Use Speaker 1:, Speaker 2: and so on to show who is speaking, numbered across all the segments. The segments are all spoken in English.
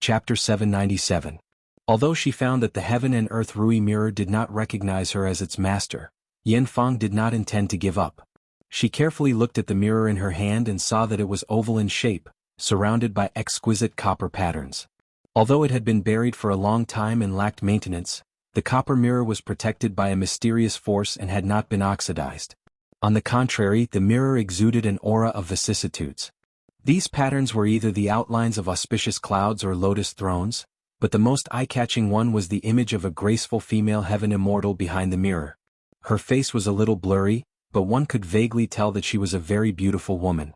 Speaker 1: Chapter 797. Although she found that the Heaven and Earth Rui mirror did not recognize her as its master, Yanfang did not intend to give up. She carefully looked at the mirror in her hand and saw that it was oval in shape, surrounded by exquisite copper patterns. Although it had been buried for a long time and lacked maintenance, the copper mirror was protected by a mysterious force and had not been oxidized. On the contrary, the mirror exuded an aura of vicissitudes. These patterns were either the outlines of auspicious clouds or lotus thrones, but the most eye-catching one was the image of a graceful female heaven immortal behind the mirror. Her face was a little blurry, but one could vaguely tell that she was a very beautiful woman.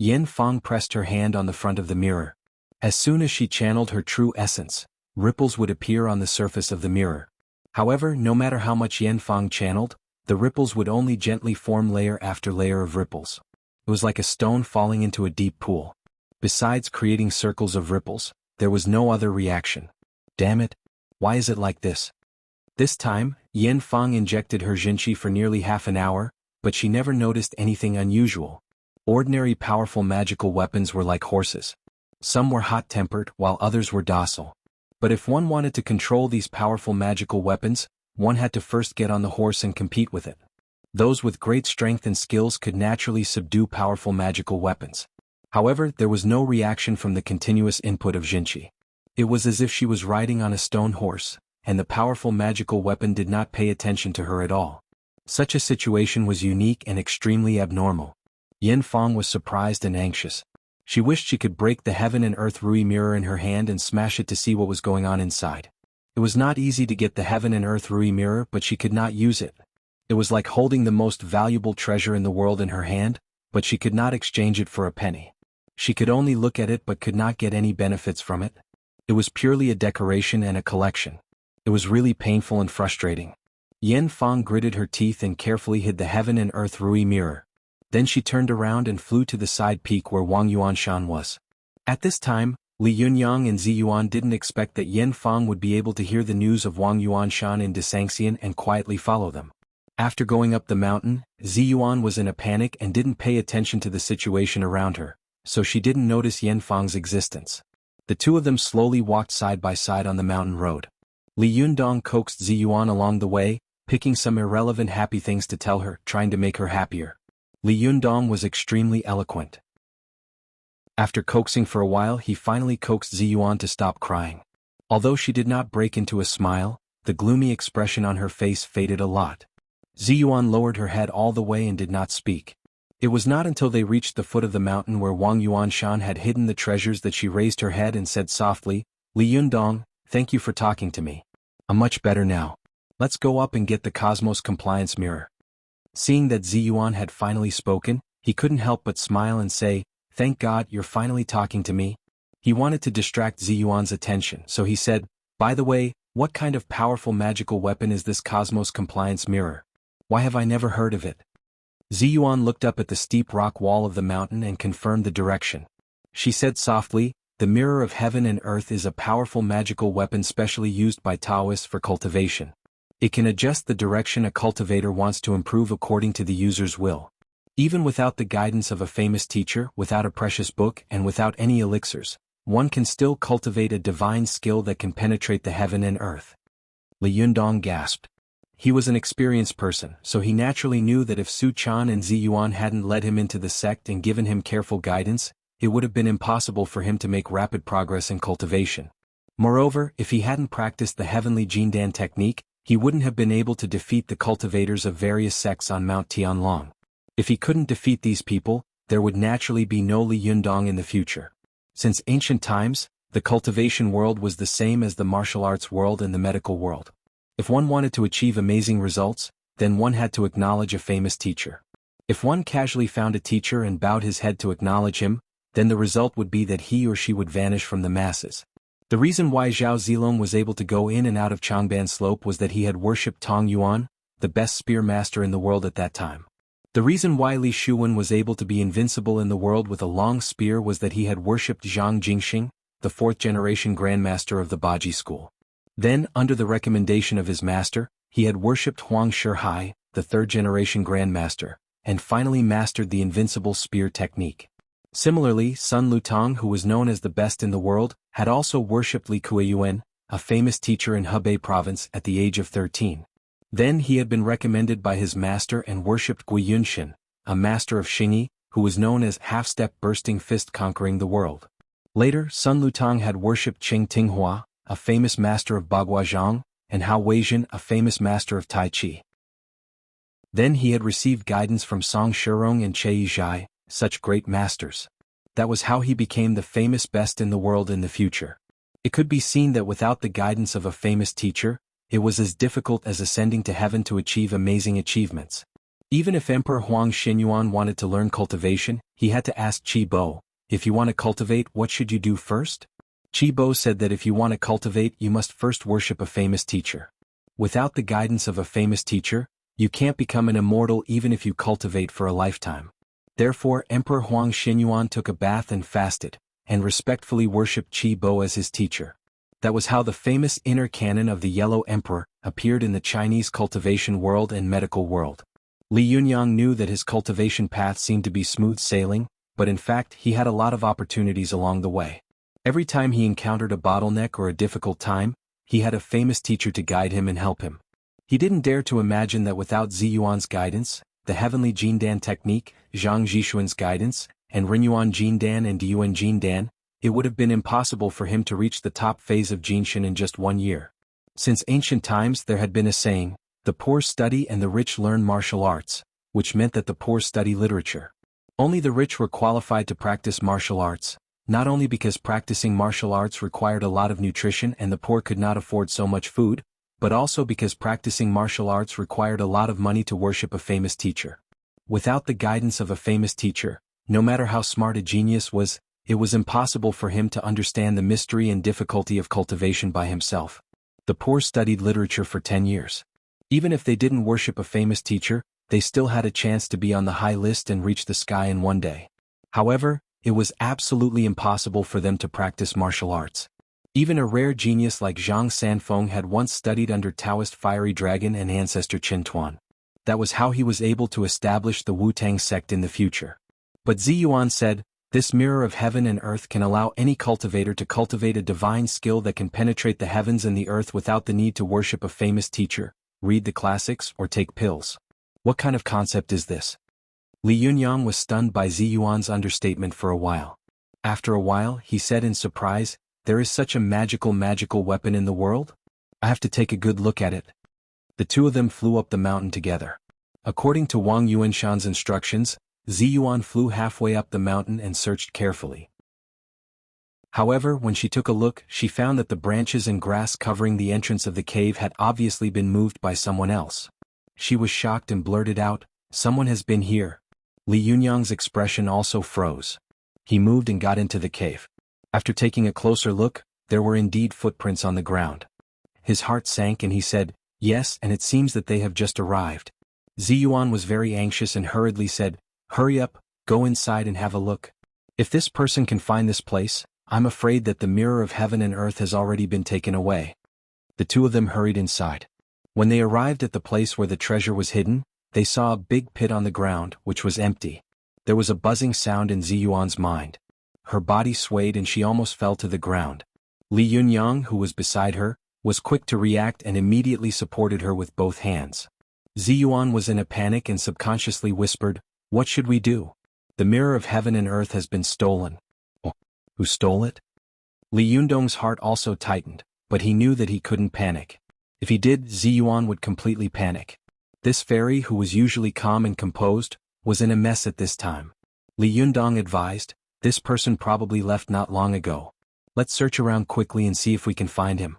Speaker 1: Yanfang pressed her hand on the front of the mirror. As soon as she channeled her true essence, ripples would appear on the surface of the mirror. However, no matter how much Yanfang channeled, the ripples would only gently form layer after layer of ripples. It was like a stone falling into a deep pool. Besides creating circles of ripples, there was no other reaction. Damn it! Why is it like this? This time, Yanfang injected her Jinqi for nearly half an hour, but she never noticed anything unusual. Ordinary powerful magical weapons were like horses. Some were hot-tempered while others were docile. But if one wanted to control these powerful magical weapons, one had to first get on the horse and compete with it. Those with great strength and skills could naturally subdue powerful magical weapons. However, there was no reaction from the continuous input of Jinqi. It was as if she was riding on a stone horse, and the powerful magical weapon did not pay attention to her at all. Such a situation was unique and extremely abnormal. Yanfang was surprised and anxious. She wished she could break the Heaven and Earth Rui mirror in her hand and smash it to see what was going on inside. It was not easy to get the Heaven and Earth Rui mirror, but she could not use it. It was like holding the most valuable treasure in the world in her hand, but she could not exchange it for a penny. She could only look at it but could not get any benefits from it. It was purely a decoration and a collection. It was really painful and frustrating. Yanfang gritted her teeth and carefully hid the Heaven and Earth Rui mirror. Then she turned around and flew to the side peak where Wang Yuanshan was. At this time, Li Yunyang and Zi Yuan didn't expect that Yanfang would be able to hear the news of Wang Yuanshan in Desangxian and quietly follow them. After going up the mountain, Zi Yuan was in a panic and didn't pay attention to the situation around her, so she didn't notice Yanfang's existence. The two of them slowly walked side by side on the mountain road. Li Yundong coaxed Zi Yuan along the way, picking some irrelevant happy things to tell her, trying to make her happier. Li Yundong was extremely eloquent. After coaxing for a while, he finally coaxed Zi Yuan to stop crying. Although she did not break into a smile, the gloomy expression on her face faded a lot. Zi Yuan lowered her head all the way and did not speak. It was not until they reached the foot of the mountain where Wang Yuanshan had hidden the treasures that she raised her head and said softly, "Li Yundong, thank you for talking to me. I'm much better now. Let's go up and get the Cosmos Compliance Mirror." Seeing that Zi Yuan had finally spoken, he couldn't help but smile and say, "Thank God you're finally talking to me." He wanted to distract Zi Yuan's attention, so he said, "By the way, what kind of powerful magical weapon is this Cosmos Compliance Mirror? Why have I never heard of it?" Zi Yuan looked up at the steep rock wall of the mountain and confirmed the direction. She said softly, "The Mirror of Heaven and Earth is a powerful magical weapon specially used by Taoists for cultivation. It can adjust the direction a cultivator wants to improve according to the user's will. Even without the guidance of a famous teacher, without a precious book, and without any elixirs, one can still cultivate a divine skill that can penetrate the heaven and earth." Li Yundong gasped. He was an experienced person, so he naturally knew that if Su Chan and Zi Yuan hadn't led him into the sect and given him careful guidance, it would have been impossible for him to make rapid progress in cultivation. Moreover, if he hadn't practiced the heavenly Jindan technique, he wouldn't have been able to defeat the cultivators of various sects on Mount Tianlong. If he couldn't defeat these people, there would naturally be no Li Yundong in the future. Since ancient times, the cultivation world was the same as the martial arts world and the medical world. If one wanted to achieve amazing results, then one had to acknowledge a famous teacher. If one casually found a teacher and bowed his head to acknowledge him, then the result would be that he or she would vanish from the masses. The reason why Zhao Zilong was able to go in and out of Changban Slope was that he had worshipped Tong Yuan, the best spear master in the world at that time. The reason why Li Shuwen was able to be invincible in the world with a long spear was that he had worshipped Zhang Jingxing, the fourth-generation grandmaster of the Baji school. Then, under the recommendation of his master, he had worshipped Huang Shihai, the third-generation grandmaster, and finally mastered the invincible spear technique. Similarly, Sun Lutang, who was known as the best in the world, had also worshipped Li Kueyuan, a famous teacher in Hebei province, at the age of 13. Then he had been recommended by his master and worshipped Gui Yunshin, a master of Xingyi, who was known as half-step bursting fist conquering the world. Later, Sun Lutang had worshipped Qing Tinghua, a famous master of Baguazhang, and Hao Weijin, a famous master of Tai Chi. Then he had received guidance from Song Shirong and Che Yizhai, such great masters. That was how he became the famous best in the world in the future. It could be seen that without the guidance of a famous teacher, it was as difficult as ascending to heaven to achieve amazing achievements. Even if Emperor Huang Xinyuan wanted to learn cultivation, he had to ask Qi Bo, "If you want to cultivate, what should you do first?" Qi Bo said that if you want to cultivate, you must first worship a famous teacher. Without the guidance of a famous teacher, you can't become an immortal even if you cultivate for a lifetime. Therefore, Emperor Huang Xinyuan took a bath and fasted, and respectfully worshipped Qi Bo as his teacher. That was how the famous inner canon of the Yellow Emperor appeared in the Chinese cultivation world and medical world. Li Yunyang knew that his cultivation path seemed to be smooth sailing, but in fact he had a lot of opportunities along the way. Every time he encountered a bottleneck or a difficult time, he had a famous teacher to guide him and help him. He didn't dare to imagine that without Ziyuan's guidance, the heavenly Jindan technique, Zhang Zhishuan's guidance, and Rinyuan Jindan and Diyuan Jindan, it would have been impossible for him to reach the top phase of Jinshin in just 1 year. Since ancient times there had been a saying, "The poor study and the rich learn martial arts," which meant that the poor study literature. Only the rich were qualified to practice martial arts, not only because practicing martial arts required a lot of nutrition and the poor could not afford so much food, but also because practicing martial arts required a lot of money to worship a famous teacher. Without the guidance of a famous teacher, no matter how smart a genius was, it was impossible for him to understand the mystery and difficulty of cultivation by himself. The poor studied literature for 10 years. Even if they didn't worship a famous teacher, they still had a chance to be on the high list and reach the sky in one day. However, it was absolutely impossible for them to practice martial arts. Even a rare genius like Zhang Sanfeng had once studied under Taoist fiery dragon and ancestor Qin Tuan. That was how he was able to establish the Wu-Tang sect in the future. But Ziyuan said, "This mirror of heaven and earth can allow any cultivator to cultivate a divine skill that can penetrate the heavens and the earth without the need to worship a famous teacher, read the classics, or take pills. What kind of concept is this?" Li Yunyang was stunned by Ziyuan's understatement for a while. After a while, he said in surprise, "There is such a magical weapon in the world? I have to take a good look at it." The two of them flew up the mountain together. According to Wang Yuanshan's instructions, Ziyuan flew halfway up the mountain and searched carefully. However, when she took a look, she found that the branches and grass covering the entrance of the cave had obviously been moved by someone else. She was shocked and blurted out, "Someone has been here." Li Yunyang's expression also froze. He moved and got into the cave. After taking a closer look, there were indeed footprints on the ground. His heart sank and he said, "Yes, and it seems that they have just arrived." Ziyuan was very anxious and hurriedly said, "Hurry up, go inside and have a look. If this person can find this place, I'm afraid that the mirror of heaven and earth has already been taken away." The two of them hurried inside. When they arrived at the place where the treasure was hidden, they saw a big pit on the ground, which was empty. There was a buzzing sound in Ziyuan's mind. Her body swayed and she almost fell to the ground. Li Yunyang, who was beside her, was quick to react and immediately supported her with both hands. Ziyuan was in a panic and subconsciously whispered, "What should we do? The mirror of heaven and earth has been stolen." "Oh, who stole it?" Li Yundong's heart also tightened, but he knew that he couldn't panic. If he did, Ziyuan would completely panic. This fairy, who was usually calm and composed, was in a mess at this time. Li Yundong advised, "This person probably left not long ago. Let's search around quickly and see if we can find him."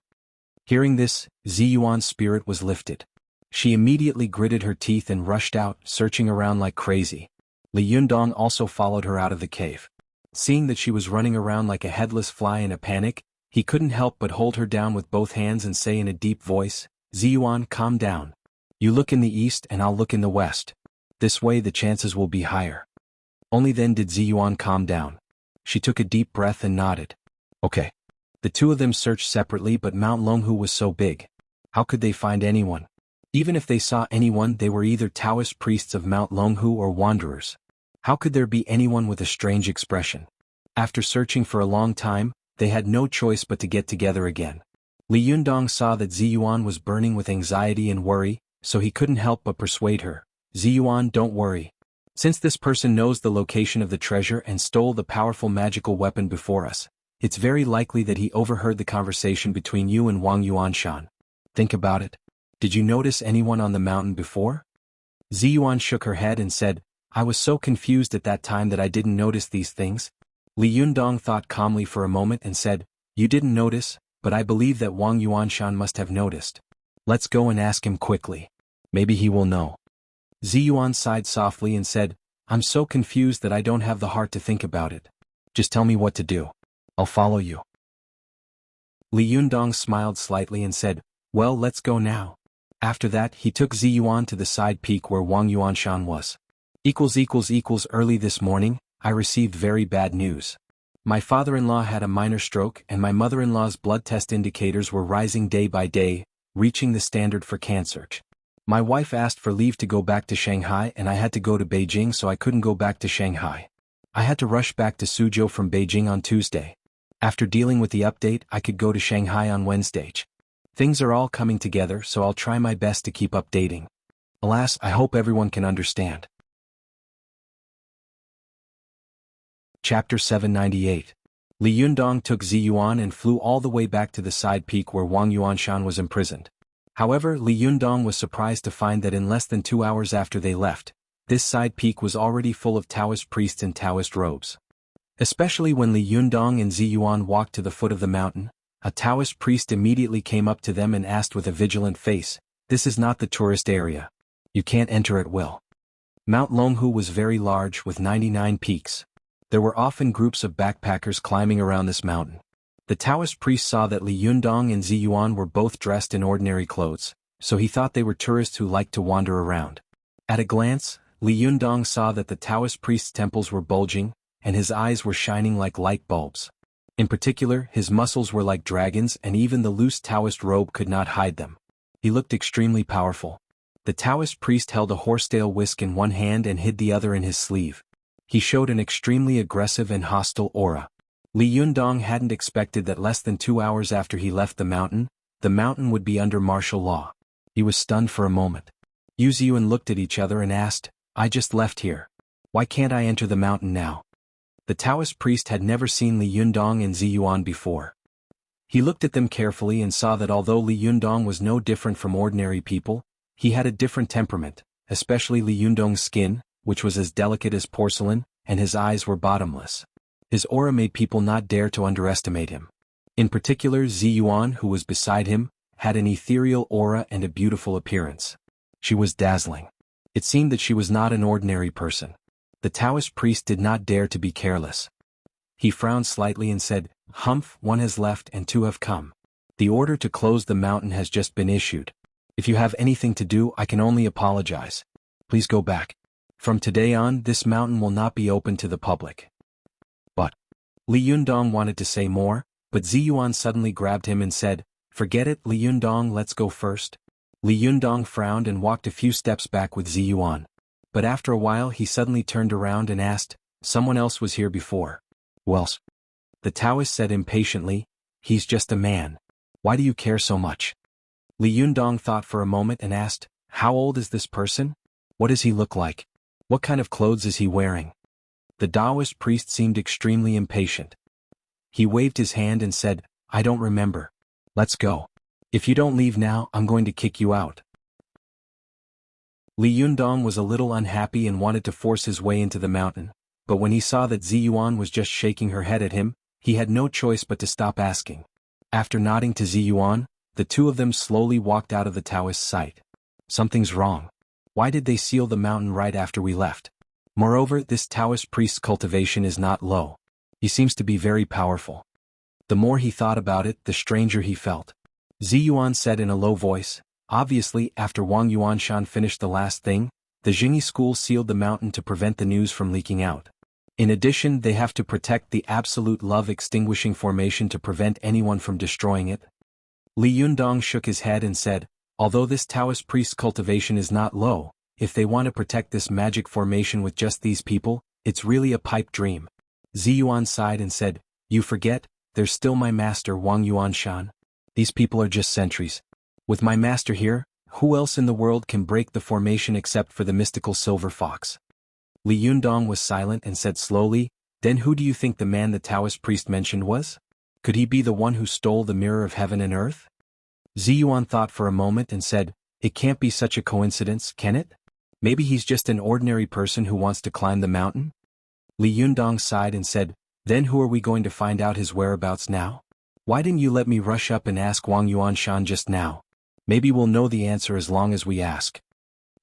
Speaker 1: Hearing this, Ziyuan's spirit was lifted. She immediately gritted her teeth and rushed out, searching around like crazy. Li Yundong also followed her out of the cave. Seeing that she was running around like a headless fly in a panic, he couldn't help but hold her down with both hands and say in a deep voice, "Ziyuan, calm down. You look in the east and I'll look in the west. This way the chances will be higher." Only then did Ziyuan calm down. She took a deep breath and nodded. "Okay." The two of them searched separately, but Mount Longhu was so big. How could they find anyone? Even if they saw anyone, they were either Taoist priests of Mount Longhu or wanderers. How could there be anyone with a strange expression? After searching for a long time, they had no choice but to get together again. Li Yundong saw that Ziyuan was burning with anxiety and worry, so he couldn't help but persuade her. Ziyuan, don't worry. Since this person knows the location of the treasure and stole the powerful magical weapon before us, it's very likely that he overheard the conversation between you and Wang Yuanshan. Think about it. Did you notice anyone on the mountain before? Ziyuan shook her head and said, I was so confused at that time that I didn't notice these things. Li Yundong thought calmly for a moment and said, you didn't notice, but I believe that Wang Yuanshan must have noticed. Let's go and ask him quickly. Maybe he will know. Ziyuan sighed softly and said, I'm so confused that I don't have the heart to think about it. Just tell me what to do. I'll follow you. Li Yundong smiled slightly and said, well, let's go now. After that, he took Ziyuan to the side peak where Wang Yuanshan was. Early this morning, I received very bad news. My father-in-law had a minor stroke and my mother-in-law's blood test indicators were rising day by day, reaching the standard for cancer. My wife asked for leave to go back to Shanghai and I had to go to Beijing, so I couldn't go back to Shanghai. I had to rush back to Suzhou from Beijing on Tuesday. After dealing with the update, I could go to Shanghai on Wednesday. Things are all coming together, so I'll try my best to keep updating. Alas, I hope everyone can understand. Chapter 798. Li Yundong took Ziyuan and flew all the way back to the side peak where Wang Yuanshan was imprisoned. However, Li Yundong was surprised to find that in less than 2 hours after they left, this side peak was already full of Taoist priests in Taoist robes. Especially when Li Yundong and Ziyuan walked to the foot of the mountain, a Taoist priest immediately came up to them and asked with a vigilant face, this is not the tourist area. You can't enter at will. Mount Longhu was very large with 99 peaks. There were often groups of backpackers climbing around this mountain. The Taoist priest saw that Li Yundong and Ziyuan were both dressed in ordinary clothes, so he thought they were tourists who liked to wander around. At a glance, Li Yundong saw that the Taoist priest's temples were bulging, and his eyes were shining like light bulbs. In particular, his muscles were like dragons and even the loose Taoist robe could not hide them. He looked extremely powerful. The Taoist priest held a horsetail whisk in one hand and hid the other in his sleeve. He showed an extremely aggressive and hostile aura. Li Yundong hadn't expected that less than 2 hours after he left the mountain would be under martial law. He was stunned for a moment. Yu Ziyuan looked at each other and asked, I just left here. Why can't I enter the mountain now? The Taoist priest had never seen Li Yundong and Ziyuan before. He looked at them carefully and saw that although Li Yundong was no different from ordinary people, he had a different temperament, especially Li Yundong's skin, which was as delicate as porcelain, and his eyes were bottomless. His aura made people not dare to underestimate him. In particular, Ziyuan, who was beside him, had an ethereal aura and a beautiful appearance. She was dazzling. It seemed that she was not an ordinary person. The Taoist priest did not dare to be careless. He frowned slightly and said, Humph, 1 has left and 2 have come. The order to close the mountain has just been issued. If you have anything to do, I can only apologize. Please go back. From today on, this mountain will not be open to the public. But Li Yundong wanted to say more, but Ziyuan suddenly grabbed him and said, Forget it, Li Yundong, let's go first. Li Yundong frowned and walked a few steps back with Ziyuan. But after a while he suddenly turned around and asked, Someone else was here before. Who else? The Taoist said impatiently, He's just a man. Why do you care so much? Li Yundong thought for a moment and asked, How old is this person? What does he look like? What kind of clothes is he wearing? The Taoist priest seemed extremely impatient. He waved his hand and said, I don't remember. Let's go. If you don't leave now, I'm going to kick you out. Li Yundong was a little unhappy and wanted to force his way into the mountain, but when he saw that Ziyuan was just shaking her head at him, he had no choice but to stop asking. After nodding to Ziyuan, the two of them slowly walked out of the Taoist's sight. Something's wrong. Why did they seal the mountain right after we left? Moreover, this Taoist priest's cultivation is not low. He seems to be very powerful. The more he thought about it, the stranger he felt. Ziyuan said in a low voice, Obviously, after Wang Yuanshan finished the last thing, the Jingyi school sealed the mountain to prevent the news from leaking out. In addition, they have to protect the absolute love extinguishing formation to prevent anyone from destroying it. Li Yundong shook his head and said, Although this Taoist priest's cultivation is not low, if they want to protect this magic formation with just these people, it's really a pipe dream. Ziyuan sighed and said, you forget, there's still my master Wang Yuanshan. These people are just sentries. With my master here, who else in the world can break the formation except for the mystical silver fox? Li Yundong was silent and said slowly, then who do you think the man the Taoist priest mentioned was? Could he be the one who stole the mirror of heaven and earth? Ziyuan thought for a moment and said, it can't be such a coincidence, can it? Maybe he's just an ordinary person who wants to climb the mountain? Li Yundong sighed and said, then who are we going to find out his whereabouts now? Why didn't you let me rush up and ask Wang Yuanshan just now? Maybe we'll know the answer as long as we ask.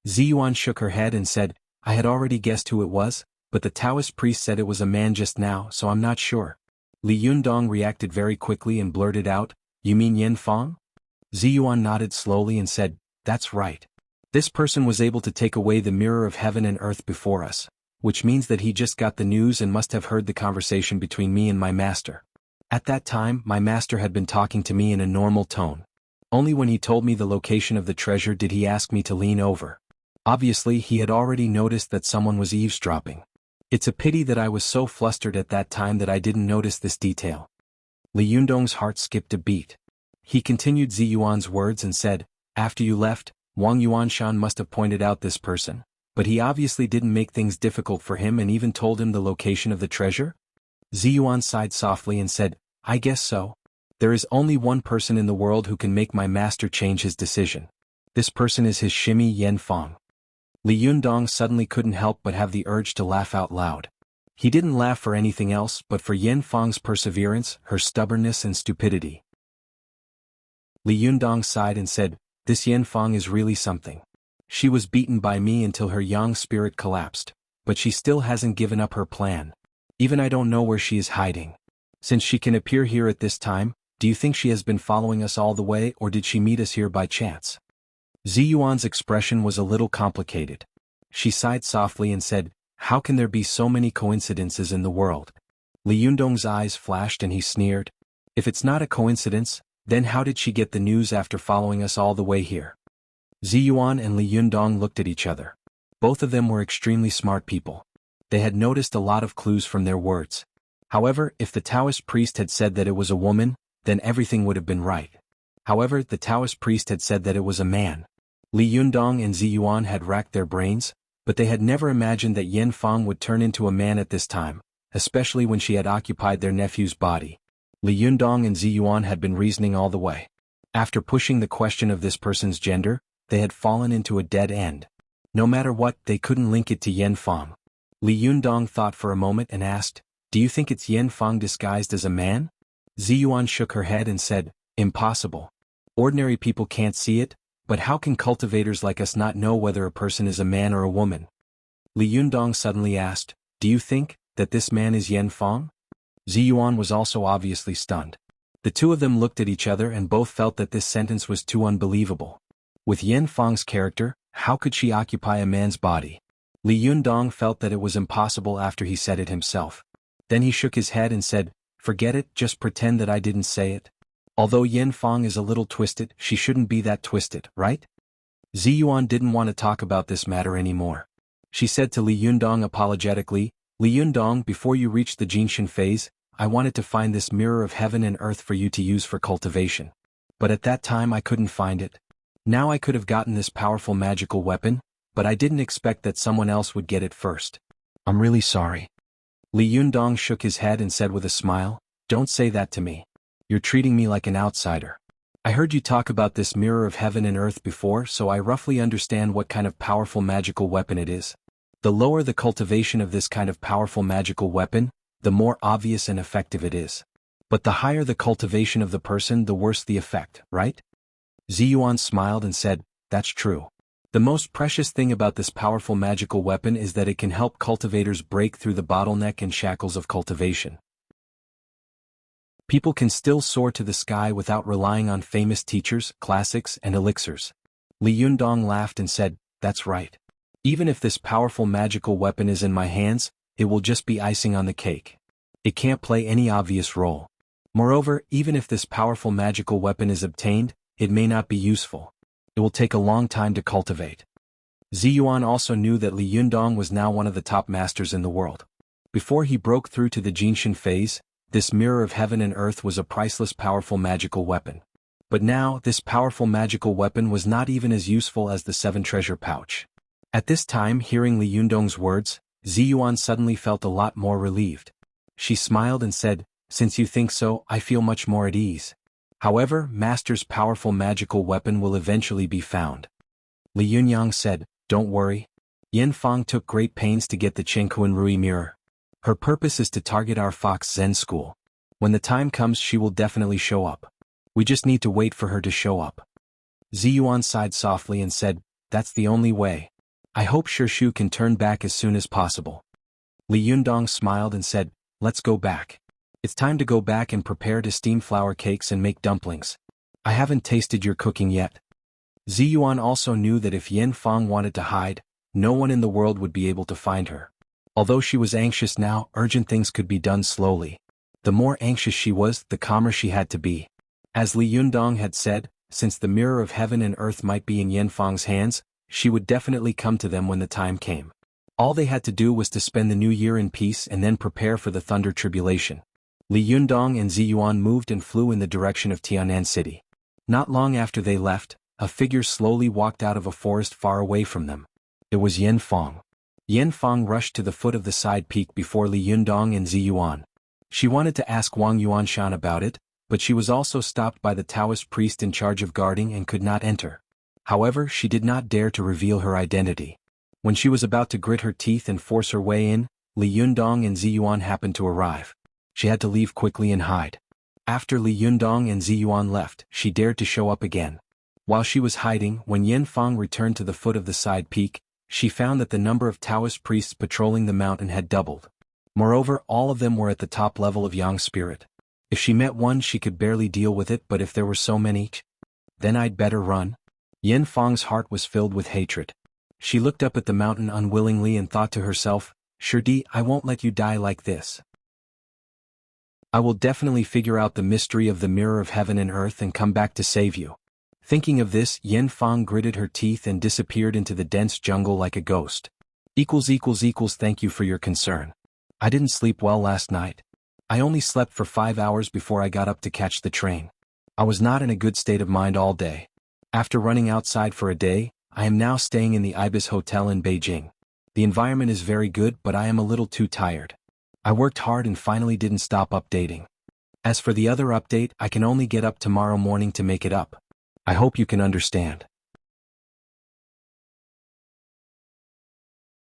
Speaker 1: Ziyuan shook her head and said, I had already guessed who it was, but the Taoist priest said it was a man just now, so I'm not sure. Li Yundong reacted very quickly and blurted out, you mean Yin Fang? Ziyuan nodded slowly and said, that's right. This person was able to take away the mirror of heaven and earth before us, which means that he just got the news and must have heard the conversation between me and my master. At that time, my master had been talking to me in a normal tone. Only when he told me the location of the treasure did he ask me to lean over. Obviously, he had already noticed that someone was eavesdropping. It's a pity that I was so flustered at that time that I didn't notice this detail. Li Yundong's heart skipped a beat. He continued Ziyuan's words and said, after you left, Wang Yuanshan must have pointed out this person, but he obviously didn't make things difficult for him and even told him the location of the treasure? Ziyuan sighed softly and said, I guess so. There is only one person in the world who can make my master change his decision. This person is his shimmy Yin Fang. Li Yundong suddenly couldn't help but have the urge to laugh out loud. He didn't laugh for anything else but for Yin Fang's perseverance, her stubbornness and stupidity. Li Yundong sighed and said, this Yin Fang is really something. She was beaten by me until her yang spirit collapsed, but she still hasn't given up her plan. Even I don't know where she is hiding. Since she can appear here at this time, do you think she has been following us all the way or did she meet us here by chance? Ziyuan's expression was a little complicated. She sighed softly and said, how can there be so many coincidences in the world? Li Yundong's eyes flashed and he sneered, if it's not a coincidence, then how did she get the news after following us all the way here? Ziyuan and Li Yundong looked at each other. Both of them were extremely smart people. They had noticed a lot of clues from their words. However, if the Taoist priest had said that it was a woman, then everything would have been right. However, the Taoist priest had said that it was a man. Li Yundong and Ziyuan had racked their brains, but they had never imagined that Yin Fang would turn into a man at this time, especially when she had occupied their nephew's body. Li Yundong and Ziyuan had been reasoning all the way. After pushing the question of this person's gender, they had fallen into a dead end. No matter what, they couldn't link it to Yin Fang. Li Yundong thought for a moment and asked, do you think it's Yin Fang disguised as a man? Ziyuan shook her head and said, impossible. Ordinary people can't see it, but how can cultivators like us not know whether a person is a man or a woman? Li Yundong suddenly asked, do you think that this man is Yin Fang? Ziyuan was also obviously stunned. The two of them looked at each other and both felt that this sentence was too unbelievable. With Yin Fang's character, how could she occupy a man's body? Li Yundong felt that it was impossible after he said it himself. Then he shook his head and said, forget it, just pretend that I didn't say it. Although Yin Fang is a little twisted, she shouldn't be that twisted, right? Ziyuan didn't want to talk about this matter anymore. She said to Li Yundong apologetically, Li Yundong, before you reach the Jinshin phase, I wanted to find this mirror of heaven and earth for you to use for cultivation. But at that time I couldn't find it. Now I could have gotten this powerful magical weapon, but I didn't expect that someone else would get it first. I'm really sorry. Li Yundong shook his head and said with a smile, don't say that to me. You're treating me like an outsider. I heard you talk about this mirror of heaven and earth before, so I roughly understand what kind of powerful magical weapon it is. The lower the cultivation of this kind of powerful magical weapon, the more obvious and effective it is. But the higher the cultivation of the person, the worse the effect, right? Ziyuan smiled and said, that's true. The most precious thing about this powerful magical weapon is that it can help cultivators break through the bottleneck and shackles of cultivation. People can still soar to the sky without relying on famous teachers, classics, and elixirs. Li Yundong laughed and said, that's right. Even if this powerful magical weapon is in my hands, it will just be icing on the cake. It can't play any obvious role. Moreover, even if this powerful magical weapon is obtained, it may not be useful. It will take a long time to cultivate. Ziyuan also knew that Li Yundong was now one of the top masters in the world. Before he broke through to the Jinshin phase, this mirror of heaven and earth was a priceless powerful magical weapon. But now, this powerful magical weapon was not even as useful as the 7 treasure pouch. At this time, hearing Li Yundong's words, Ziyuan suddenly felt a lot more relieved. She smiled and said, "Since you think so, I feel much more at ease. However, Master's powerful magical weapon will eventually be found." Li Yunyang said, "Don't worry. Yin Fang took great pains to get the Chenkuan Rui mirror. Her purpose is to target our Fox Zen school. When the time comes, she will definitely show up. We just need to wait for her to show up." Ziyuan sighed softly and said, "That's the only way. I hope Shu can turn back as soon as possible." Li Yundong smiled and said, "Let's go back. It's time to go back and prepare to steam flour cakes and make dumplings. I haven't tasted your cooking yet." Ziyuan also knew that if Yin Fang wanted to hide, no one in the world would be able to find her. Although she was anxious now, urgent things could be done slowly. The more anxious she was, the calmer she had to be. As Li Yundong had said, since the mirror of heaven and earth might be in Yin Fang's hands, she would definitely come to them when the time came. All they had to do was to spend the new year in peace and then prepare for the Thunder Tribulation. Li Yundong and Ziyuan moved and flew in the direction of Tianan City. Not long after they left, a figure slowly walked out of a forest far away from them. It was Yin Fang. Yin Fang rushed to the foot of the side peak before Li Yundong and Ziyuan. She wanted to ask Wang Yuanshan about it, but she was also stopped by the Taoist priest in charge of guarding and could not enter. However, she did not dare to reveal her identity. When she was about to grit her teeth and force her way in, Li Yundong and Ziyuan happened to arrive. She had to leave quickly and hide. After Li Yundong and Ziyuan left, she dared to show up again. While she was hiding, when Yin Fang returned to the foot of the side peak, she found that the number of Taoist priests patrolling the mountain had doubled. Moreover, all of them were at the top level of Yang spirit. If she met one, she could barely deal with it, but if there were so many, then I'd better run. Yin Fang's heart was filled with hatred. She looked up at the mountain unwillingly and thought to herself, "Shirdi, I won't let you die like this. I will definitely figure out the mystery of the mirror of heaven and earth and come back to save you." Thinking of this, Yin Fang gritted her teeth and disappeared into the dense jungle like a ghost. Thank you for your concern. I didn't sleep well last night. I only slept for 5 hours before I got up to catch the train. I was not in a good state of mind all day. After running outside for a day, I am now staying in the Ibis Hotel in Beijing. The environment is very good, but I am a little too tired. I worked hard and finally didn't stop updating. As for the other update, I can only get up tomorrow morning to make it up. I hope you can understand.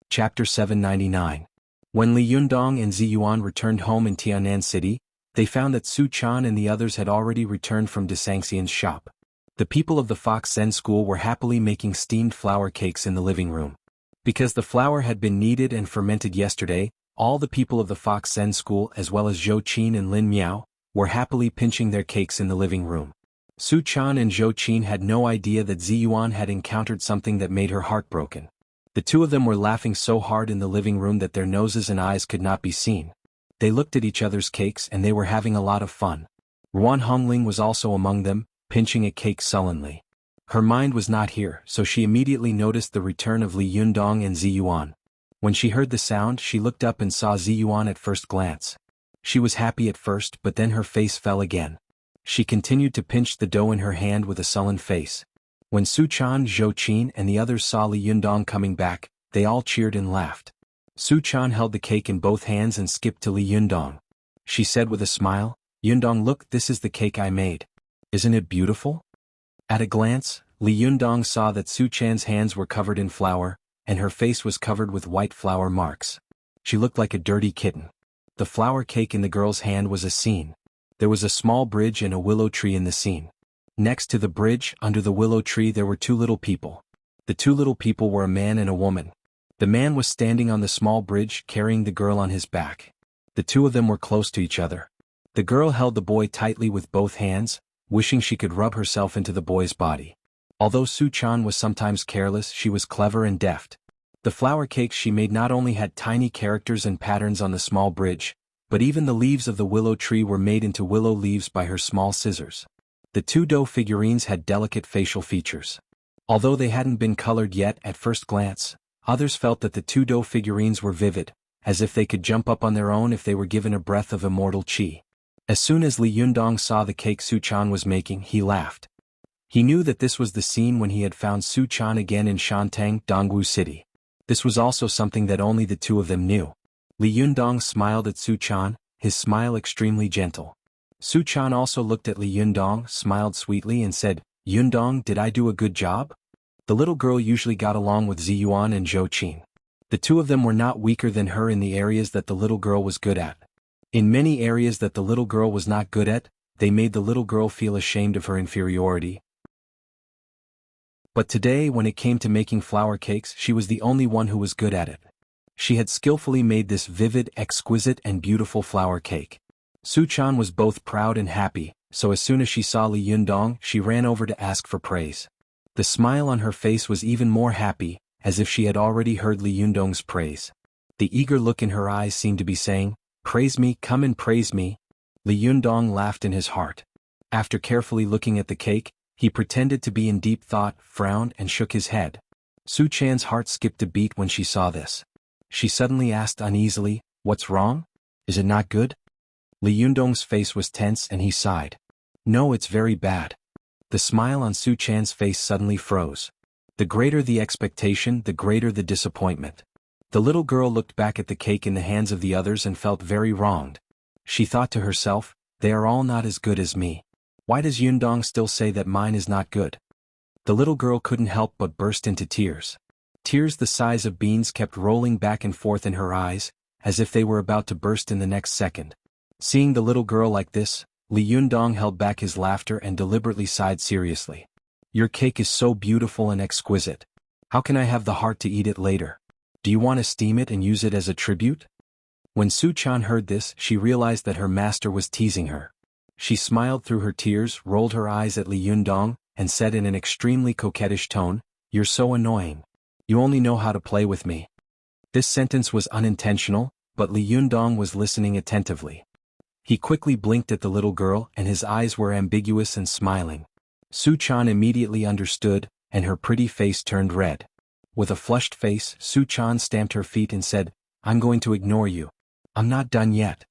Speaker 1: Chapter 799. When Li Yundong and Ziyuan returned home in Tianan City, they found that Su Chan and the others had already returned from Desangxian's shop. The people of the Fox Zen school were happily making steamed flour cakes in the living room. Because the flour had been kneaded and fermented yesterday, all the people of the Fox Zen school as well as Zhou Qin and Lin Miao were happily pinching their cakes in the living room. Su Chan and Zhou Qin had no idea that Ziyuan had encountered something that made her heart broken. The two of them were laughing so hard in the living room that their noses and eyes could not be seen. They looked at each other's cakes and they were having a lot of fun. Ruan Hongling was also among them, pinching a cake sullenly. Her mind was not here, so she immediately noticed the return of Li Yundong and Ziyuan. When she heard the sound, she looked up and saw Ziyuan at first glance. She was happy at first, but then her face fell again. She continued to pinch the dough in her hand with a sullen face. When Su Chan, Zhou Qin and the others saw Li Yundong coming back, they all cheered and laughed. Su Chan held the cake in both hands and skipped to Li Yundong. She said with a smile, "Yundong, look, this is the cake I made. Isn't it beautiful?" At a glance, Li Yundong saw that Su Chan's hands were covered in flour, and her face was covered with white flour marks. She looked like a dirty kitten. The flour cake in the girl's hand was a scene. There was a small bridge and a willow tree in the scene. Next to the bridge, under the willow tree, there were 2 little people. The 2 little people were a man and a woman. The man was standing on the small bridge carrying the girl on his back. The 2 of them were close to each other. The girl held the boy tightly with both hands, wishing she could rub herself into the boy's body. Although Su Chan was sometimes careless, she was clever and deft. The flour cakes she made not only had tiny characters and patterns on the small bridge, but even the leaves of the willow tree were made into willow leaves by her small scissors. The 2 dough figurines had delicate facial features. Although they hadn't been colored yet at first glance, others felt that the 2 dough figurines were vivid, as if they could jump up on their own if they were given a breath of immortal qi. As soon as Li Yundong saw the cake Su Chan was making, he laughed. He knew that this was the scene when he had found Su Chan again in Shantang, Dongwu City. This was also something that only the two of them knew. Li Yundong smiled at Su Chan, his smile extremely gentle. Su Chan also looked at Li Yundong, smiled sweetly and said, "Yundong, did I do a good job?" The little girl usually got along with Ziyuan and Zhou Qin. The two of them were not weaker than her in the areas that the little girl was good at. In many areas that the little girl was not good at, they made the little girl feel ashamed of her inferiority. But today, when it came to making flower cakes, she was the only one who was good at it. She had skillfully made this vivid, exquisite and beautiful flower cake. Su Chan was both proud and happy, so as soon as she saw Li Yundong, she ran over to ask for praise. The smile on her face was even more happy, as if she had already heard Li Yundong's praise. The eager look in her eyes seemed to be saying, "Praise me, come and praise me." Li Yundong laughed in his heart. After carefully looking at the cake, he pretended to be in deep thought, frowned and shook his head. Su Chan's heart skipped a beat when she saw this. She suddenly asked uneasily, "What's wrong? Is it not good?" Li Yundong's face was tense and he sighed. "No, it's very bad." The smile on Su Chan's face suddenly froze. The greater the expectation, the greater the disappointment. The little girl looked back at the cake in the hands of the others and felt very wronged. She thought to herself, "They are all not as good as me. Why does Yundong still say that mine is not good?" The little girl couldn't help but burst into tears. Tears the size of beans kept rolling back and forth in her eyes, as if they were about to burst in the next second. Seeing the little girl like this, Li Yundong held back his laughter and deliberately sighed seriously. "Your cake is so beautiful and exquisite. How can I have the heart to eat it later? Do you want to steam it and use it as a tribute?" When Su Chan heard this, she realized that her master was teasing her. She smiled through her tears, rolled her eyes at Li Yundong, and said in an extremely coquettish tone, "You're so annoying. You only know how to play with me." This sentence was unintentional, but Li Yundong was listening attentively. He quickly blinked at the little girl and his eyes were ambiguous and smiling. Su Chan immediately understood, and her pretty face turned red. With a flushed face, Su Chan stamped her feet and said, "I'm going to ignore you. I'm not done yet."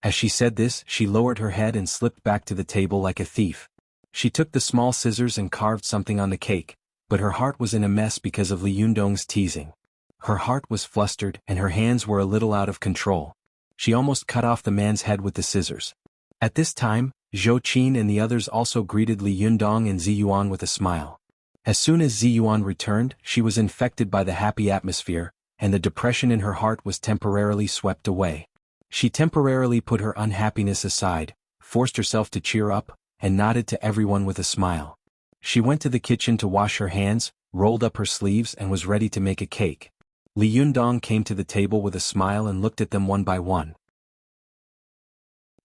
Speaker 1: As she said this, she lowered her head and slipped back to the table like a thief. She took the small scissors and carved something on the cake, but her heart was in a mess because of Li Yundong's teasing. Her heart was flustered and her hands were a little out of control. She almost cut off the man's head with the scissors. At this time, Zhou Qin and the others also greeted Li Yundong and Ziyuan with a smile. As soon as Ziyuan returned, she was infected by the happy atmosphere, and the depression in her heart was temporarily swept away. She temporarily put her unhappiness aside, forced herself to cheer up, and nodded to everyone with a smile. She went to the kitchen to wash her hands, rolled up her sleeves and was ready to make a cake. Li Yundong came to the table with a smile and looked at them one by one.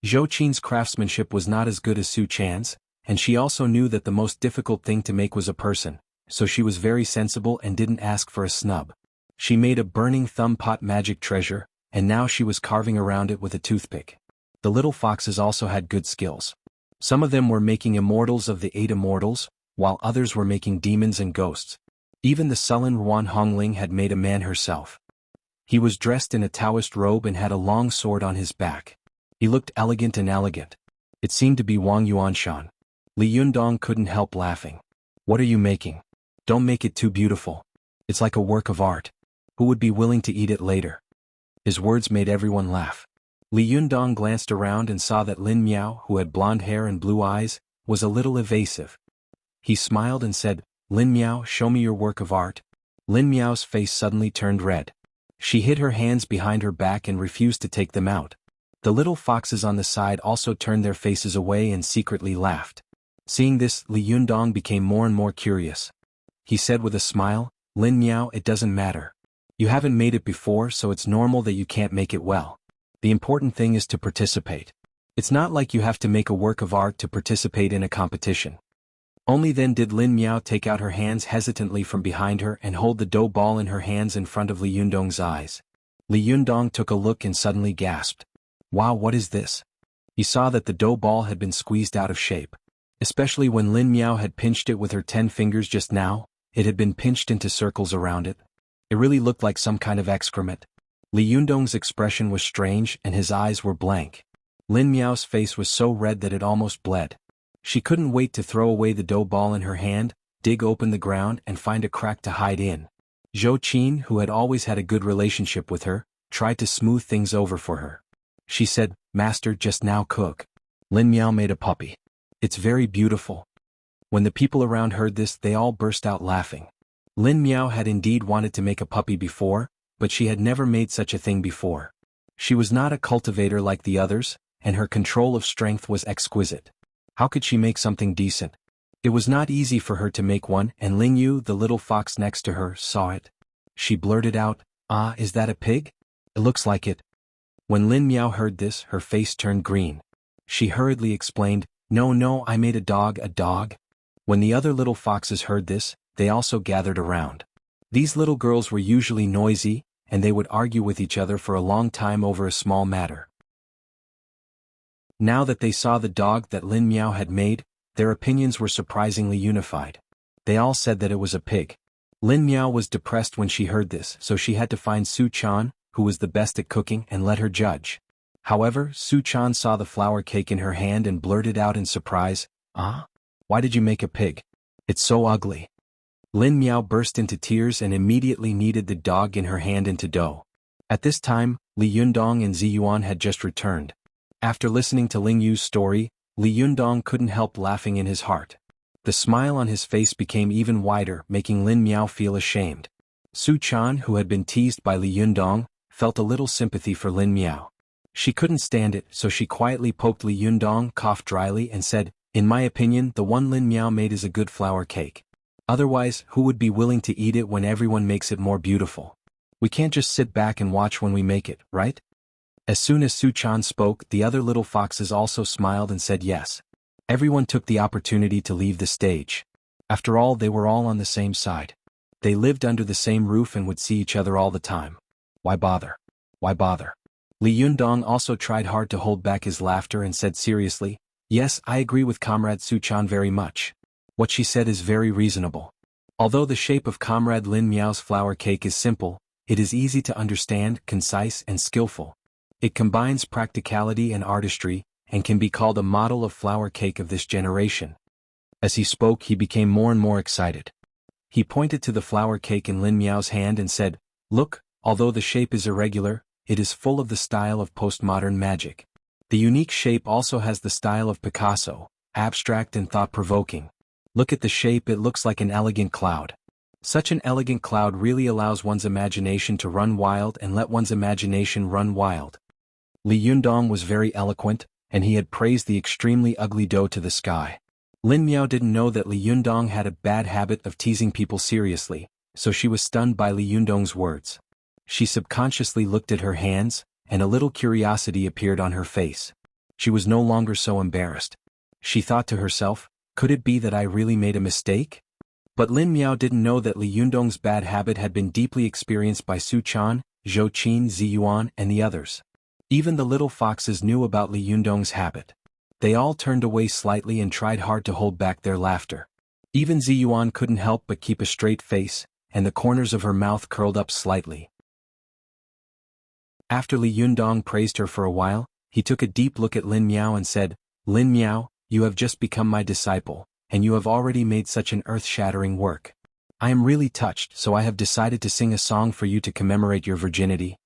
Speaker 1: Zhou Qin's craftsmanship was not as good as Su Chan's, and she also knew that the most difficult thing to make was a person, so she was very sensible and didn't ask for a snub. She made a burning thumb pot magic treasure, and now she was carving around it with a toothpick. The little foxes also had good skills. Some of them were making immortals of the 8 immortals, while others were making demons and ghosts. Even the sullen Ruan Hongling had made a man herself. He was dressed in a Taoist robe and had a long sword on his back. He looked elegant and elegant. It seemed to be Wang Yuanshan. Li Yundong couldn't help laughing. "What are you making? Don't make it too beautiful. It's like a work of art. Who would be willing to eat it later?" His words made everyone laugh. Li Yundong glanced around and saw that Lin Miao, who had blonde hair and blue eyes, was a little evasive. He smiled and said, "Lin Miao, show me your work of art." Lin Miao's face suddenly turned red. She hid her hands behind her back and refused to take them out. The little foxes on the side also turned their faces away and secretly laughed. Seeing this, Li Yundong became more and more curious. He said with a smile, "Lin Miao, it doesn't matter. You haven't made it before, so it's normal that you can't make it well. The important thing is to participate. It's not like you have to make a work of art to participate in a competition." Only then did Lin Miao take out her hands hesitantly from behind her and hold the dough ball in her hands in front of Li Yundong's eyes. Li Yundong took a look and suddenly gasped. "Wow, what is this?" He saw that the dough ball had been squeezed out of shape. Especially when Lin Miao had pinched it with her 10 fingers just now, it had been pinched into circles around it. It really looked like some kind of excrement. Li Yundong's expression was strange and his eyes were blank. Lin Miao's face was so red that it almost bled. She couldn't wait to throw away the dough ball in her hand, dig open the ground and find a crack to hide in. Zhou Qin, who had always had a good relationship with her, tried to smooth things over for her. She said, "Master, just now cook. Lin Miao made a puppy. It's very beautiful." When the people around heard this, they all burst out laughing. Lin Miao had indeed wanted to make a puppy before, but she had never made such a thing before. She was not a cultivator like the others, and her control of strength was exquisite. How could she make something decent? It was not easy for her to make one, and Ling Yu, the little fox next to her, saw it. She blurted out, "Ah, is that a pig? It looks like it." When Lin Miao heard this, her face turned green. She hurriedly explained, No, I made a dog, a dog." When the other little foxes heard this, they also gathered around. These little girls were usually noisy, and they would argue with each other for a long time over a small matter. Now that they saw the dog that Lin Miao had made, their opinions were surprisingly unified. They all said that it was a pig. Lin Miao was depressed when she heard this, so she had to find Su Chan, who was the best at cooking, and let her judge. However, Su Chan saw the flour cake in her hand and blurted out in surprise, "Ah? Why did you make a pig? It's so ugly." Lin Miao burst into tears and immediately kneaded the dog in her hand into dough. At this time, Li Yundong and Zi Yuan had just returned. After listening to Ling Yu's story, Li Yundong couldn't help laughing in his heart. The smile on his face became even wider, making Lin Miao feel ashamed. Su Chan, who had been teased by Li Yundong, felt a little sympathy for Lin Miao. She couldn't stand it, so she quietly poked Li Yundong, coughed dryly and said, "In my opinion, the one Lin Miao made is a good flour cake. Otherwise, who would be willing to eat it when everyone makes it more beautiful? We can't just sit back and watch when we make it, right?" As soon as Su Chan spoke, the other little foxes also smiled and said yes. Everyone took the opportunity to leave the stage. After all, they were all on the same side. They lived under the same roof and would see each other all the time. Why bother? Why bother? Li Yundong also tried hard to hold back his laughter and said seriously, "Yes, I agree with Comrade Su Chan very much. What she said is very reasonable. Although the shape of Comrade Lin Miao's flour cake is simple, it is easy to understand, concise and skillful. It combines practicality and artistry, and can be called a model of flour cake of this generation." As he spoke, he became more and more excited. He pointed to the flour cake in Lin Miao's hand and said, "Look, although the shape is irregular, it is full of the style of postmodern magic. The unique shape also has the style of Picasso, abstract and thought-provoking. Look at the shape, it looks like an elegant cloud. Such an elegant cloud really allows one's imagination to run wild and let one's imagination run wild." Li Yundong was very eloquent, and he had praised the extremely ugly dough to the sky. Lin Miao didn't know that Li Yundong had a bad habit of teasing people seriously, so she was stunned by Li Yundong's words. She subconsciously looked at her hands, and a little curiosity appeared on her face. She was no longer so embarrassed. She thought to herself, "Could it be that I really made a mistake?" But Lin Miao didn't know that Li Yundong's bad habit had been deeply experienced by Su Chan, Zhou Qin, Zi Yuan, and the others. Even the little foxes knew about Li Yundong's habit. They all turned away slightly and tried hard to hold back their laughter. Even Zi Yuan couldn't help but keep a straight face, and the corners of her mouth curled up slightly. After Li Yundong praised her for a while, he took a deep look at Lin Miao and said, "Lin Miao, you have just become my disciple, and you have already made such an earth-shattering work. I am really touched, so I have decided to sing a song for you to commemorate your virginity."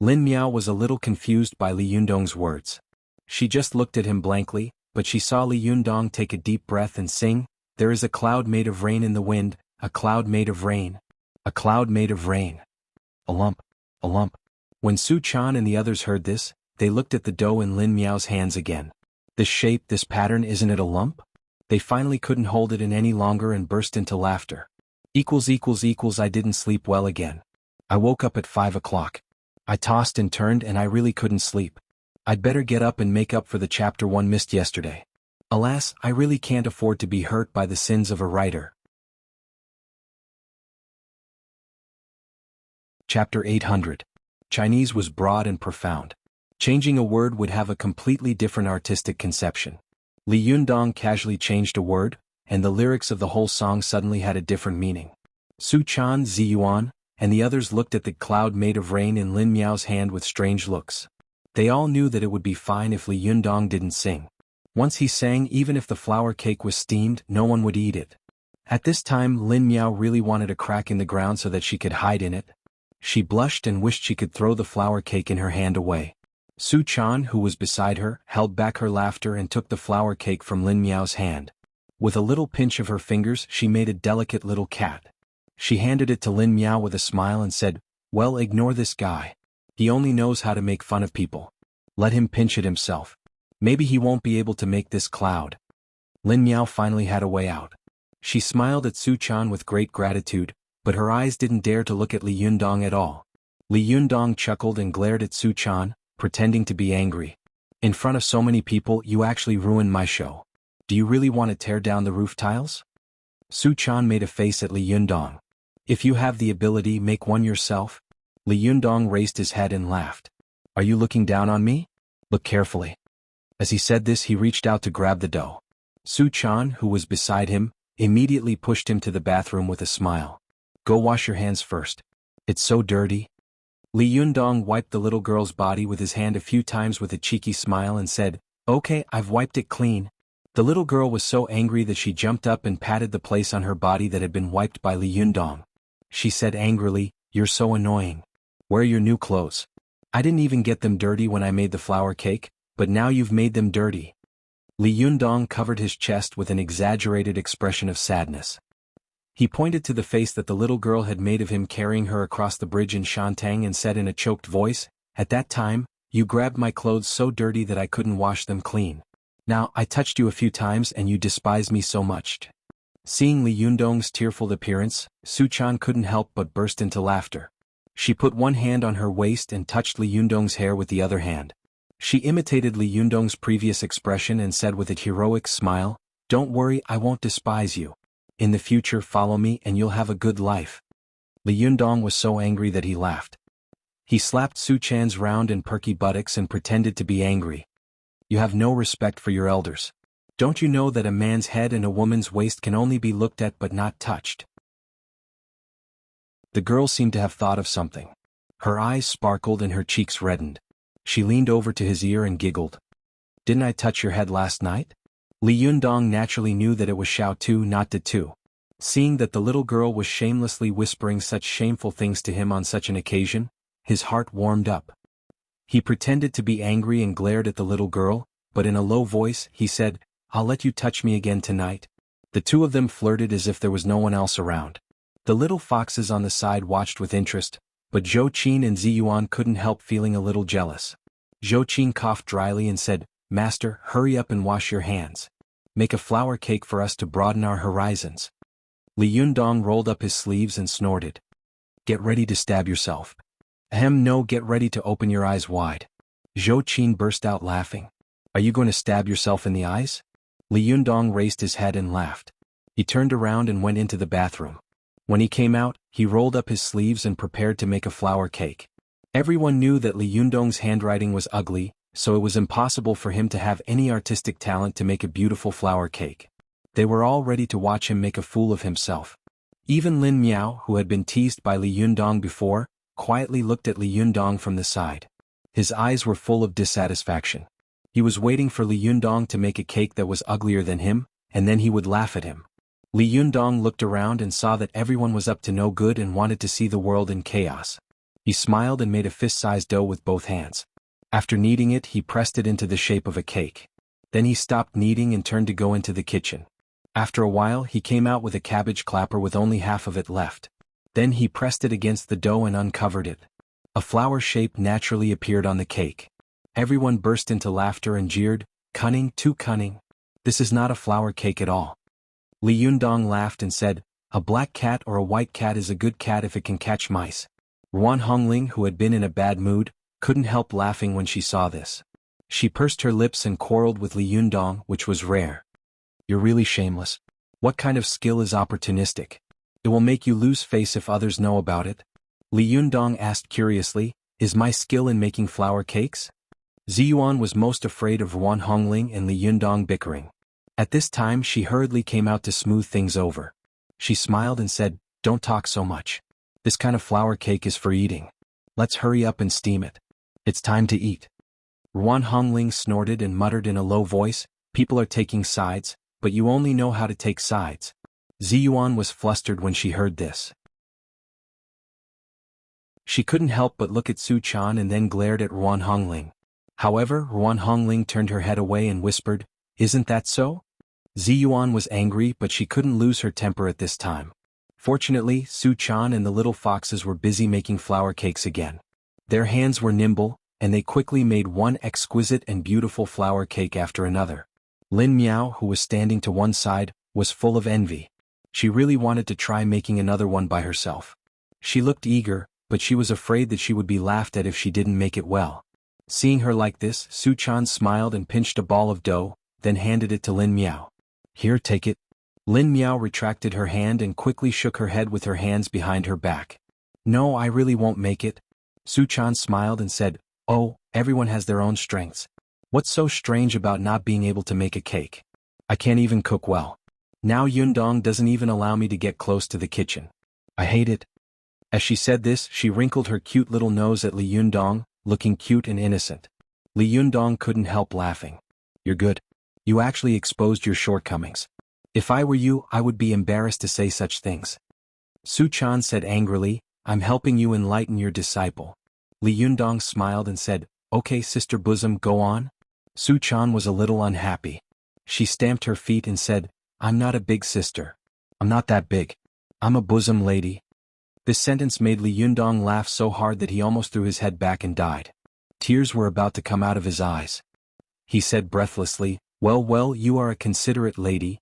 Speaker 1: Lin Miao was a little confused by Li Yundong's words. She just looked at him blankly, but she saw Li Yundong take a deep breath and sing, "There is a cloud made of rain in the wind, a cloud made of rain. A cloud made of rain. A lump, a lump." When Su Chan and the others heard this, they looked at the dough in Lin Miao's hands again. "This shape, this pattern, isn't it a lump?" They finally couldn't hold it in any longer and burst into laughter. I didn't sleep well again. I woke up at 5 o'clock. I tossed and turned and I really couldn't sleep. I'd better get up and make up for the chapter 1 missed yesterday. Alas, I really can't afford to be hurt by the sins of a writer. Chapter 800. Chinese was broad and profound. Changing a word would have a completely different artistic conception. Li Yundong casually changed a word, and the lyrics of the whole song suddenly had a different meaning. Su Chan, Zi Yuan, and the others looked at the cloud made of rain in Lin Miao's hand with strange looks. They all knew that it would be fine if Li Yundong didn't sing. Once he sang, even if the flour cake was steamed, no one would eat it. At this time Lin Miao really wanted a crack in the ground so that she could hide in it. She blushed and wished she could throw the flour cake in her hand away. Su Chan, who was beside her, held back her laughter and took the flour cake from Lin Miao's hand. With a little pinch of her fingers she made a delicate little cat. She handed it to Lin Miao with a smile and said, "Well, ignore this guy. He only knows how to make fun of people. Let him pinch it himself. Maybe he won't be able to make this cloud." Lin Miao finally had a way out. She smiled at Su Chan with great gratitude, but her eyes didn't dare to look at Li Yundong at all. Li Yundong chuckled and glared at Su Chan, pretending to be angry. "In front of so many people you actually ruined my show. Do you really want to tear down the roof tiles?" Su Chan made a face at Li Yundong. "If you have the ability, make one yourself." Li Yundong raised his head and laughed. "Are you looking down on me? Look carefully." As he said this he reached out to grab the dough. Su Chan, who was beside him, immediately pushed him to the bathroom with a smile. "Go wash your hands first. It's so dirty." Li Yundong wiped the little girl's body with his hand a few times with a cheeky smile and said, "Okay, I've wiped it clean." The little girl was so angry that she jumped up and patted the place on her body that had been wiped by Li Yundong. She said angrily, "You're so annoying. Where are your new clothes? I didn't even get them dirty when I made the flour cake, but now you've made them dirty." Li Yundong covered his chest with an exaggerated expression of sadness. He pointed to the face that the little girl had made of him carrying her across the bridge in Shantang and said in a choked voice, "At that time, you grabbed my clothes so dirty that I couldn't wash them clean. Now I touched you a few times and you despise me so much." Seeing Li Yundong's tearful appearance, Su Chan couldn't help but burst into laughter. She put one hand on her waist and touched Li Yundong's hair with the other hand. She imitated Li Yundong's previous expression and said with a heroic smile, "Don't worry, I won't despise you. In the future follow me and you'll have a good life." Li Yundong was so angry that he laughed. He slapped Su Chan's round and perky buttocks and pretended to be angry. "You have no respect for your elders. Don't you know that a man's head and a woman's waist can only be looked at but not touched?" The girl seemed to have thought of something. Her eyes sparkled and her cheeks reddened. She leaned over to his ear and giggled. "Didn't I touch your head last night?" Li Yundong naturally knew that it was Xiao Tu, not De Tu. Seeing that the little girl was shamelessly whispering such shameful things to him on such an occasion, his heart warmed up. He pretended to be angry and glared at the little girl, but in a low voice, he said, "I'll let you touch me again tonight." The two of them flirted as if there was no one else around. The little foxes on the side watched with interest, but Zhou Qin and Ziyuan couldn't help feeling a little jealous. Zhou Qin coughed dryly and said, "Master, hurry up and wash your hands. Make a flour cake for us to broaden our horizons." Li Yundong rolled up his sleeves and snorted. "Get ready to stab yourself." "Ahem, no, get ready to open your eyes wide." Zhou Qin burst out laughing. "Are you going to stab yourself in the eyes?" Li Yundong raised his head and laughed. He turned around and went into the bathroom. When he came out, he rolled up his sleeves and prepared to make a flour cake. Everyone knew that Li Yundong's handwriting was ugly, so it was impossible for him to have any artistic talent to make a beautiful flour cake. They were all ready to watch him make a fool of himself. Even Lin Miao, who had been teased by Li Yundong before, quietly looked at Li Yundong from the side. His eyes were full of dissatisfaction. He was waiting for Li Yundong to make a cake that was uglier than him, and then he would laugh at him. Li Yundong looked around and saw that everyone was up to no good and wanted to see the world in chaos. He smiled and made a fist-sized dough with both hands. After kneading it, he pressed it into the shape of a cake. Then he stopped kneading and turned to go into the kitchen. After a while, he came out with a cabbage clapper with only half of it left. Then he pressed it against the dough and uncovered it. A flower shape naturally appeared on the cake. Everyone burst into laughter and jeered, "Cunning, too cunning. This is not a flour cake at all." Li Yundong laughed and said, "A black cat or a white cat is a good cat if it can catch mice." Ruan Hongling, who had been in a bad mood, couldn't help laughing when she saw this. She pursed her lips and quarreled with Li Yundong, which was rare. "You're really shameless. What kind of skill is opportunistic? It will make you lose face if others know about it." Li Yundong asked curiously, "Is my skill in making flour cakes?" Ziyuan was most afraid of Ruan Hongling and Li Yundong bickering. At this time she hurriedly came out to smooth things over. She smiled and said, "Don't talk so much. This kind of flour cake is for eating. Let's hurry up and steam it. It's time to eat. Ruan Hongling snorted and muttered in a low voice, people are taking sides, but you only know how to take sides. Ziyuan was flustered when she heard this. She couldn't help but look at Su Chan and then glared at Ruan Hongling. However, Ruan Hongling turned her head away and whispered, "Isn't that so?" Ziyuan was angry, but she couldn't lose her temper at this time. Fortunately, Su Chan and the little foxes were busy making flour cakes again. Their hands were nimble, and they quickly made one exquisite and beautiful flour cake after another. Lin Miao, who was standing to one side, was full of envy. She really wanted to try making another one by herself. She looked eager, but she was afraid that she would be laughed at if she didn't make it well. Seeing her like this, Su Chan smiled and pinched a ball of dough, then handed it to Lin Miao. "Here, take it." Lin Miao retracted her hand and quickly shook her head with her hands behind her back. "No, I really won't make it." Su Chan smiled and said, "Oh, everyone has their own strengths. What's so strange about not being able to make a cake? I can't even cook well. Now Yundong doesn't even allow me to get close to the kitchen. I hate it." As she said this, she wrinkled her cute little nose at Li Yundong, looking cute and innocent. Li Yundong couldn't help laughing. "You're good. You actually exposed your shortcomings. If I were you, I would be embarrassed to say such things." Su Chan said angrily, "I'm helping you enlighten your disciple." Li Yundong smiled and said, "Okay, sister bosom, go on." Su Chan was a little unhappy. She stamped her feet and said, "I'm not a big sister. I'm not that big. I'm a bosom lady." This sentence made Li Yundong laugh so hard that he almost threw his head back and died. Tears were about to come out of his eyes. He said breathlessly, Well, you are a considerate lady."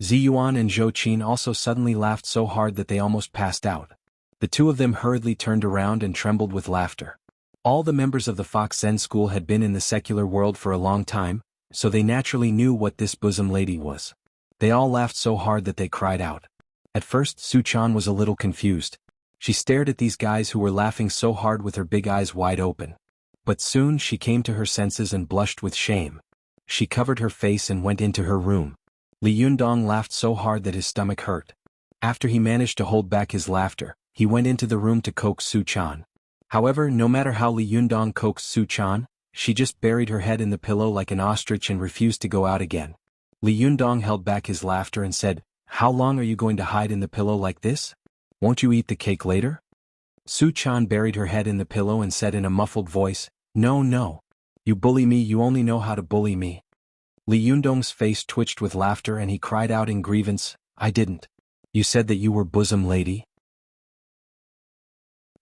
Speaker 1: Ziyuan and Zhou Qin also suddenly laughed so hard that they almost passed out. The two of them hurriedly turned around and trembled with laughter. All the members of the Fox Zen school had been in the secular world for a long time, so they naturally knew what this bosom lady was. They all laughed so hard that they cried out. At first, Su Chan was a little confused. She stared at these guys who were laughing so hard with her big eyes wide open. But soon she came to her senses and blushed with shame. She covered her face and went into her room. Li Yundong laughed so hard that his stomach hurt. After he managed to hold back his laughter, he went into the room to coax Su Chan. However, no matter how Li Yundong coaxed Su Chan, she just buried her head in the pillow like an ostrich and refused to go out again. Li Yundong held back his laughter and said, "How long are you going to hide in the pillow like this? Won't you eat the cake later?" Su Chan buried her head in the pillow and said in a muffled voice, No. You bully me, you only know how to bully me." Li Yundong's face twitched with laughter and he cried out in grievance, "I didn't. You said that you were bosom lady."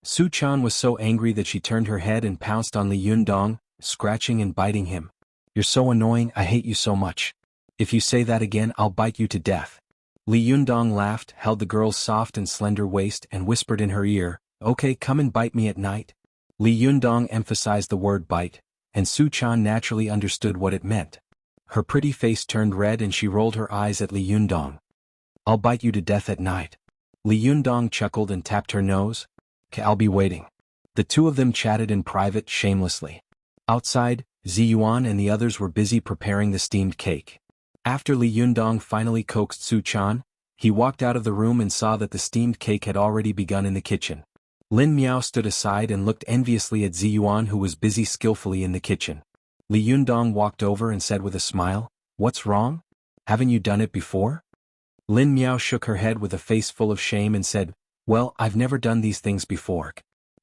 Speaker 1: Su Chan was so angry that she turned her head and pounced on Li Yundong, scratching and biting him. "You're so annoying, I hate you so much. If you say that again, I'll bite you to death." Li Yundong laughed, held the girl's soft and slender waist and whispered in her ear, "Okay, come and bite me at night." Li Yundong emphasized the word bite, and Su Chan naturally understood what it meant. Her pretty face turned red and she rolled her eyes at Li Yundong. "I'll bite you to death at night." Li Yundong chuckled and tapped her nose. "I'll be waiting." The two of them chatted in private shamelessly. Outside, Ziyuan and the others were busy preparing the steamed cake. After Li Yundong finally coaxed Su Chan, he walked out of the room and saw that the steamed cake had already begun in the kitchen. Lin Miao stood aside and looked enviously at Ziyuan, who was busy skillfully in the kitchen. Li Yundong walked over and said with a smile, "What's wrong? Haven't you done it before?" Lin Miao shook her head with a face full of shame and said, "Well, I've never done these things before."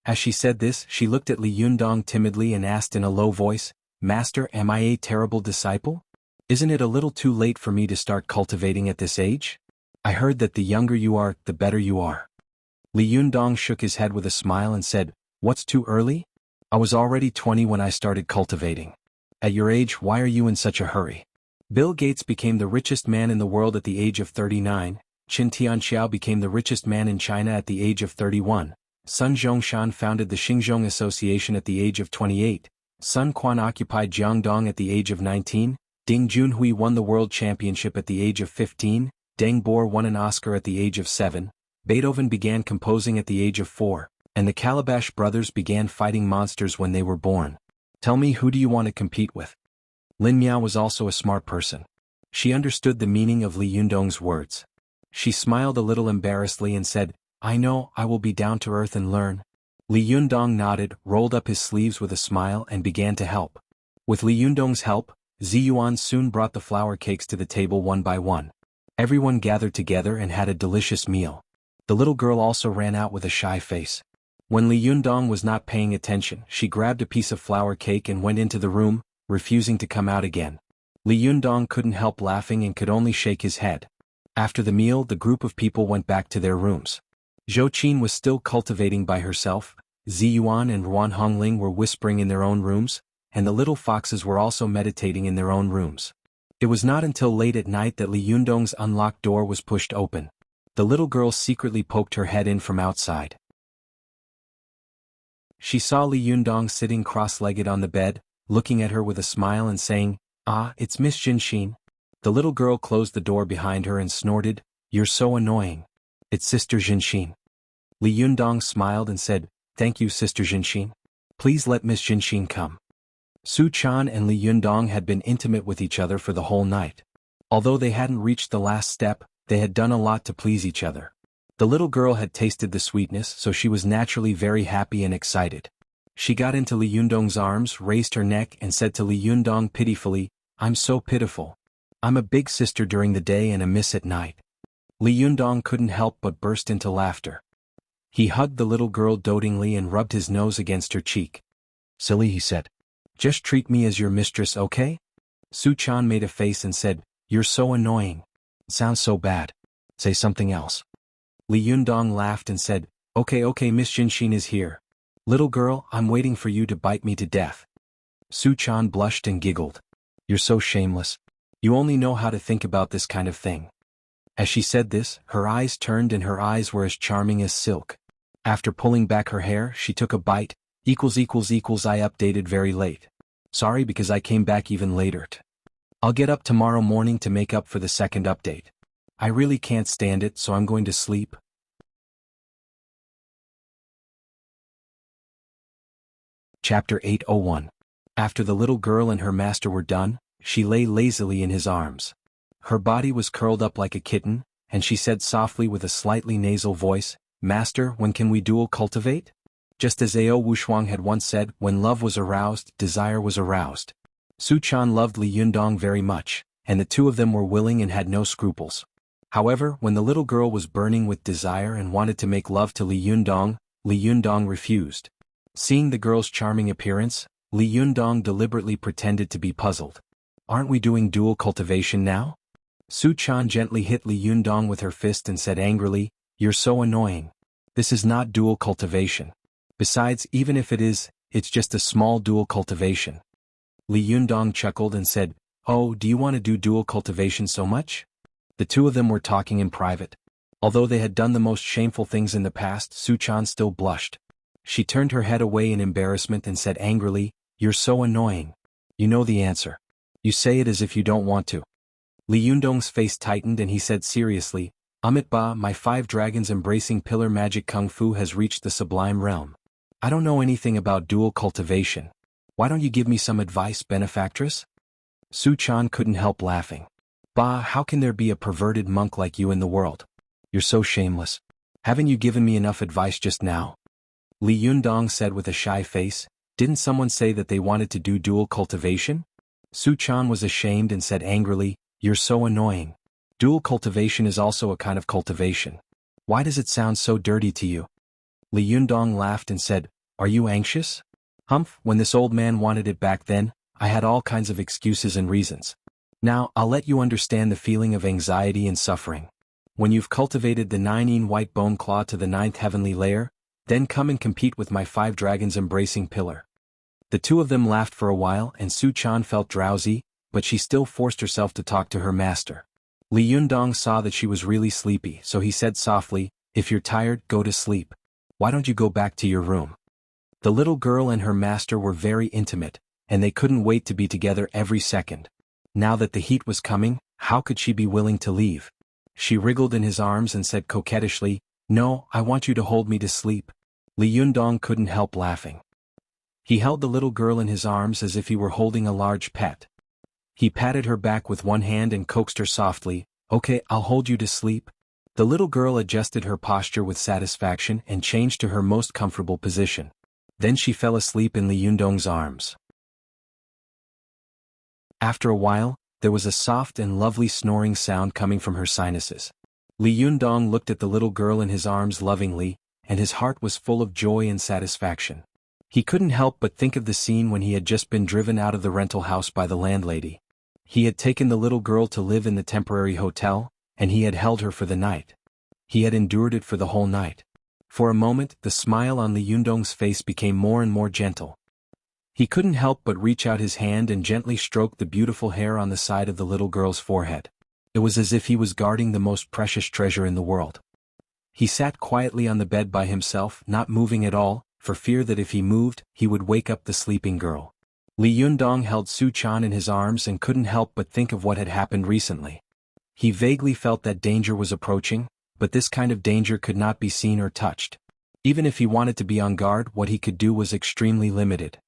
Speaker 1: As she said this, she looked at Li Yundong timidly and asked in a low voice, "Master, am I a terrible disciple? Isn't it a little too late for me to start cultivating at this age? I heard that the younger you are, the better you are." Li Yundong shook his head with a smile and said, "What's too early? I was already 20 when I started cultivating. At your age, why are you in such a hurry?" Bill Gates became the richest man in the world at the age of 39, Qin Tianxiao became the richest man in China at the age of 31, Sun Zhongshan founded the Xinjiang Association at the age of 28, Sun Quan occupied Jiangdong at the age of 19, Ding Junhui won the world championship at the age of 15, Deng Bor won an Oscar at the age of 7, Beethoven began composing at the age of 4, and the Calabash brothers began fighting monsters when they were born. Tell me, who do you want to compete with? Lin Miao was also a smart person. She understood the meaning of Li Yundong's words. She smiled a little embarrassedly and said, I know, I will be down to earth and learn. Li Yundong nodded, rolled up his sleeves with a smile and began to help. With Li Yundong's help, Ziyuan soon brought the flour cakes to the table one by one. Everyone gathered together and had a delicious meal. The little girl also ran out with a shy face. When Li Yundong was not paying attention, she grabbed a piece of flour cake and went into the room, refusing to come out again. Li Yundong couldn't help laughing and could only shake his head. After the meal, the group of people went back to their rooms. Zhou Qin was still cultivating by herself, Ziyuan and Ruan Hongling were whispering in their own rooms, and the little foxes were also meditating in their own rooms. It was not until late at night that Li Yundong's unlocked door was pushed open. The little girl secretly poked her head in from outside. She saw Li Yundong sitting cross-legged on the bed, looking at her with a smile and saying, "Ah, it's Miss Jinxin." The little girl closed the door behind her and snorted, "You're so annoying." "It's Sister Jinxin." Li Yundong smiled and said, "Thank you, Sister Jinxin. Please let Miss Jinxin come." Su Chan and Li Yundong had been intimate with each other for the whole night. Although they hadn't reached the last step, they had done a lot to please each other. The little girl had tasted the sweetness, so she was naturally very happy and excited. She got into Li Yundong's arms, raised her neck and said to Li Yundong pitifully, "I'm so pitiful. I'm a big sister during the day and a miss at night." Li Yundong couldn't help but burst into laughter. He hugged the little girl dotingly and rubbed his nose against her cheek. "Silly," he said. "Just treat me as your mistress, okay?" Su Chan made a face and said, "You're so annoying. It sounds so bad. Say something else." Li Yundong laughed and said, Okay, Miss Jinxin is here. Little girl, I'm waiting for you to bite me to death." Su Chan blushed and giggled. "You're so shameless. You only know how to think about this kind of thing." As she said this, her eyes turned and her eyes were as charming as silk. After pulling back her hair, she took a bite, I updated very late. Sorry because I came back even later. I'll get up tomorrow morning to make up for the second update. I really can't stand it, so I'm going to sleep. Chapter 801. After the little girl and her master were done, she lay lazily in his arms. Her body was curled up like a kitten, and she said softly with a slightly nasal voice, "Master, when can we dual cultivate?" Just as Ao Wushuang had once said, when love was aroused, desire was aroused. Su Chan loved Li Yundong very much, and the two of them were willing and had no scruples. However, when the little girl was burning with desire and wanted to make love to Li Yundong refused. Seeing the girl's charming appearance, Li Yundong deliberately pretended to be puzzled. "Aren't we doing dual cultivation now?" Su Chan gently hit Li Yundong with her fist and said angrily, "You're so annoying. This is not dual cultivation. Besides, even if it is, it's just a small dual cultivation." Li Yundong chuckled and said, "Oh, do you want to do dual cultivation so much?" The two of them were talking in private. Although they had done the most shameful things in the past, Su Chan still blushed. She turned her head away in embarrassment and said angrily, "You're so annoying. You know the answer. You say it as if you don't want to." Li Yundong's face tightened and he said seriously, "Amit Ba, my 5 dragons embracing pillar magic kung fu has reached the sublime realm. I don't know anything about dual cultivation. Why don't you give me some advice, benefactress?" Su Chan couldn't help laughing. "Ba, how can there be a perverted monk like you in the world? You're so shameless. Haven't you given me enough advice just now?" Li Yundong said with a shy face, "Didn't someone say that they wanted to do dual cultivation?" Su Chan was ashamed and said angrily, "You're so annoying. Dual cultivation is also a kind of cultivation. Why does it sound so dirty to you?" Li Yundong laughed and said, "Are you anxious?" "Humph, when this old man wanted it back then, I had all kinds of excuses and reasons. Now, I'll let you understand the feeling of anxiety and suffering. When you've cultivated the 9 white bone claw to the 9th heavenly layer, then come and compete with my 5 dragons embracing pillar." The two of them laughed for a while and Su Chan felt drowsy, but she still forced herself to talk to her master. Li Yundong saw that she was really sleepy, so he said softly, "If you're tired, go to sleep. Why don't you go back to your room?" The little girl and her master were very intimate, and they couldn't wait to be together every second. Now that the heat was coming, how could she be willing to leave? She wriggled in his arms and said coquettishly, "No, I want you to hold me to sleep." Li Yundong couldn't help laughing. He held the little girl in his arms as if he were holding a large pet. He patted her back with one hand and coaxed her softly, "Okay, I'll hold you to sleep." The little girl adjusted her posture with satisfaction and changed to her most comfortable position. Then she fell asleep in Li Yundong's arms. After a while, there was a soft and lovely snoring sound coming from her sinuses. Li Yundong looked at the little girl in his arms lovingly, and his heart was full of joy and satisfaction. He couldn't help but think of the scene when he had just been driven out of the rental house by the landlady. He had taken the little girl to live in the temporary hotel, and he had held her for the night. He had endured it for the whole night. For a moment, the smile on Li Yundong's face became more and more gentle. He couldn't help but reach out his hand and gently stroke the beautiful hair on the side of the little girl's forehead. It was as if he was guarding the most precious treasure in the world. He sat quietly on the bed by himself, not moving at all, for fear that if he moved, he would wake up the sleeping girl. Li Yundong held Su Chan in his arms and couldn't help but think of what had happened recently. He vaguely felt that danger was approaching, but this kind of danger could not be seen or touched. Even if he wanted to be on guard, what he could do was extremely limited.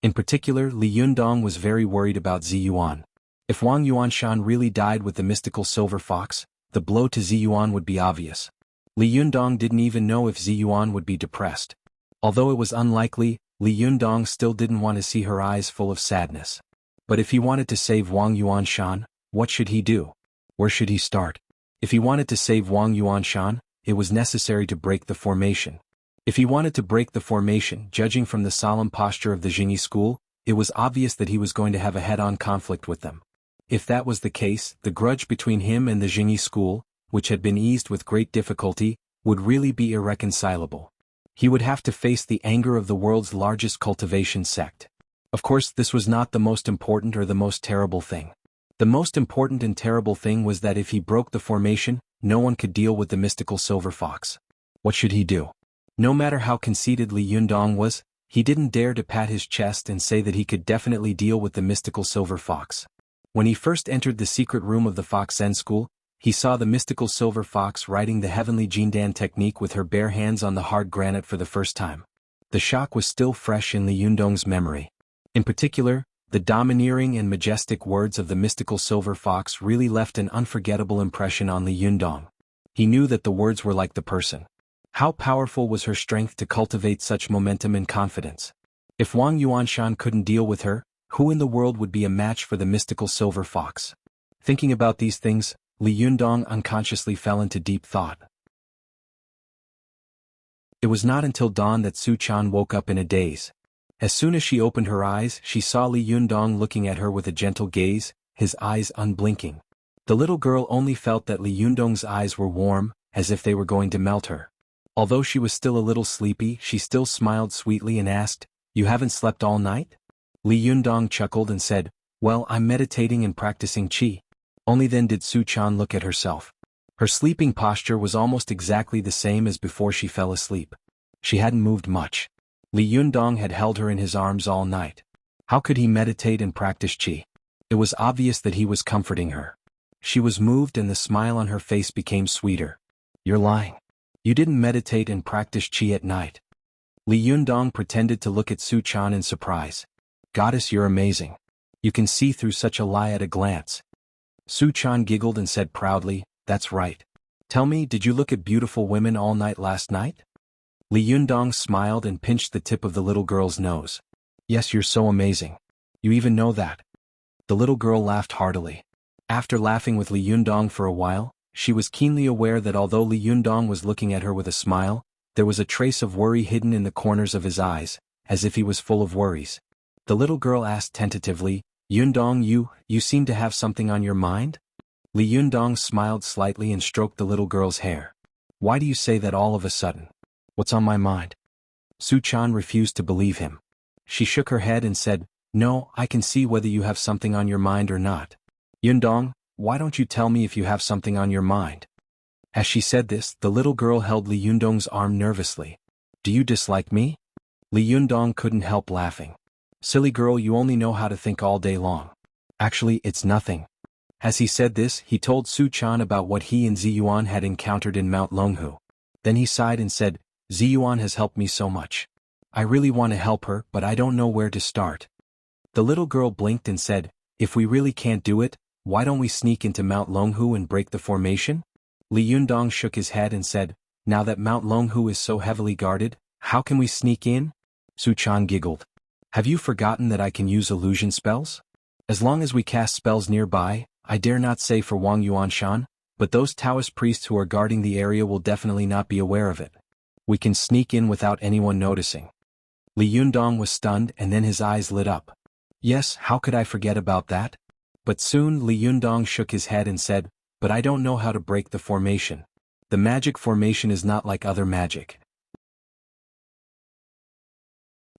Speaker 1: In particular, Li Yundong was very worried about Ziyuan. If Wang Yuanshan really died with the mystical silver fox, the blow to Ziyuan would be obvious. Li Yundong didn't even know if Ziyuan would be depressed. Although it was unlikely, Li Yundong still didn't want to see her eyes full of sadness. But if he wanted to save Wang Yuanshan, what should he do? Where should he start? If he wanted to save Wang Yuanshan, it was necessary to break the formation. If he wanted to break the formation, judging from the solemn posture of the Jingyi school, it was obvious that he was going to have a head-on conflict with them. If that was the case, the grudge between him and the Jingyi school, which had been eased with great difficulty, would really be irreconcilable. He would have to face the anger of the world's largest cultivation sect. Of course, this was not the most important or the most terrible thing. The most important and terrible thing was that if he broke the formation, no one could deal with the mystical silver fox. What should he do? No matter how conceited Li Yundong was, he didn't dare to pat his chest and say that he could definitely deal with the mystical silver fox. When he first entered the secret room of the Fox Zen school, he saw the mystical silver fox writing the heavenly Jindan technique with her bare hands on the hard granite for the first time. The shock was still fresh in Li Yundong's memory. In particular, the domineering and majestic words of the mystical silver fox really left an unforgettable impression on Li Yundong. He knew that the words were like the person. How powerful was her strength to cultivate such momentum and confidence? If Wang Yuanshan couldn't deal with her, who in the world would be a match for the mystical silver fox? Thinking about these things, Li Yundong unconsciously fell into deep thought. It was not until dawn that Su Chan woke up in a daze. As soon as she opened her eyes, she saw Li Yundong looking at her with a gentle gaze, his eyes unblinking. The little girl only felt that Li Yundong's eyes were warm, as if they were going to melt her. Although she was still a little sleepy, she still smiled sweetly and asked, "You haven't slept all night?" Li Yundong chuckled and said, "Well, I'm meditating and practicing qi." Only then did Su Chan look at herself. Her sleeping posture was almost exactly the same as before she fell asleep. She hadn't moved much. Li Yundong had held her in his arms all night. How could he meditate and practice qi? It was obvious that he was comforting her. She was moved and the smile on her face became sweeter. "You're lying. You didn't meditate and practice qi at night." Li Yundong pretended to look at Su Chan in surprise. "Goddess, you're amazing. You can see through such a lie at a glance." Su Chan giggled and said proudly, "That's right. Tell me, did you look at beautiful women all night last night?" Li Yundong smiled and pinched the tip of the little girl's nose. "Yes, you're so amazing. You even know that." The little girl laughed heartily. After laughing with Li Yundong for a while, she was keenly aware that although Li Yundong was looking at her with a smile, there was a trace of worry hidden in the corners of his eyes, as if he was full of worries. The little girl asked tentatively, "Yundong, you seem to have something on your mind?" Li Yundong smiled slightly and stroked the little girl's hair. "Why do you say that all of a sudden? What's on my mind?" Su Chan refused to believe him. She shook her head and said, "No, I can see whether you have something on your mind or not. Yundong, why don't you tell me if you have something on your mind?" As she said this, the little girl held Li Yundong's arm nervously. "Do you dislike me?" Li Yundong couldn't help laughing. "Silly girl, you only know how to think all day long. Actually, it's nothing." As he said this, he told Su Chan about what he and Ziyuan had encountered in Mount Longhu. Then he sighed and said, "Ziyuan has helped me so much. I really want to help her, but I don't know where to start." The little girl blinked and said, "If we really can't do it, why don't we sneak into Mount Longhu and break the formation?" Li Yundong shook his head and said, now that Mount Longhu is so heavily guarded, how can we sneak in? Su Chan giggled. Have you forgotten that I can use illusion spells? As long as we cast spells nearby, I dare not say for Wang Yuanshan, but those Taoist priests who are guarding the area will definitely not be aware of it. We can sneak in without anyone noticing. Li Yundong was stunned and then his eyes lit up. Yes, how could I forget about that? But soon Li Yundong shook his head and said, but I don't know how to break the formation. The magic formation is not like other magic.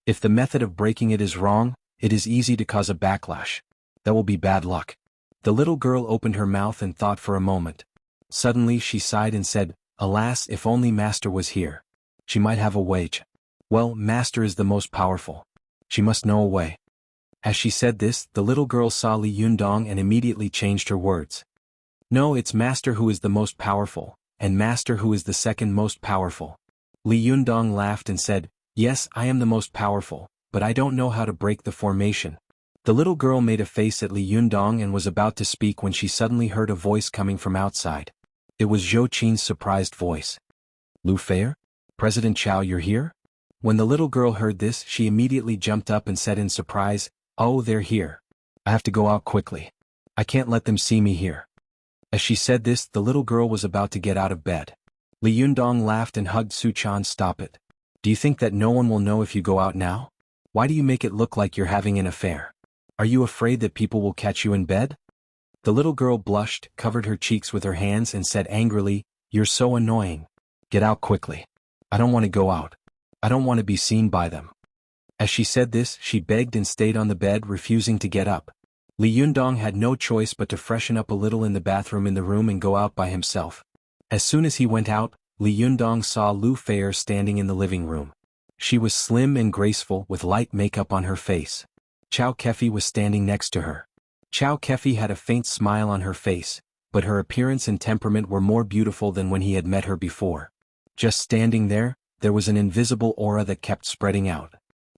Speaker 1: If the method of breaking it is wrong, it is easy to cause a backlash. That will be bad luck. The little girl opened her mouth and thought for a moment. Suddenly she sighed and said, alas, if only Master was here. She might have a way. Well, Master is the most powerful. She must know a way. As she said this, the little girl saw Li Yundong and immediately changed her words. No, it's Master who is the most powerful, and Master who is the second most powerful. Li Yundong laughed and said, yes, I am the most powerful, but I don't know how to break the formation. The little girl made a face at Li Yundong and was about to speak when she suddenly heard a voice coming from outside. It was Zhou Qin's surprised voice. Lu Feier? President Chao, you're here? When the little girl heard this, she immediately jumped up and said in surprise, oh, they're here. I have to go out quickly. I can't let them see me here. As she said this, the little girl was about to get out of bed. Li Yundong laughed and hugged Su Chan. Stop it. Do you think that no one will know if you go out now? Why do you make it look like you're having an affair? Are you afraid that people will catch you in bed? The little girl blushed, covered her cheeks with her hands and said angrily, you're so annoying. Get out quickly. I don't want to go out. I don't want to be seen by them. As she said this, she begged and stayed on the bed, refusing to get up. Li Yundong had no choice but to freshen up a little in the bathroom in the room and go out by himself. As soon as he went out, Li Yundong saw Lu Feier standing in the living room. She was slim and graceful with light makeup on her face. Chao Kefi was standing next to her. Chao Kefi had a faint smile on her face, but her appearance and temperament were more beautiful than when he had met her before. Just standing there, there was an invisible aura that kept spreading out.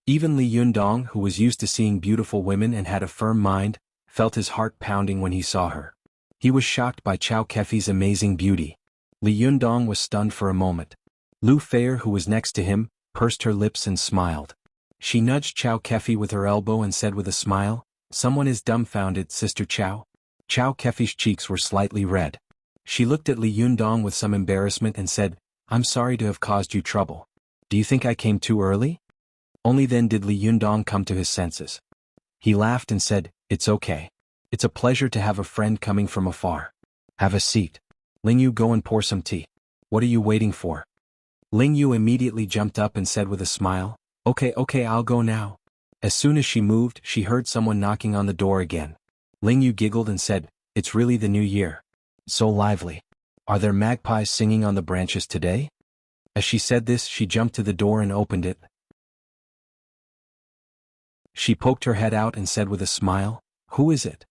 Speaker 1: Even Li Yundong, who was used to seeing beautiful women and had a firm mind, felt his heart pounding when he saw her. He was shocked by Chao Kefi's amazing beauty. Li Yundong was stunned for a moment. Lu Feier, who was next to him, pursed her lips and smiled. She nudged Chao Kefi with her elbow and said with a smile, someone is dumbfounded, Sister Chao. Chao Kefi's cheeks were slightly red. She looked at Li Yundong with some embarrassment and said, I'm sorry to have caused you trouble. Do you think I came too early? Only then did Li Yundong come to his senses. He laughed and said, it's okay. It's a pleasure to have a friend coming from afar. Have a seat. Ling Yu, go and pour some tea. What are you waiting for? Ling Yu immediately jumped up and said with a smile, okay, I'll go now. As soon as she moved, she heard someone knocking on the door again. Ling Yu giggled and said, it's really the new year. So lively. Are there magpies singing on the branches today? As she said this, she jumped to the door and opened it. She poked her head out and said with a smile, who is it?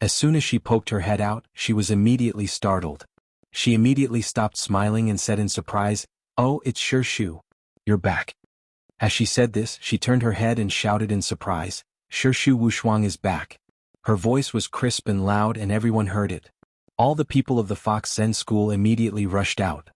Speaker 1: As soon as she poked her head out, she was immediately startled. She immediately stopped smiling and said in surprise, oh, it's Shi Shu. You're back. As she said this, she turned her head and shouted in surprise, Shi Shu Wushuang is back. Her voice was crisp and loud and everyone heard it. All the people of the Fox Zen school immediately rushed out.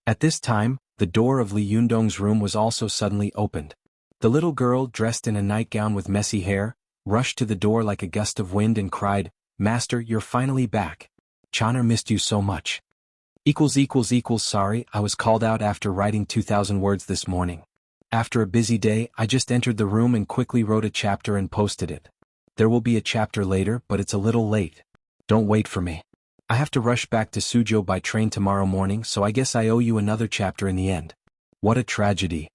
Speaker 1: At this time, the door of Li Yundong's room was also suddenly opened. The little girl, dressed in a nightgown with messy hair, rushed to the door like a gust of wind and cried, Master, you're finally back. Chaner missed you so much. Sorry, I was called out after writing 2,000 words this morning. After a busy day, I just entered the room and quickly wrote a chapter and posted it. There will be a chapter later, but it's a little late. Don't wait for me. I have to rush back to Suzhou by train tomorrow morning, so I guess I owe you another chapter in the end. What a tragedy.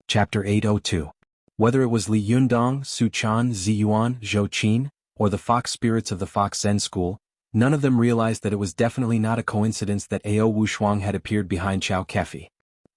Speaker 1: Chapter 802. Whether it was Li Yundong, Su Chan, Ziyuan, Zhou Qin, or the fox spirits of the Fox Zen School, none of them realized that it was definitely not a coincidence that Ao Wushuang had appeared behind Chao Kefi.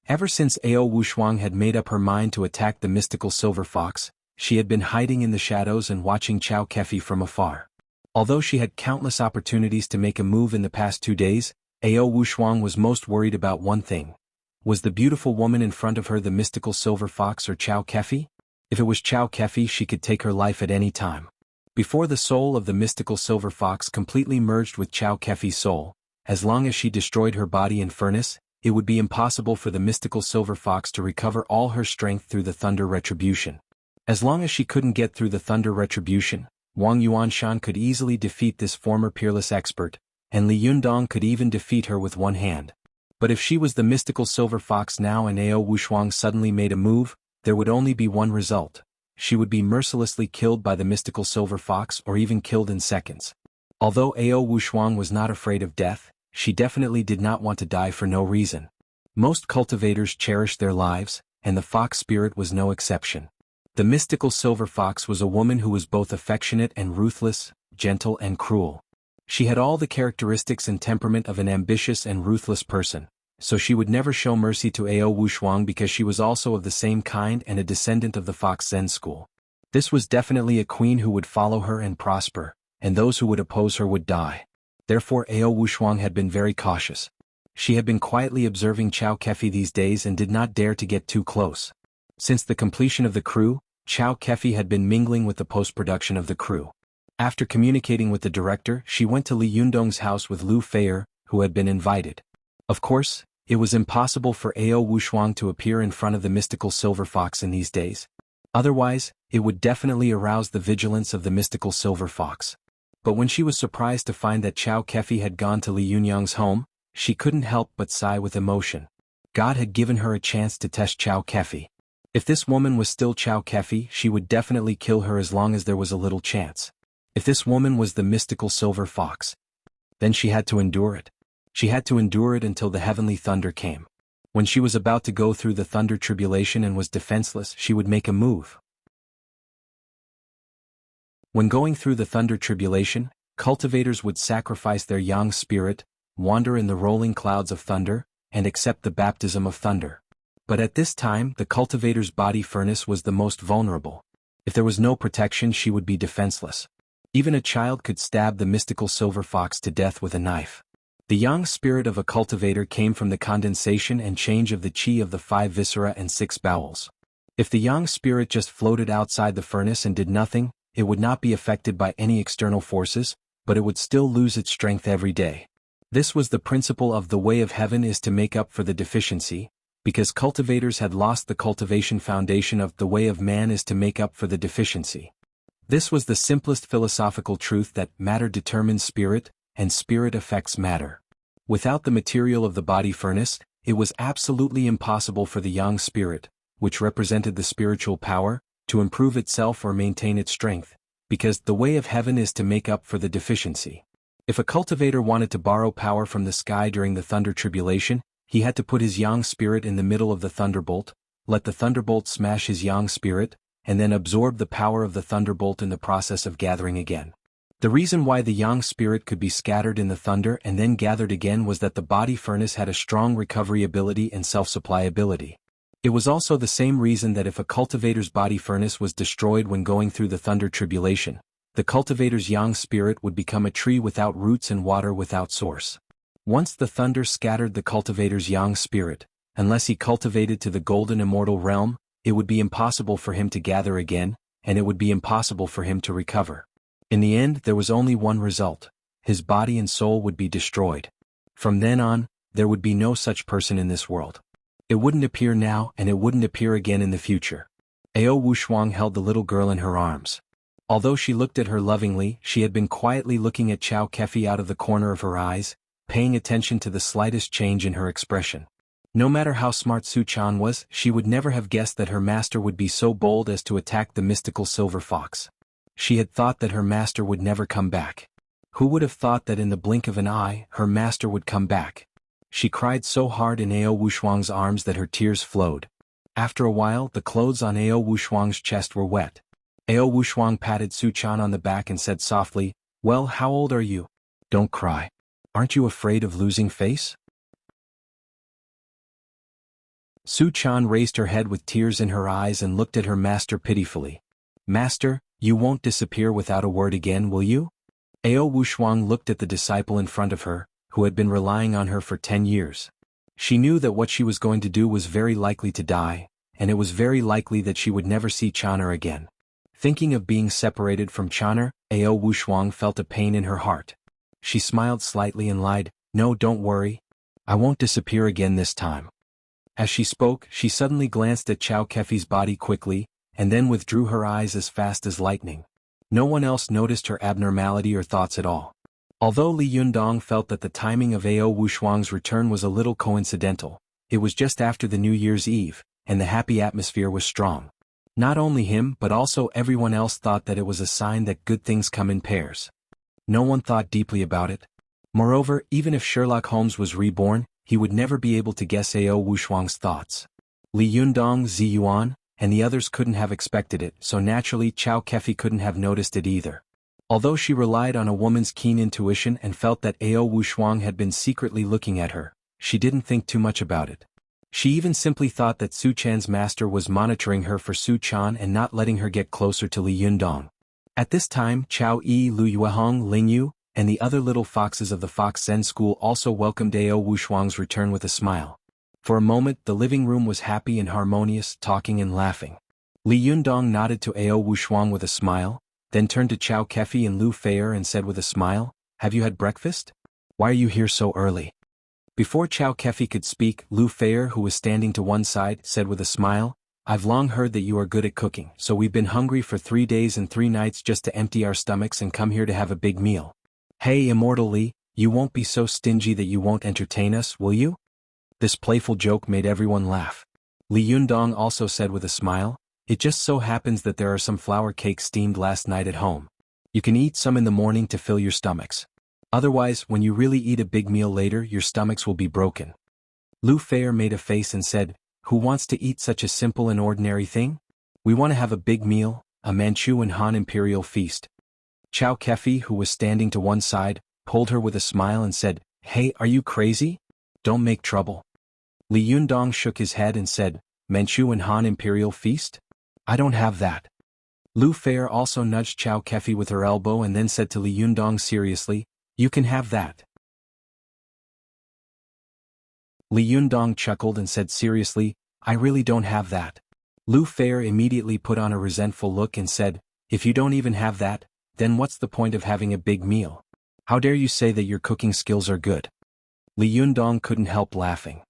Speaker 1: Ever since Ao Wushuang had made up her mind to attack the mystical silver fox, she had been hiding in the shadows and watching Chao Kefi from afar. Although she had countless opportunities to make a move in the past 2 days, Ao Wushuang was most worried about one thing. Was the beautiful woman in front of her the mystical silver fox or Chao Kefi? If it was Chao Kefi, she could take her life at any time. Before the soul of the mystical silver fox completely merged with Chow Kefi's soul, as long as she destroyed her body in furnace, it would be impossible for the mystical silver fox to recover all her strength through the thunder retribution. As long as she couldn't get through the thunder retribution, Wang Yuanshan could easily defeat this former peerless expert, and Li Yundong could even defeat her with one hand. But if she was the mystical silver fox now and Ao Wushuang suddenly made a move, there would only be one result. She would be mercilessly killed by the mystical silver fox or even killed in seconds. Although Ao Wushuang was not afraid of death, she definitely did not want to die for no reason. Most cultivators cherish their lives, and the fox spirit was no exception. The mystical silver fox was a woman who was both affectionate and ruthless, gentle and cruel. She had all the characteristics and temperament of an ambitious and ruthless person, so she would never show mercy to Ao Wushuang because she was also of the same kind and a descendant of the Fox Zen school. This was definitely a queen who would follow her and prosper, and those who would oppose her would die. Therefore Ao Wushuang had been very cautious. She had been quietly observing Chow Kefi these days and did not dare to get too close. Since the completion of the crew, Chow Kefi had been mingling with the post-production of the crew. After communicating with the director, she went to Li Yundong's house with Lu Feier, who had been invited. Of course, it was impossible for Ao Wushuang to appear in front of the mystical silver fox in these days. Otherwise, it would definitely arouse the vigilance of the mystical silver fox. But when she was surprised to find that Chow Kefi had gone to Li Yunyang's home, she couldn't help but sigh with emotion. God had given her a chance to test Chow Kefi. If this woman was still Chow Kefi, she would definitely kill her as long as there was a little chance. If this woman was the mystical silver fox, then she had to endure it. She had to endure it until the heavenly thunder came. When she was about to go through the thunder tribulation and was defenseless, she would make a move. When going through the thunder tribulation, cultivators would sacrifice their yang spirit, wander in the rolling clouds of thunder, and accept the baptism of thunder. But at this time, the cultivator's body furnace was the most vulnerable. If there was no protection, she would be defenseless. Even a child could stab the mystical silver fox to death with a knife. The yang spirit of a cultivator came from the condensation and change of the qi of the 5 viscera and 6 bowels. If the yang spirit just floated outside the furnace and did nothing, it would not be affected by any external forces, but it would still lose its strength every day. This was the principle of the way of heaven is to make up for the deficiency, because cultivators had lost the cultivation foundation of the way of man is to make up for the deficiency. This was the simplest philosophical truth that matter determines spirit, and spirit affects matter. Without the material of the body furnace, it was absolutely impossible for the yang spirit, which represented the spiritual power, to improve itself or maintain its strength, because the way of heaven is to make up for the deficiency. If a cultivator wanted to borrow power from the sky during the thunder tribulation, he had to put his yang spirit in the middle of the thunderbolt, let the thunderbolt smash his yang spirit, and then absorb the power of the thunderbolt in the process of gathering again. The reason why the yang spirit could be scattered in the thunder and then gathered again was that the body furnace had a strong recovery ability and self-supply ability. It was also the same reason that if a cultivator's body furnace was destroyed when going through the thunder tribulation, the cultivator's yang spirit would become a tree without roots and water without source. Once the thunder scattered the cultivator's yang spirit, unless he cultivated to the golden immortal realm, it would be impossible for him to gather again, and it would be impossible for him to recover. In the end, there was only one result: his body and soul would be destroyed. From then on, there would be no such person in this world. It wouldn't appear now, and it wouldn't appear again in the future. Ao Wushuang held the little girl in her arms. Although she looked at her lovingly, she had been quietly looking at Chow Kefi out of the corner of her eyes, paying attention to the slightest change in her expression. No matter how smart Su Chan was, she would never have guessed that her master would be so bold as to attack the mystical silver fox. She had thought that her master would never come back. Who would have thought that in the blink of an eye, her master would come back? She cried so hard in Ao Wushuang's arms that her tears flowed. After a while, the clothes on Ao Wushuang's chest were wet. Ao Wushuang patted Su Chan on the back and said softly, "Well, how old are you? Don't cry. Aren't you afraid of losing face?" Su Chan raised her head with tears in her eyes and looked at her master pitifully. "Master, you won't disappear without a word again, will you?" Ao Wushuang looked at the disciple in front of her, who had been relying on her for 10 years. She knew that what she was going to do was very likely to die, and it was very likely that she would never see Chan'er again. Thinking of being separated from Chaner, Ao Wushuang felt a pain in her heart. She smiled slightly and lied, "No, don't worry. I won't disappear again this time." As she spoke, she suddenly glanced at Chao Kefi's body quickly, and then withdrew her eyes as fast as lightning. No one else noticed her abnormality or thoughts at all. Although Li Yundong felt that the timing of Ao Wushuang's return was a little coincidental, it was just after the New Year's Eve, and the happy atmosphere was strong. Not only him but also everyone else thought that it was a sign that good things come in pairs. No one thought deeply about it. Moreover, even if Sherlock Holmes was reborn, he would never be able to guess Ao Wushuang's thoughts. Li Yundong, Zi Yuan, and the others couldn't have expected it, so naturally Chao Kefi couldn't have noticed it either. Although she relied on a woman's keen intuition and felt that Ao Wushuang had been secretly looking at her, she didn't think too much about it. She even simply thought that Su Chan's master was monitoring her for Su Chan and not letting her get closer to Li Yundong. At this time, Chao Yi, Lu Yuehong, Ling Yu, and the other little foxes of the Fox Zen school also welcomed Ao Wushuang's return with a smile. For a moment the living room was happy and harmonious, talking and laughing. Li Yundong nodded to Ao Wushuang with a smile, then turned to Chao Kefi and Lu Feier and said with a smile, "Have you had breakfast? Why are you here so early?" Before Chao Kefi could speak, Lu Feier, who was standing to one side, said with a smile, "I've long heard that you are good at cooking, so we've been hungry for 3 days and 3 nights just to empty our stomachs and come here to have a big meal. Hey, Immortal Li, you won't be so stingy that you won't entertain us, will you?" This playful joke made everyone laugh. Li Yundong also said with a smile, "It just so happens that there are some flour cakes steamed last night at home. You can eat some in the morning to fill your stomachs. Otherwise, when you really eat a big meal later, your stomachs will be broken." Lu Feier made a face and said, "Who wants to eat such a simple and ordinary thing? We want to have a big meal, a Manchu and Han imperial feast." Chao Kefi, who was standing to one side, pulled her with a smile and said, "Hey, are you crazy? Don't make trouble." Li Yundong shook his head and said, "Manchu and Han imperial feast? I don't have that." Lu Feier also nudged Chao Kefi with her elbow and then said to Li Yundong seriously, "You can have that." Li Yundong chuckled and said seriously, "I really don't have that." Lu Feier immediately put on a resentful look and said, "If you don't even have that, then what's the point of having a big meal? How dare you say that your cooking skills are good?" Li Yundong couldn't help laughing.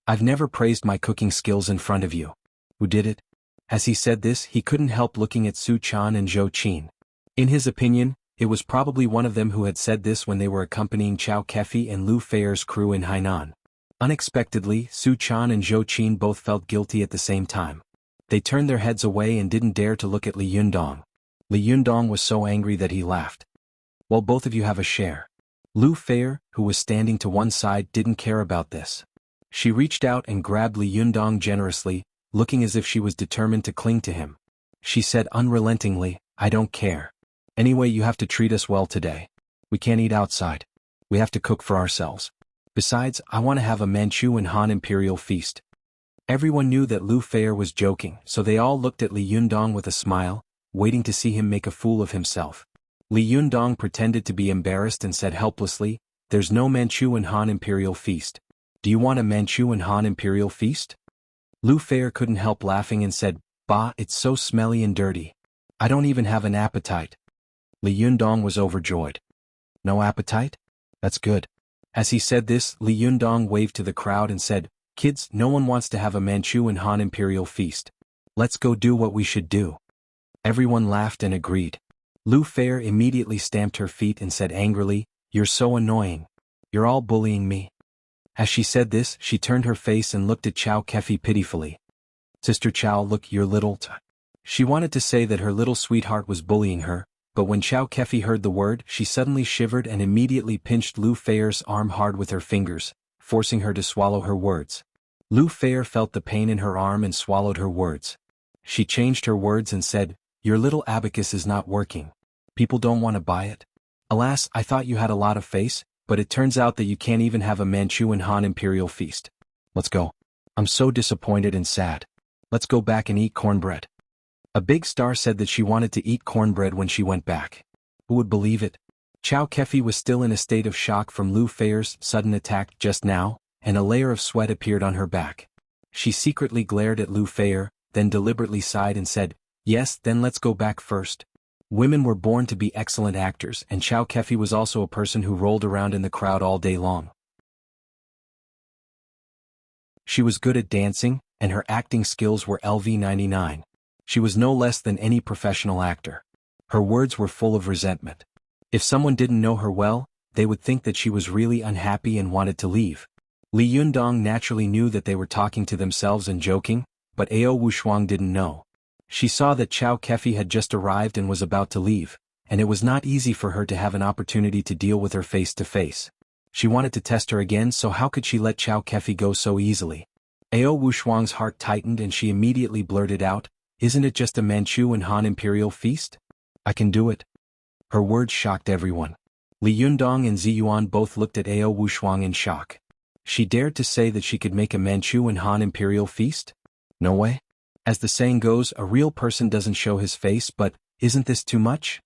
Speaker 1: "I've never praised my cooking skills in front of you. Who did it?" As he said this, he couldn't help looking at Su Chan and Zhou Qin. In his opinion, it was probably one of them who had said this when they were accompanying Chao Kefi and Lu Feier's crew in Hainan. Unexpectedly, Su Chan and Zhou Qin both felt guilty at the same time. They turned their heads away and didn't dare to look at Li Yundong. Li Yundong was so angry that he laughed. "Well, both of you have a share." Lu Feier, who was standing to one side, didn't care about this. She reached out and grabbed Li Yundong generously, looking as if she was determined to cling to him. She said unrelentingly, "I don't care. Anyway, you have to treat us well today. We can't eat outside. We have to cook for ourselves. Besides, I want to have a Manchu and Han imperial feast." Everyone knew that Lu Feier was joking, so they all looked at Li Yundong with a smile, waiting to see him make a fool of himself. Li Yundong pretended to be embarrassed and said helplessly, "There's no Manchu and Han imperial feast. Do you want a Manchu and Han imperial feast?" Lu Feier couldn't help laughing and said, "Bah, it's so smelly and dirty. I don't even have an appetite." Li Yundong was overjoyed. "No appetite? That's good." As he said this, Li Yundong waved to the crowd and said, "Kids, no one wants to have a Manchu and Han imperial feast. Let's go do what we should do." Everyone laughed and agreed. Lu Feier immediately stamped her feet and said angrily, "You're so annoying. You're all bullying me." As she said this, she turned her face and looked at Chao Kefi pitifully. "Sister Chao, look, your little t—" She wanted to say that her little sweetheart was bullying her, but when Chao Kefi heard the word, she suddenly shivered and immediately pinched Lu Feier's arm hard with her fingers, forcing her to swallow her words. Lu Feier felt the pain in her arm and swallowed her words. She changed her words and said, "Your little abacus is not working. People don't want to buy it. Alas, I thought you had a lot of face, but it turns out that you can't even have a Manchu and Han imperial feast. Let's go. I'm so disappointed and sad. Let's go back and eat cornbread." A big star said that she wanted to eat cornbread when she went back. Who would believe it? Chao Kefi was still in a state of shock from Lu Feier's sudden attack just now, and a layer of sweat appeared on her back. She secretly glared at Lu Feier, then deliberately sighed and said, Yes, then let's go back first. Women were born to be excellent actors, and Chow Kefi was also a person who rolled around in the crowd all day long. She was good at dancing, and her acting skills were LV99. She was no less than any professional actor. Her words were full of resentment. If someone didn't know her well, they would think that she was really unhappy and wanted to leave. Li Yundong naturally knew that they were talking to themselves and joking, but Ao Wushuang didn't know. She saw that Chow Kefi had just arrived and was about to leave, and it was not easy for her to have an opportunity to deal with her face to face. She wanted to test her again, so how could she let Chow Kefi go so easily? Ao Wushuang's heart tightened and she immediately blurted out, "Isn't it just a Manchu and Han imperial feast? I can do it." Her words shocked everyone. Li Yundong and Ziyuan both looked at Ao Wushuang in shock. She dared to say that she could make a Manchu and Han imperial feast? No way. As the saying goes, a real person doesn't show his face, but isn't this too much?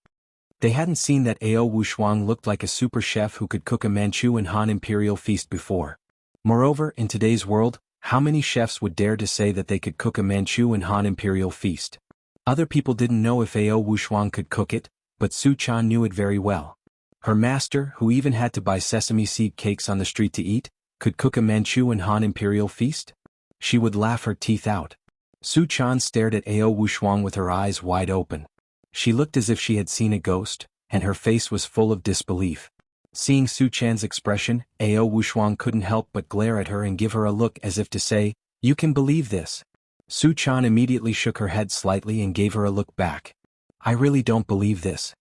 Speaker 1: They hadn't seen that Ao Wushuang looked like a super chef who could cook a Manchu and Han imperial feast before. Moreover, in today's world, how many chefs would dare to say that they could cook a Manchu and Han imperial feast? Other people didn't know if Ao Wushuang could cook it, but Su Chan knew it very well. Her master, who even had to buy sesame seed cakes on the street to eat, could cook a Manchu and Han imperial feast? She would laugh her teeth out. Su Chan stared at Ao Wushuang with her eyes wide open. She looked as if she had seen a ghost, and her face was full of disbelief. Seeing Su Chan's expression, Ao Wushuang couldn't help but glare at her and give her a look as if to say, "You can believe this." Su Chan immediately shook her head slightly and gave her a look back. "I really don't believe this."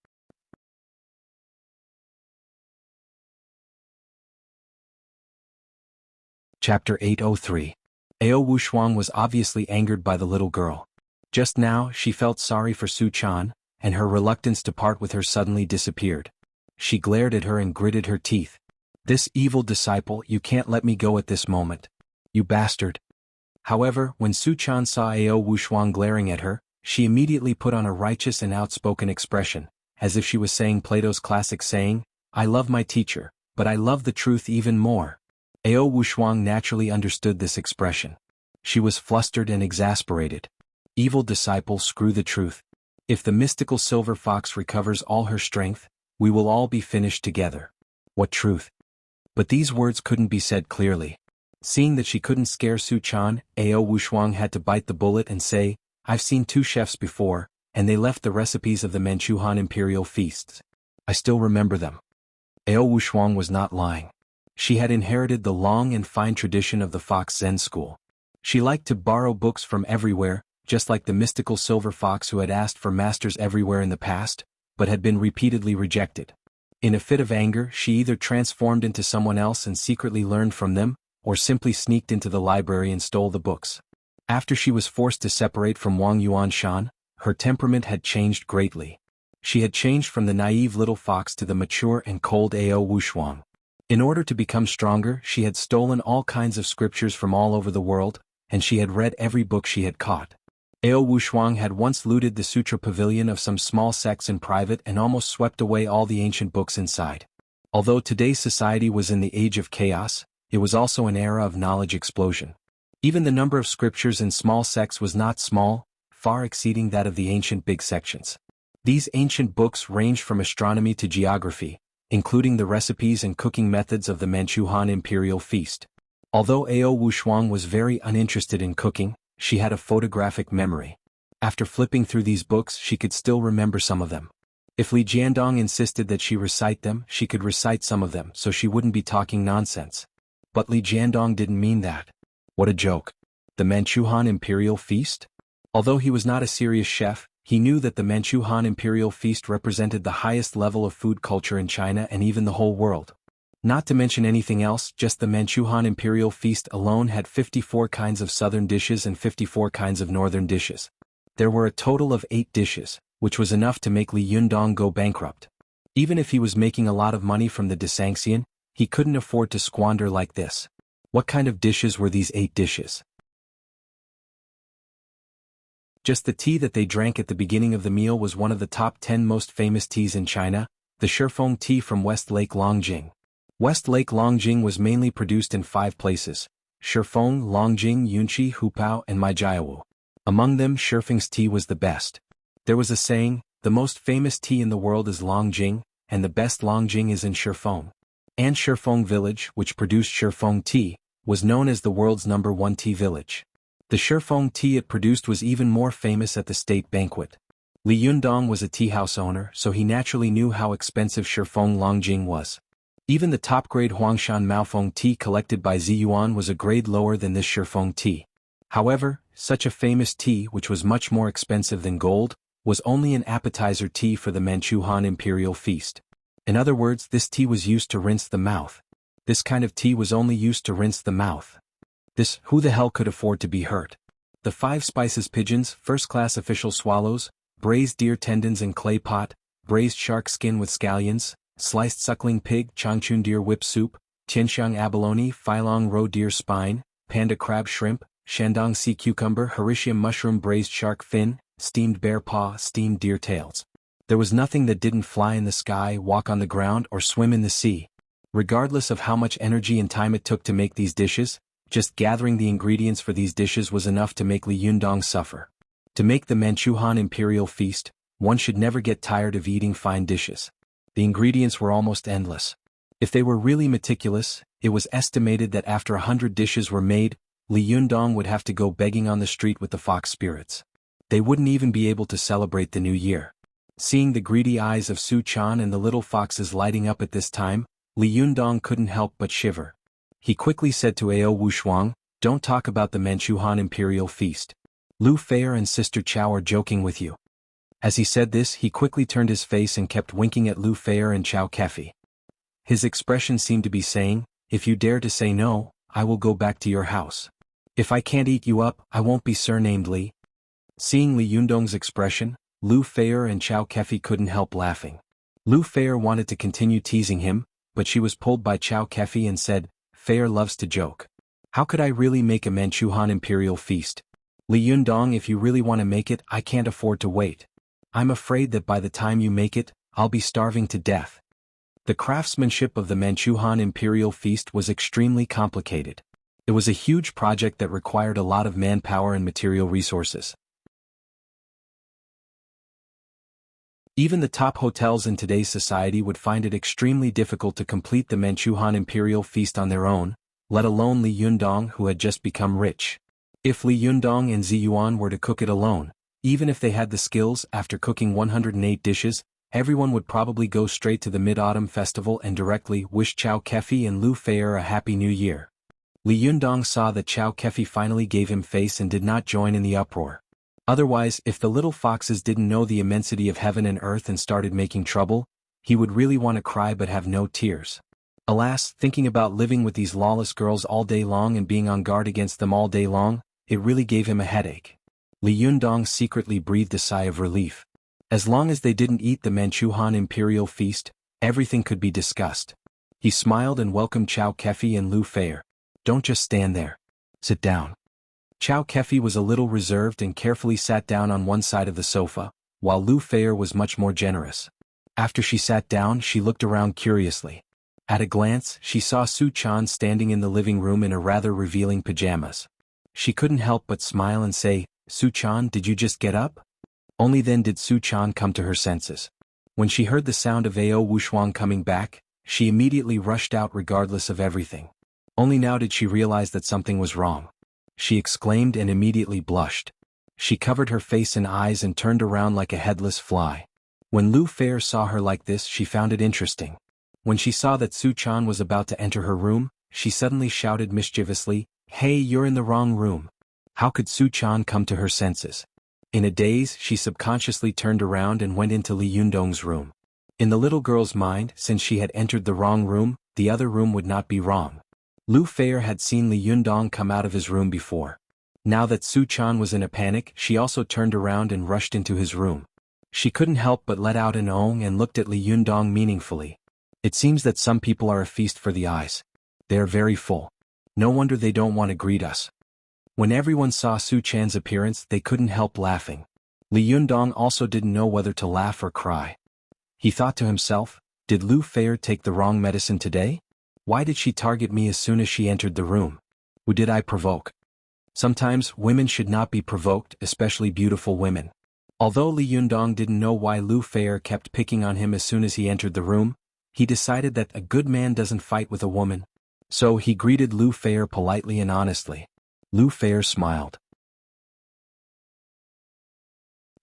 Speaker 1: Chapter 803. Ao Wushuang was obviously angered by the little girl. Just now, she felt sorry for Su Chan, and her reluctance to part with her suddenly disappeared. She glared at her and gritted her teeth. "This evil disciple, you can't let me go at this moment. You bastard." However, when Su Chan saw Ao Wushuang glaring at her, she immediately put on a righteous and outspoken expression, as if she was saying Plato's classic saying, "I love my teacher, but I love the truth even more." Ao Wushuang naturally understood this expression. She was flustered and exasperated. "Evil disciple, screw the truth. If the mystical silver fox recovers all her strength, we will all be finished together." What truth? But these words couldn't be said clearly. Seeing that she couldn't scare Su Chan, Ao Wushuang had to bite the bullet and say, "I've seen two chefs before, and they left the recipes of the Manchu Han imperial feasts. I still remember them." Ao Wushuang was not lying. She had inherited the long and fine tradition of the Fox Zen school. She liked to borrow books from everywhere, just like the mystical silver fox who had asked for masters everywhere in the past, but had been repeatedly rejected. In a fit of anger, she either transformed into someone else and secretly learned from them, or simply sneaked into the library and stole the books. After she was forced to separate from Wang Yuanshan, her temperament had changed greatly. She had changed from the naive little fox to the mature and cold Ao Wushuang. In order to become stronger, she had stolen all kinds of scriptures from all over the world, and she had read every book she had caught. Ao Wushuang had once looted the sutra pavilion of some small sects in private and almost swept away all the ancient books inside. Although today's society was in the age of chaos, it was also an era of knowledge explosion. Even the number of scriptures in small sects was not small, far exceeding that of the ancient big sections. These ancient books ranged from astronomy to geography, including the recipes and cooking methods of the Manchu Han imperial feast. Although Ao Wushuang was very uninterested in cooking, she had a photographic memory. After flipping through these books, she could still remember some of them. If Li Jiandong insisted that she recite them, she could recite some of them so she wouldn't be talking nonsense. But Li Jiandong didn't mean that. What a joke. The Manchu Han imperial feast? Although he was not a serious chef, he knew that the Manchu Han imperial feast represented the highest level of food culture in China and even the whole world. Not to mention anything else, just the Manchu Han imperial feast alone had 54 kinds of southern dishes and 54 kinds of northern dishes. There were a total of 8 dishes, which was enough to make Li Yundong go bankrupt. Even if he was making a lot of money from the desanxian, he couldn't afford to squander like this. What kind of dishes were these 8 dishes? Just the tea that they drank at the beginning of the meal was one of the top 10 most famous teas in China, the Shifeng tea from West Lake Longjing. West Lake Longjing was mainly produced in 5 places: Shifeng, Longjing, Yunqi, Hupao, and Maijiawu. Among them, Shifeng's tea was the best. There was a saying, the most famous tea in the world is Longjing, and the best Longjing is in Shifeng. And Shifeng village, which produced Shifeng tea, was known as the world's #1 tea village. The Shifeng tea it produced was even more famous at the state banquet. Li Yundong was a tea house owner, so he naturally knew how expensive Shifeng Longjing was. Even the top-grade Huangshan Maofeng tea collected by Ziyuan was a grade lower than this Shifeng tea. However, such a famous tea, which was much more expensive than gold, was only an appetizer tea for the Manchuhan imperial feast. In other words, this tea was used to rinse the mouth. This kind of tea was only used to rinse the mouth. Who the hell could afford to be hurt? The 5 spices pigeons, first-class official swallows, braised deer tendons in clay pot, braised shark skin with scallions, sliced suckling pig, changchun deer whip soup, tianxiang abalone, filong roe deer spine, panda crab shrimp, shandong sea cucumber, hericium mushroom braised shark fin, steamed bear paw, steamed deer tails. There was nothing that didn't fly in the sky, walk on the ground, or swim in the sea. Regardless of how much energy and time it took to make these dishes, just gathering the ingredients for these dishes was enough to make Li Yundong suffer. To make the Manchuhan imperial feast, one should never get tired of eating fine dishes. The ingredients were almost endless. If they were really meticulous, it was estimated that after 100 dishes were made, Li Yundong would have to go begging on the street with the fox spirits. They wouldn't even be able to celebrate the new year. Seeing the greedy eyes of Su Chan and the little foxes lighting up at this time, Li Yundong couldn't help but shiver. He quickly said to Ao Wushuang, "Don't talk about the Manchuhan imperial feast. Lu Feier and Sister Chow are joking with you." As he said this, he quickly turned his face and kept winking at Lu Feier and Chow Kefi. His expression seemed to be saying, "If you dare to say no, I will go back to your house. If I can't eat you up, I won't be surnamed Li." Seeing Li Yundong's expression, Lu Feier and Chow Kefi couldn't help laughing. Lu Feier wanted to continue teasing him, but she was pulled by Chow Kefi and said, "Feier loves to joke. How could I really make a Manchuhan imperial feast? Li Yundong, if you really want to make it, I can't afford to wait. I'm afraid that by the time you make it, I'll be starving to death." The craftsmanship of the Manchuhan imperial feast was extremely complicated. It was a huge project that required a lot of manpower and material resources. Even the top hotels in today's society would find it extremely difficult to complete the Manchuhan imperial feast on their own, let alone Li Yundong, who had just become rich. If Li Yundong and Ziyuan were to cook it alone, even if they had the skills, after cooking 108 dishes, everyone would probably go straight to the Mid-Autumn Festival and directly wish Chow Kefi and Lu Feier a Happy New Year. Li Yundong saw that Chow Kefi finally gave him face and did not join in the uproar. Otherwise, if the little foxes didn't know the immensity of heaven and earth and started making trouble, he would really want to cry but have no tears. Alas, thinking about living with these lawless girls all day long and being on guard against them all day long, it really gave him a headache. Li Yundong secretly breathed a sigh of relief. As long as they didn't eat the Manchuhan imperial feast, everything could be discussed. He smiled and welcomed Chow Kefi and Lu Feier. "Don't just stand there. Sit down." Chow Kefi was a little reserved and carefully sat down on one side of the sofa, while Lu Feier was much more generous. After she sat down, she looked around curiously. At a glance, she saw Su Chan standing in the living room in a rather revealing pajamas. She couldn't help but smile and say, "Su Chan, did you just get up?" Only then did Su Chan come to her senses. When she heard the sound of Ao Wushuang coming back, she immediately rushed out regardless of everything. Only now did she realize that something was wrong. She exclaimed and immediately blushed. She covered her face and eyes and turned around like a headless fly. When Lu Feier saw her like this, she found it interesting. When she saw that Su Chan was about to enter her room, she suddenly shouted mischievously, "Hey, you're in the wrong room." How could Su Chan come to her senses? In a daze, she subconsciously turned around and went into Li Yundong's room. In the little girl's mind, since she had entered the wrong room, the other room would not be wrong. Lu Feier had seen Li Yundong come out of his room before. Now that Su Chan was in a panic, she also turned around and rushed into his room. She couldn't help but let out an "ong" and looked at Li Yundong meaningfully. It seems that some people are a feast for the eyes. They are very full. No wonder they don't want to greet us. When everyone saw Su Chan's appearance, they couldn't help laughing. Li Yundong also didn't know whether to laugh or cry. He thought to himself, did Lu Feier take the wrong medicine today? Why did she target me as soon as she entered the room? Who did I provoke? Sometimes, women should not be provoked, especially beautiful women. Although Li Yundong didn't know why Lu Feier kept picking on him as soon as he entered the room, he decided that a good man doesn't fight with a woman. So he greeted Lu Feier politely and honestly. Lu Feier smiled.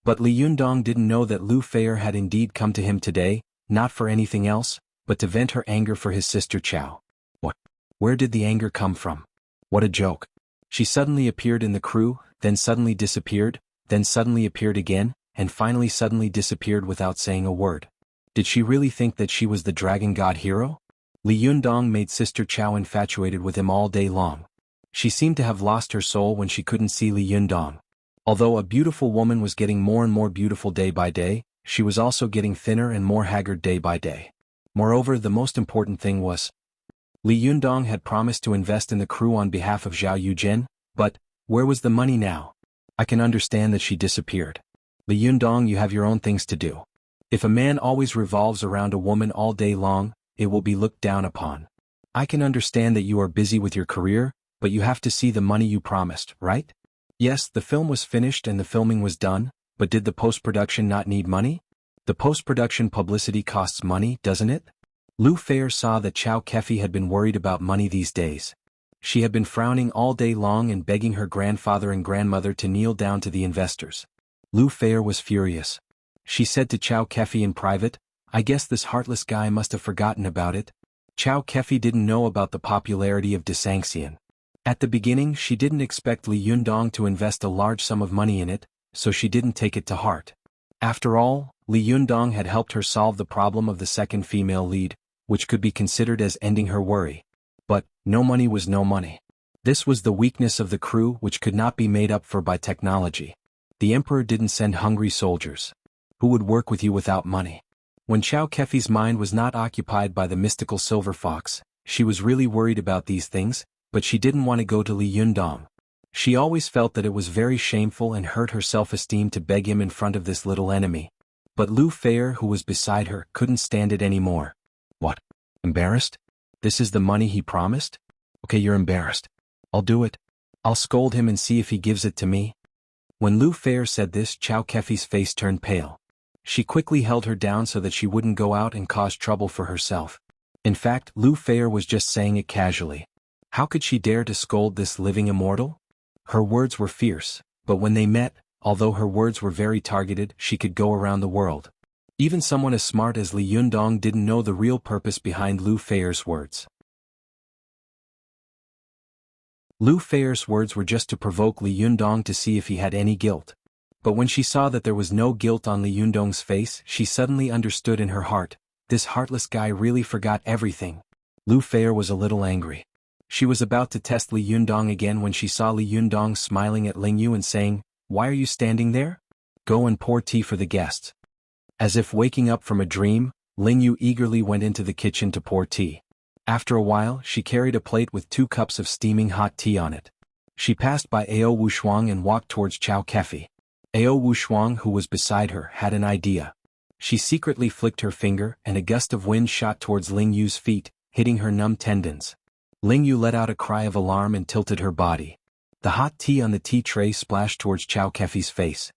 Speaker 1: But Li Yundong didn't know that Lu Feier had indeed come to him today, not for anything else, but to vent her anger for his sister Chao. What? Where did the anger come from? What a joke. She suddenly appeared in the crew, then suddenly disappeared, then suddenly appeared again, and finally suddenly disappeared without saying a word. Did she really think that she was the dragon god hero? Li Yundong made Sister Chao infatuated with him all day long. She seemed to have lost her soul when she couldn't see Li Yundong. Although a beautiful woman was getting more and more beautiful day by day, she was also getting thinner and more haggard day by day. Moreover, the most important thing was, Li Yundong had promised to invest in the crew on behalf of Zhao Yuzhen, but where was the money now? I can understand that she disappeared. Li Yundong, you have your own things to do. If a man always revolves around a woman all day long, it will be looked down upon. I can understand that you are busy with your career, but you have to see the money you promised, right? Yes, the film was finished and the filming was done, but did the post-production not need money? The post-production publicity costs money, doesn't it? Lu Feier saw that Chao Kefi had been worried about money these days. She had been frowning all day long and begging her grandfather and grandmother to kneel down to the investors. Lu Feier was furious. She said to Chao Kefi in private, I guess this heartless guy must have forgotten about it. Chao Kefi didn't know about the popularity of Desangxian. At the beginning she didn't expect Li Yundong to invest a large sum of money in it, so she didn't take it to heart. After all, Li Yundong had helped her solve the problem of the second female lead, which could be considered as ending her worry. But, no money was no money. This was the weakness of the crew which could not be made up for by technology. The emperor didn't send hungry soldiers. Who would work with you without money? When Chao Kefi's mind was not occupied by the mystical silver fox, she was really worried about these things, but she didn't want to go to Li Yundong. She always felt that it was very shameful and hurt her self-esteem to beg him in front of this little enemy. But Lu Feier, who was beside her, couldn't stand it anymore. What? Embarrassed? This is the money he promised? Okay, you're embarrassed. I'll do it. I'll scold him and see if he gives it to me. When Lu Feier said this, Chao Kefi's face turned pale. She quickly held her down so that she wouldn't go out and cause trouble for herself. In fact, Lu Feier was just saying it casually. How could she dare to scold this living immortal? Her words were fierce, but when they met, although her words were very targeted, she could go around the world. Even someone as smart as Li Yundong didn't know the real purpose behind Lu Feier's words. Lu Feier's words were just to provoke Li Yundong to see if he had any guilt. But when she saw that there was no guilt on Li Yundong's face, she suddenly understood in her heart, this heartless guy really forgot everything. Lu Feier was a little angry. She was about to test Li Yundong again when she saw Li Yundong smiling at Ling Yu and saying, Why are you standing there? Go and pour tea for the guests. As if waking up from a dream, Ling Yu eagerly went into the kitchen to pour tea. After a while, she carried a plate with 2 cups of steaming hot tea on it. She passed by Ao Wushuang and walked towards Chao Kefi. Ao Wushuang, who was beside her, had an idea. She secretly flicked her finger and a gust of wind shot towards Ling Yu's feet, hitting her numb tendons. Ling Yu let out a cry of alarm and tilted her body. The hot tea on the tea tray splashed towards Chao Kefi's face.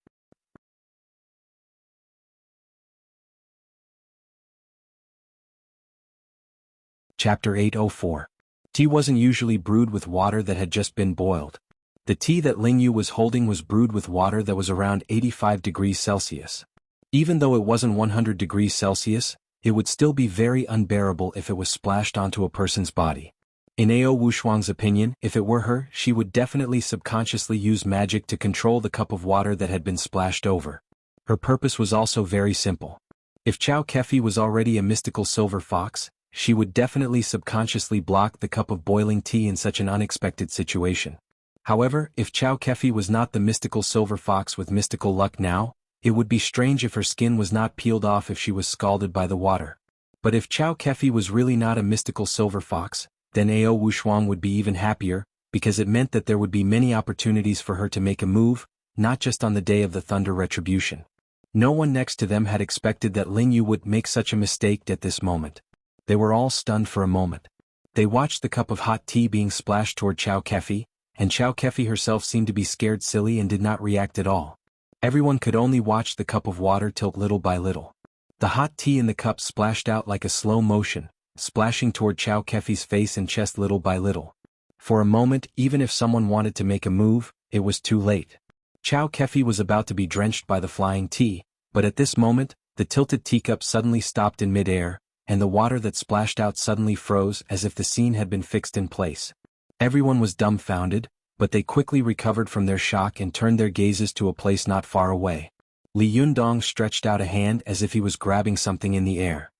Speaker 1: Chapter 804. Tea wasn't usually brewed with water that had just been boiled. The tea that Ling Yu was holding was brewed with water that was around 85 degrees Celsius. Even though it wasn't 100 degrees Celsius, it would still be very unbearable if it was splashed onto a person's body. In Ao Wushuang's opinion, if it were her, she would definitely subconsciously use magic to control the cup of water that had been splashed over. Her purpose was also very simple. If Chao Kefi was already a mystical silver fox, she would definitely subconsciously block the cup of boiling tea in such an unexpected situation. However, if Chao Kefi was not the mystical silver fox with mystical luck now, it would be strange if her skin was not peeled off if she was scalded by the water. But if Chao Kefi was really not a mystical silver fox, then Ao Wushuang would be even happier, because it meant that there would be many opportunities for her to make a move, not just on the day of the Thunder Retribution. No one next to them had expected that Ling Yu would make such a mistake at this moment. They were all stunned for a moment. They watched the cup of hot tea being splashed toward Chao Kefi, and Chao Kefi herself seemed to be scared silly and did not react at all. Everyone could only watch the cup of water tilt little by little. The hot tea in the cup splashed out like a slow motion, splashing toward Chow Kefi's face and chest little by little. For a moment, even if someone wanted to make a move, it was too late. Chow Kefi was about to be drenched by the flying tea, but at this moment, the tilted teacup suddenly stopped in mid-air, and the water that splashed out suddenly froze as if the scene had been fixed in place. Everyone was dumbfounded, but they quickly recovered from their shock and turned their gazes to a place not far away. Li Yundong stretched out a hand as if he was grabbing something in the air.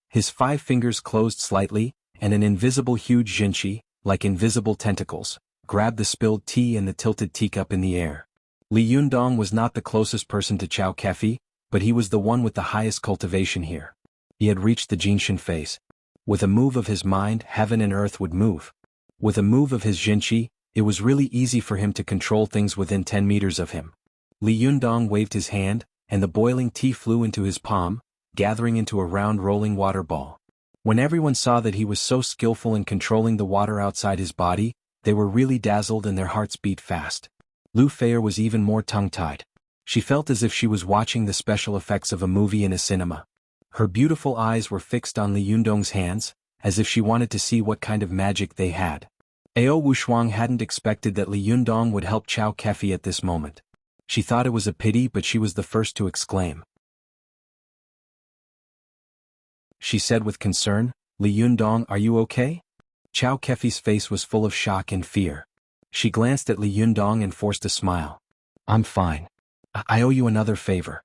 Speaker 1: His 5 fingers closed slightly, and an invisible huge jinchi, like invisible tentacles, grabbed the spilled tea and the tilted teacup in the air. Li Yundong was not the closest person to Chow Kefi, but he was the one with the highest cultivation here. He had reached the Jinshin phase. With a move of his mind, heaven and earth would move. With a move of his jinchi, it was really easy for him to control things within 10 meters of him. Li Yundong waved his hand, and the boiling tea flew into his palm, gathering into a round rolling water ball. When everyone saw that he was so skillful in controlling the water outside his body, they were really dazzled and their hearts beat fast. Lu Feier was even more tongue-tied. She felt as if she was watching the special effects of a movie in a cinema. Her beautiful eyes were fixed on Li Yundong's hands, as if she wanted to see what kind of magic they had. Ao Wushuang hadn't expected that Li Yundong would help Chow Kefi at this moment. She thought it was a pity, but she was the first to exclaim. She said with concern, "Li Yundong, are you okay?" Chow Kefi's face was full of shock and fear. She glanced at Li Yundong and forced a smile. "I'm fine. I owe you another favor."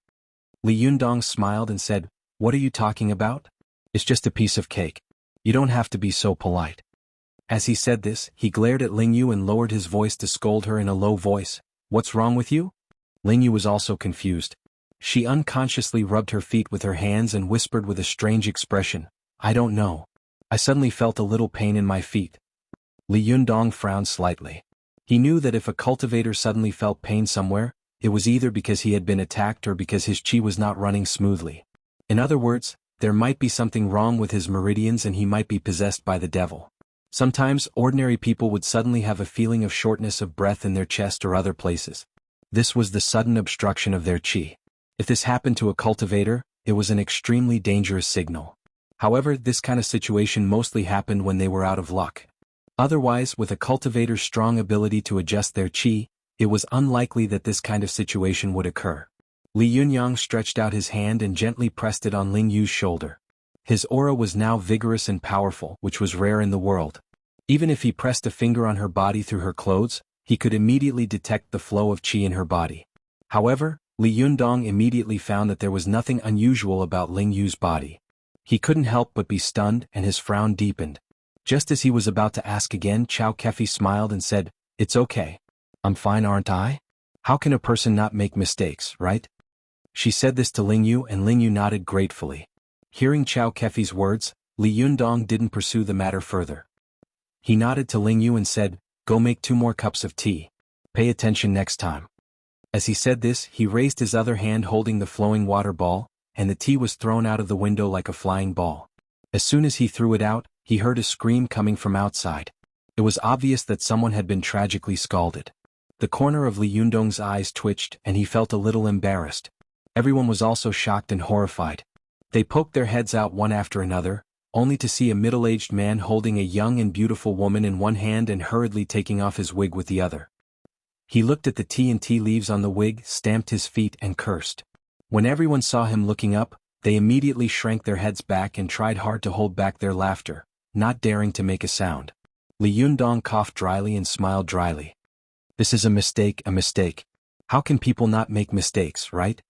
Speaker 1: Li Yundong smiled and said, "What are you talking about? It's just a piece of cake. You don't have to be so polite." As he said this, he glared at Lingyu and lowered his voice to scold her in a low voice. "What's wrong with you?" Lingyu was also confused. She unconsciously rubbed her feet with her hands and whispered with a strange expression, "I don't know. I suddenly felt a little pain in my feet." Li Yundong frowned slightly. He knew that if a cultivator suddenly felt pain somewhere, it was either because he had been attacked or because his qi was not running smoothly. In other words, there might be something wrong with his meridians and he might be possessed by the devil. Sometimes ordinary people would suddenly have a feeling of shortness of breath in their chest or other places. This was the sudden obstruction of their qi. If this happened to a cultivator, it was an extremely dangerous signal. However, this kind of situation mostly happened when they were out of luck. Otherwise, with a cultivator's strong ability to adjust their qi, it was unlikely that this kind of situation would occur. Li Yunyang stretched out his hand and gently pressed it on Ling Yu's shoulder. His aura was now vigorous and powerful, which was rare in the world. Even if he pressed a finger on her body through her clothes, he could immediately detect the flow of qi in her body. However, Li Yundong immediately found that there was nothing unusual about Ling Yu's body. He couldn't help but be stunned, and his frown deepened. Just as he was about to ask again, Chow Kefi smiled and said, "It's okay. I'm fine, aren't I? How can a person not make mistakes, right?" She said this to Ling Yu, and Ling Yu nodded gratefully. Hearing Chow Kefi's words, Li Yundong didn't pursue the matter further. He nodded to Ling Yu and said, "Go make 2 more cups of tea. Pay attention next time." As he said this, he raised his other hand holding the flowing water ball, and the tea was thrown out of the window like a flying ball. As soon as he threw it out, he heard a scream coming from outside. It was obvious that someone had been tragically scalded. The corner of Li Yundong's eyes twitched and he felt a little embarrassed. Everyone was also shocked and horrified. They poked their heads out one after another, only to see a middle-aged man holding a young and beautiful woman in one hand and hurriedly taking off his wig with the other. He looked at the tea and tea leaves on the wig, stamped his feet and cursed. When everyone saw him looking up, they immediately shrank their heads back and tried hard to hold back their laughter, not daring to make a sound. Li Yundong coughed dryly and smiled dryly. "This is a mistake, a mistake. How can people not make mistakes, right?"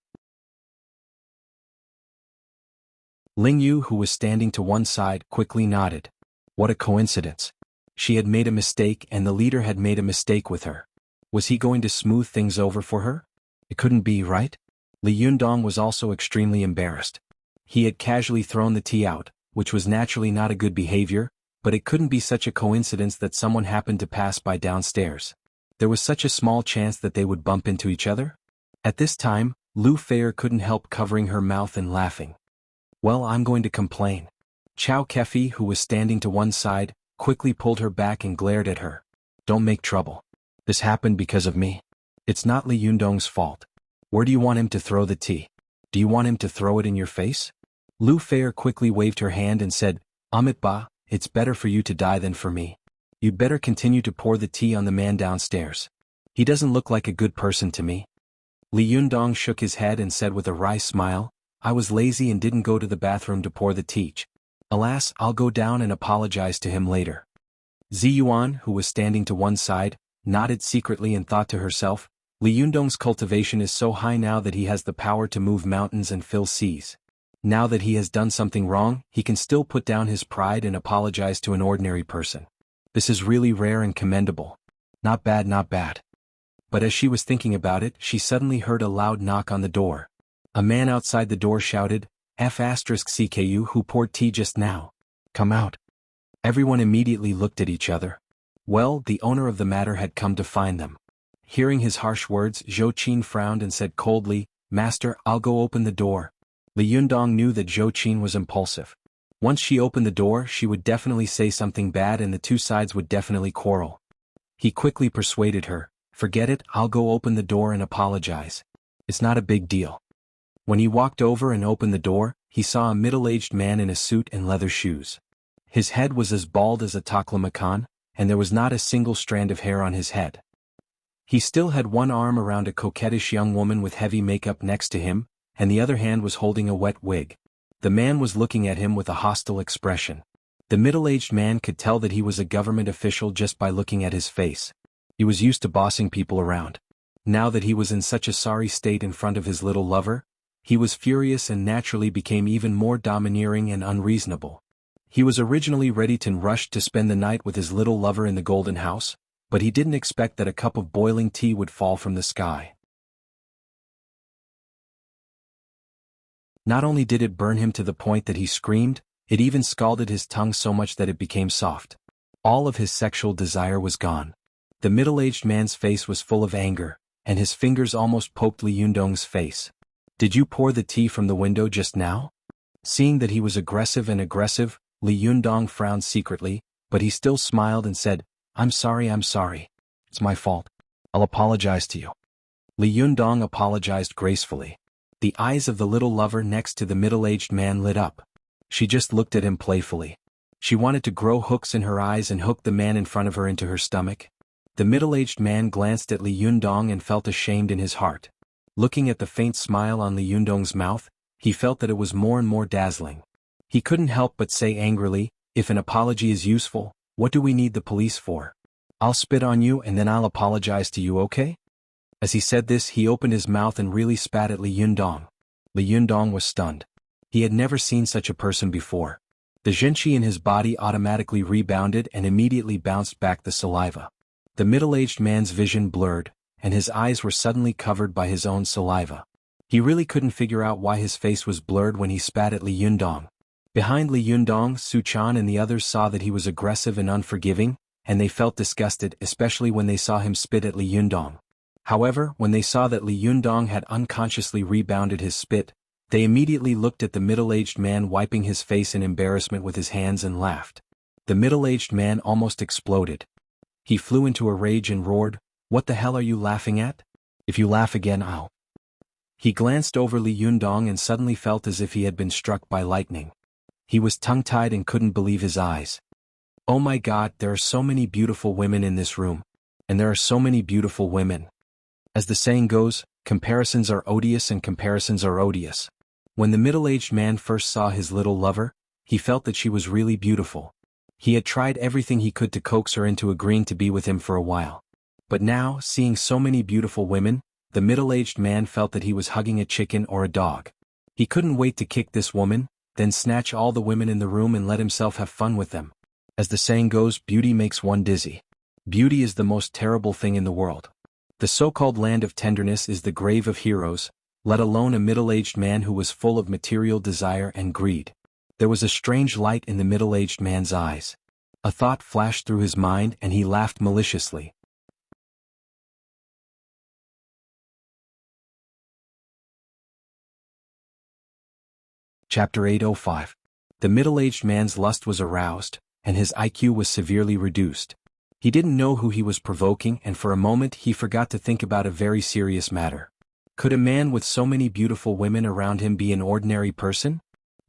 Speaker 1: Ling Yu, who was standing to one side, quickly nodded. What a coincidence. She had made a mistake and the leader had made a mistake with her. Was he going to smooth things over for her? It couldn't be, right? Li Yundong was also extremely embarrassed. He had casually thrown the tea out, which was naturally not a good behavior, but it couldn't be such a coincidence that someone happened to pass by downstairs. There was such a small chance that they would bump into each other? At this time, Lu Feier couldn't help covering her mouth and laughing. "Well, I'm going to complain." Chow Kefi, who was standing to one side, quickly pulled her back and glared at her. "Don't make trouble. This happened because of me. It's not Li Yundong's fault." Where do you want him to throw the tea? Do you want him to throw it in your face? Lu Fair quickly waved her hand and said, Amit Ba, it's better for you to die than for me. You'd better continue to pour the tea on the man downstairs. He doesn't look like a good person to me. Li Yundong shook his head and said with a wry smile, I was lazy and didn't go to the bathroom to pour the tea. Alas, I'll go down and apologize to him later. Zi Yuan, who was standing to one side, nodded secretly and thought to herself, Li Yundong's cultivation is so high now that he has the power to move mountains and fill seas. Now that he has done something wrong, he can still put down his pride and apologize to an ordinary person. This is really rare and commendable. Not bad, not bad. But as she was thinking about it, she suddenly heard a loud knock on the door. A man outside the door shouted, F*CKU, who poured tea just now? Come out. Everyone immediately looked at each other. Well, the owner of the matter had come to find them. Hearing his harsh words, Zhou Qin frowned and said coldly, Master, I'll go open the door. Li Yundong knew that Zhou Qin was impulsive. Once she opened the door, she would definitely say something bad and the two sides would definitely quarrel. He quickly persuaded her, Forget it, I'll go open the door and apologize. It's not a big deal. When he walked over and opened the door, he saw a middle-aged man in a suit and leather shoes. His head was as bald as a taklamakan, and there was not a single strand of hair on his head. He still had one arm around a coquettish young woman with heavy makeup next to him, and the other hand was holding a wet wig. The man was looking at him with a hostile expression. The middle-aged man could tell that he was a government official just by looking at his face. He was used to bossing people around. Now that he was in such a sorry state in front of his little lover, he was furious and naturally became even more domineering and unreasonable. He was originally ready to rush to spend the night with his little lover in the Golden House, but he didn't expect that a cup of boiling tea would fall from the sky. Not only did it burn him to the point that he screamed, it even scalded his tongue so much that it became soft. All of his sexual desire was gone. The middle-aged man's face was full of anger, and his fingers almost poked Li Yundong's face. Did you pour the tea from the window just now? Seeing that he was aggressive, Li Yundong frowned secretly, but he still smiled and said, I'm sorry. It's my fault. I'll apologize to you. Li Yundong apologized gracefully. The eyes of the little lover next to the middle-aged man lit up. She just looked at him playfully. She wanted to grow hooks in her eyes and hook the man in front of her into her stomach. The middle-aged man glanced at Li Yundong and felt ashamed in his heart. Looking at the faint smile on Li Yundong's mouth, he felt that it was more and more dazzling. He couldn't help but say angrily, if an apology is useful, what do we need the police for? I'll spit on you and then I'll apologize to you, okay? As he said this, he opened his mouth and really spat at Li Yundong. Li Yundong was stunned. He had never seen such a person before. The zhenqi in his body automatically rebounded and immediately bounced back the saliva. The middle-aged man's vision blurred, and his eyes were suddenly covered by his own saliva. He really couldn't figure out why his face was blurred when he spat at Li Yundong. Behind Li Yundong, Su Chan and the others saw that he was aggressive and unforgiving, and they felt disgusted, especially when they saw him spit at Li Yundong. However, when they saw that Li Yundong had unconsciously rebounded his spit, they immediately looked at the middle-aged man wiping his face in embarrassment with his hands and laughed. The middle-aged man almost exploded. He flew into a rage and roared, What the hell are you laughing at? If you laugh again, I'll... He glanced over Li Yundong and suddenly felt as if he had been struck by lightning. He was tongue-tied and couldn't believe his eyes. Oh my God, there are so many beautiful women in this room. And there are so many beautiful women. As the saying goes, comparisons are odious and comparisons are odious. When the middle-aged man first saw his little lover, he felt that she was really beautiful. He had tried everything he could to coax her into agreeing to be with him for a while. But now, seeing so many beautiful women, the middle-aged man felt that he was hugging a chicken or a dog. He couldn't wait to kick this woman, then snatch all the women in the room and let himself have fun with them. As the saying goes, beauty makes one dizzy. Beauty is the most terrible thing in the world. The so-called land of tenderness is the grave of heroes, let alone a middle-aged man who was full of material desire and greed. There was a strange light in the middle-aged man's eyes. A thought flashed through his mind and he laughed maliciously. Chapter 805. The middle-aged man's lust was aroused, and his IQ was severely reduced. He didn't know who he was provoking, and for a moment he forgot to think about a very serious matter. Could a man with so many beautiful women around him be an ordinary person?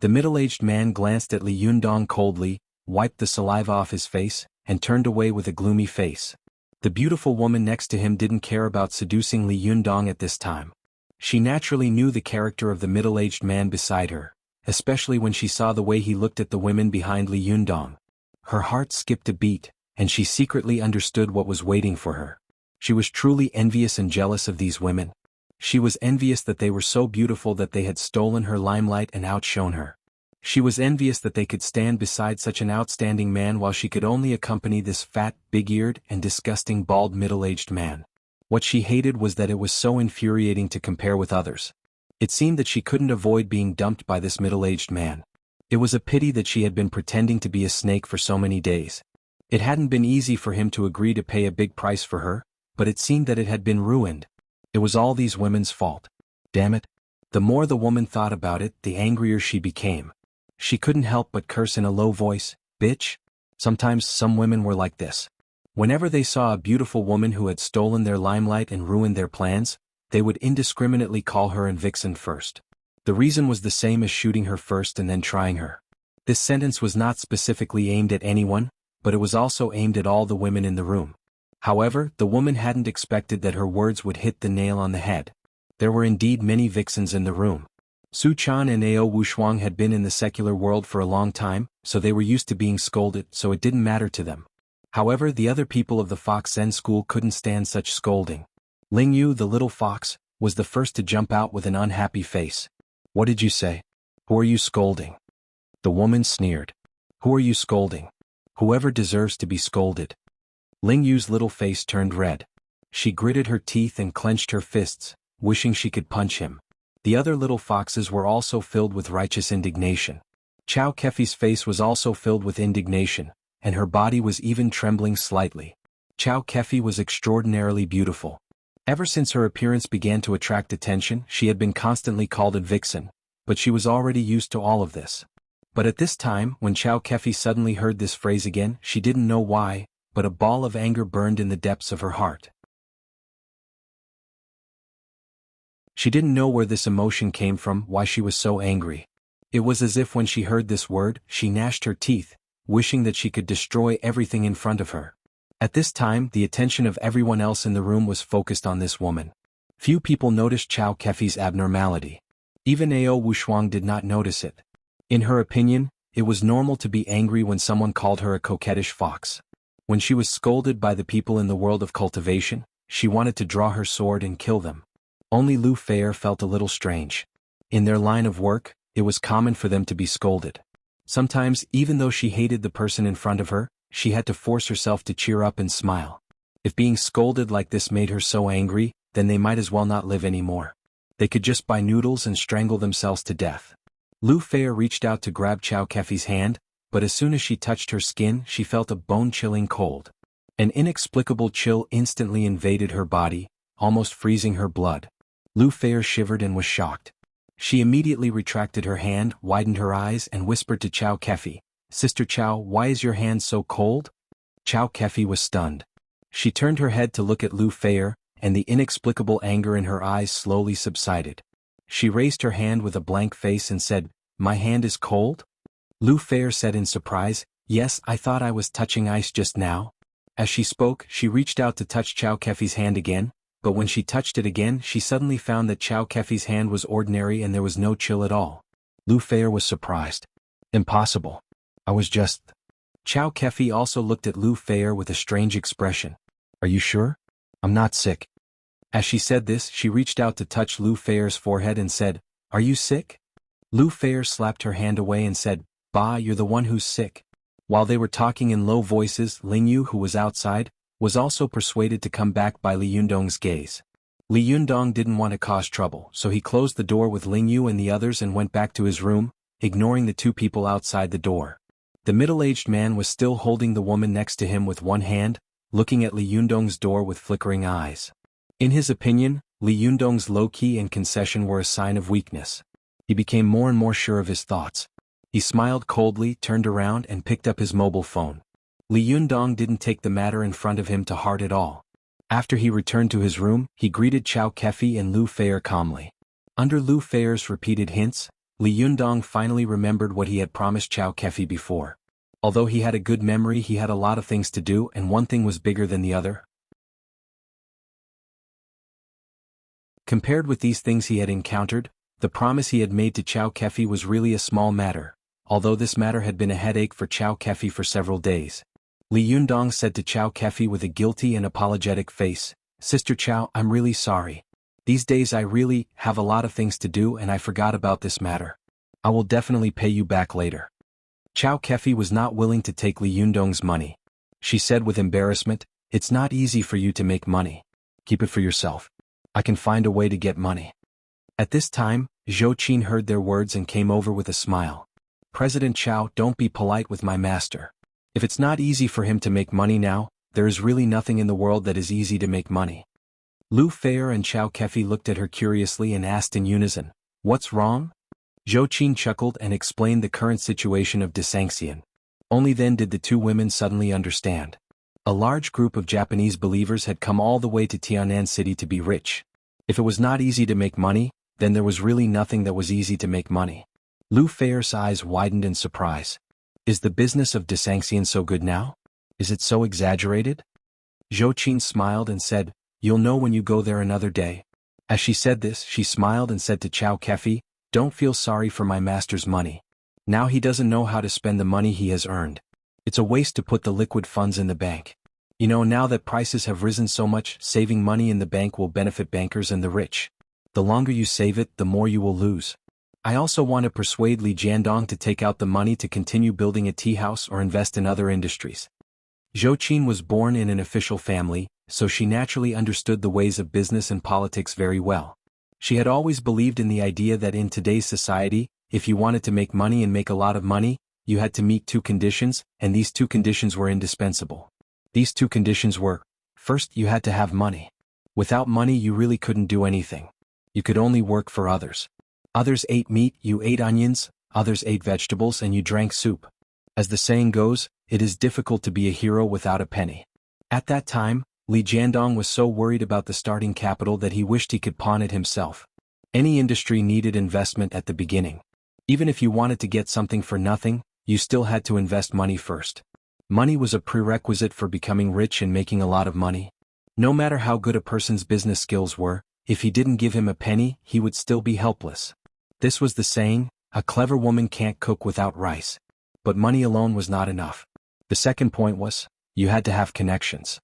Speaker 1: The middle-aged man glanced at Li Yundong coldly, wiped the saliva off his face, and turned away with a gloomy face. The beautiful woman next to him didn't care about seducing Li Yundong at this time. She naturally knew the character of the middle-aged man beside her, especially when she saw the way he looked at the women behind Li Yundong. Her heart skipped a beat, and she secretly understood what was waiting for her. She was truly envious and jealous of these women. She was envious that they were so beautiful that they had stolen her limelight and outshone her. She was envious that they could stand beside such an outstanding man while she could only accompany this fat, big-eared, and disgusting bald middle-aged man. What she hated was that it was so infuriating to compare with others. It seemed that she couldn't avoid being dumped by this middle-aged man. It was a pity that she had been pretending to be a snake for so many days. It hadn't been easy for him to agree to pay a big price for her, but it seemed that it had been ruined. It was all these women's fault. Damn it. The more the woman thought about it, the angrier she became. She couldn't help but curse in a low voice, "Bitch." Sometimes some women were like this. Whenever they saw a beautiful woman who had stolen their limelight and ruined their plans, they would indiscriminately call her an vixen first. The reason was the same as shooting her first and then trying her. This sentence was not specifically aimed at anyone, but it was also aimed at all the women in the room. However, the woman hadn't expected that her words would hit the nail on the head. There were indeed many vixens in the room. Su Chan and Ao Wushuang had been in the secular world for a long time, so they were used to being scolded, so it didn't matter to them. However, the other people of the Fox Zen school couldn't stand such scolding. Ling Yu, the little fox, was the first to jump out with an unhappy face. "What did you say? Who are you scolding?" The woman sneered. "Who are you scolding? Whoever deserves to be scolded." Ling Yu's little face turned red. She gritted her teeth and clenched her fists, wishing she could punch him. The other little foxes were also filled with righteous indignation. Chow Kefi's face was also filled with indignation, and her body was even trembling slightly. Chow Kefi was extraordinarily beautiful. Ever since her appearance began to attract attention, she had been constantly called a vixen, but she was already used to all of this. But at this time, when Chow Kefi suddenly heard this phrase again, she didn't know why, but a ball of anger burned in the depths of her heart. She didn't know where this emotion came from, why she was so angry. It was as if when she heard this word, she gnashed her teeth, wishing that she could destroy everything in front of her. At this time, the attention of everyone else in the room was focused on this woman. Few people noticed Chow Kefi's abnormality. Even Ao Wushuang did not notice it. In her opinion, it was normal to be angry when someone called her a coquettish fox. When she was scolded by the people in the world of cultivation, she wanted to draw her sword and kill them. Only Lu Feier felt a little strange. In their line of work, it was common for them to be scolded. Sometimes, even though she hated the person in front of her, she had to force herself to cheer up and smile. If being scolded like this made her so angry, then they might as well not live anymore. They could just buy noodles and strangle themselves to death. Lu Feier reached out to grab Chow Kefi's hand, but as soon as she touched her skin, she felt a bone-chilling cold. An inexplicable chill instantly invaded her body, almost freezing her blood. Lu Feier shivered and was shocked. She immediately retracted her hand, widened her eyes, and whispered to Chow Kefi, "Sister Chow, why is your hand so cold?" Chow Kefi was stunned. She turned her head to look at Lu Feier, and the inexplicable anger in her eyes slowly subsided. She raised her hand with a blank face and said, "My hand is cold?" Lu Feier said in surprise, "Yes, I thought I was touching ice just now." As she spoke, she reached out to touch Chow Kefi's hand again, but when she touched it again, she suddenly found that Chow Kefi's hand was ordinary and there was no chill at all. Lu Feier was surprised. "Impossible. I was just..." Chow Kefi also looked at Lu Feier with a strange expression. "Are you sure? I'm not sick." As she said this, she reached out to touch Lu Feier's forehead and said, "Are you sick?" Lu Feier slapped her hand away and said, "Bah, you're the one who's sick." While they were talking in low voices, Ling Yu, who was outside, was also persuaded to come back by Li Yundong's gaze. Li Yundong didn't want to cause trouble, so he closed the door with Ling Yu and the others and went back to his room, ignoring the two people outside the door. The middle-aged man was still holding the woman next to him with one hand, looking at Li Yundong's door with flickering eyes. In his opinion, Li Yundong's low-key and concession were a sign of weakness. He became more and more sure of his thoughts. He smiled coldly, turned around and picked up his mobile phone. Li Yundong didn't take the matter in front of him to heart at all. After he returned to his room, he greeted Chao Kefi and Lu Feier calmly. Under Lu Feier's repeated hints, Li Yundong finally remembered what he had promised Chao Kefi before. Although he had a good memory, he had a lot of things to do, and one thing was bigger than the other. Compared with these things he had encountered, the promise he had made to Chao Kefi was really a small matter, although this matter had been a headache for Chao Kefi for several days. Li Yundong said to Chao Kefi with a guilty and apologetic face, "Sister Chao, I'm really sorry. These days I really have a lot of things to do and I forgot about this matter. I will definitely pay you back later." Chao Kefi was not willing to take Li Yundong's money. She said with embarrassment, "It's not easy for you to make money. Keep it for yourself. I can find a way to get money." At this time, Zhou Qin heard their words and came over with a smile. "President Chao, don't be polite with my master. If it's not easy for him to make money now, there is really nothing in the world that is easy to make money." Lu Feier and Chao Kefi looked at her curiously and asked in unison, "What's wrong?" Zhou Qin chuckled and explained the current situation of Desangxian. Only then did the two women suddenly understand. A large group of Japanese believers had come all the way to Tianan City to be rich. If it was not easy to make money, then there was really nothing that was easy to make money. Lu Feier's eyes widened in surprise. "Is the business of Desangxian so good now? Is it so exaggerated?" Zhou Qin smiled and said, "You'll know when you go there another day." As she said this, she smiled and said to Chao Kefi, "Don't feel sorry for my master's money. Now he doesn't know how to spend the money he has earned. It's a waste to put the liquid funds in the bank. You know, now that prices have risen so much, saving money in the bank will benefit bankers and the rich. The longer you save it, the more you will lose. I also want to persuade Li Jiandong to take out the money to continue building a tea house or invest in other industries." Zhou Qin was born in an official family, so she naturally understood the ways of business and politics very well. She had always believed in the idea that in today's society, if you wanted to make money and make a lot of money, you had to meet two conditions, and these two conditions were indispensable. These two conditions were, first, you had to have money. Without money you really couldn't do anything. You could only work for others. Others ate meat, you ate onions, others ate vegetables, and you drank soup. As the saying goes, it is difficult to be a hero without a penny. At that time, Li Jiandong was so worried about the starting capital that he wished he could pawn it himself. Any industry needed investment at the beginning. Even if you wanted to get something for nothing, you still had to invest money first. Money was a prerequisite for becoming rich and making a lot of money. No matter how good a person's business skills were, if he didn't give him a penny, he would still be helpless. This was the saying, "A clever woman can't cook without rice." But money alone was not enough. The second point was, you had to have connections.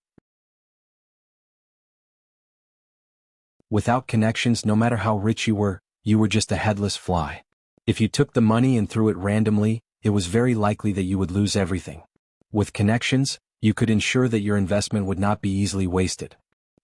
Speaker 1: Without connections, no matter how rich you were just a headless fly. If you took the money and threw it randomly, it was very likely that you would lose everything. With connections, you could ensure that your investment would not be easily wasted.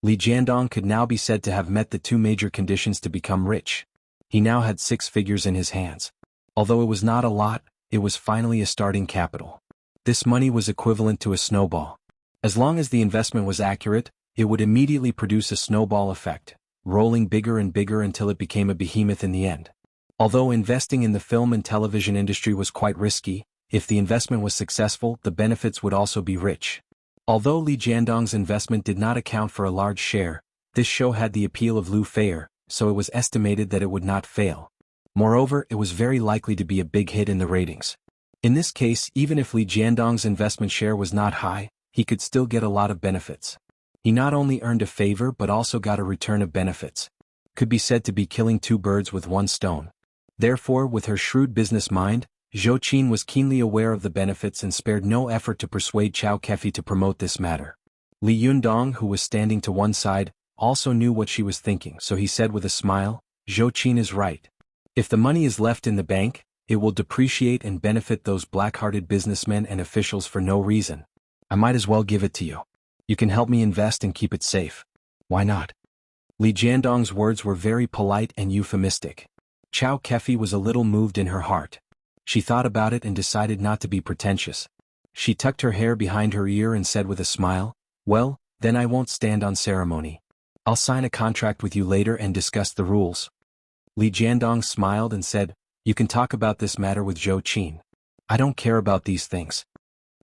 Speaker 1: Li Jiandong could now be said to have met the two major conditions to become rich. He now had 6 figures in his hands. Although it was not a lot, it was finally a starting capital. This money was equivalent to a snowball. As long as the investment was accurate, it would immediately produce a snowball effect, rolling bigger and bigger until it became a behemoth in the end. Although investing in the film and television industry was quite risky, if the investment was successful, the benefits would also be rich. Although Li Jiandong's investment did not account for a large share, this show had the appeal of Lu Feier, so it was estimated that it would not fail. Moreover, it was very likely to be a big hit in the ratings. In this case, even if Li Jiandong's investment share was not high, he could still get a lot of benefits. He not only earned a favor but also got a return of benefits. Could be said to be killing 2 birds with 1 stone. Therefore, with her shrewd business mind, Zhou Qin was keenly aware of the benefits and spared no effort to persuade Chao Kefi to promote this matter. Li Yundong, who was standing to one side, also knew what she was thinking, so he said with a smile, "Zhou Qin is right. If the money is left in the bank, it will depreciate and benefit those black-hearted businessmen and officials for no reason. I might as well give it to you. You can help me invest and keep it safe. Why not?" Li Jiandong's words were very polite and euphemistic. Chao Kefi was a little moved in her heart. She thought about it and decided not to be pretentious. She tucked her hair behind her ear and said with a smile, "Well, then I won't stand on ceremony. I'll sign a contract with you later and discuss the rules." Li Jiandong smiled and said, "You can talk about this matter with Zhou Qin. I don't care about these things."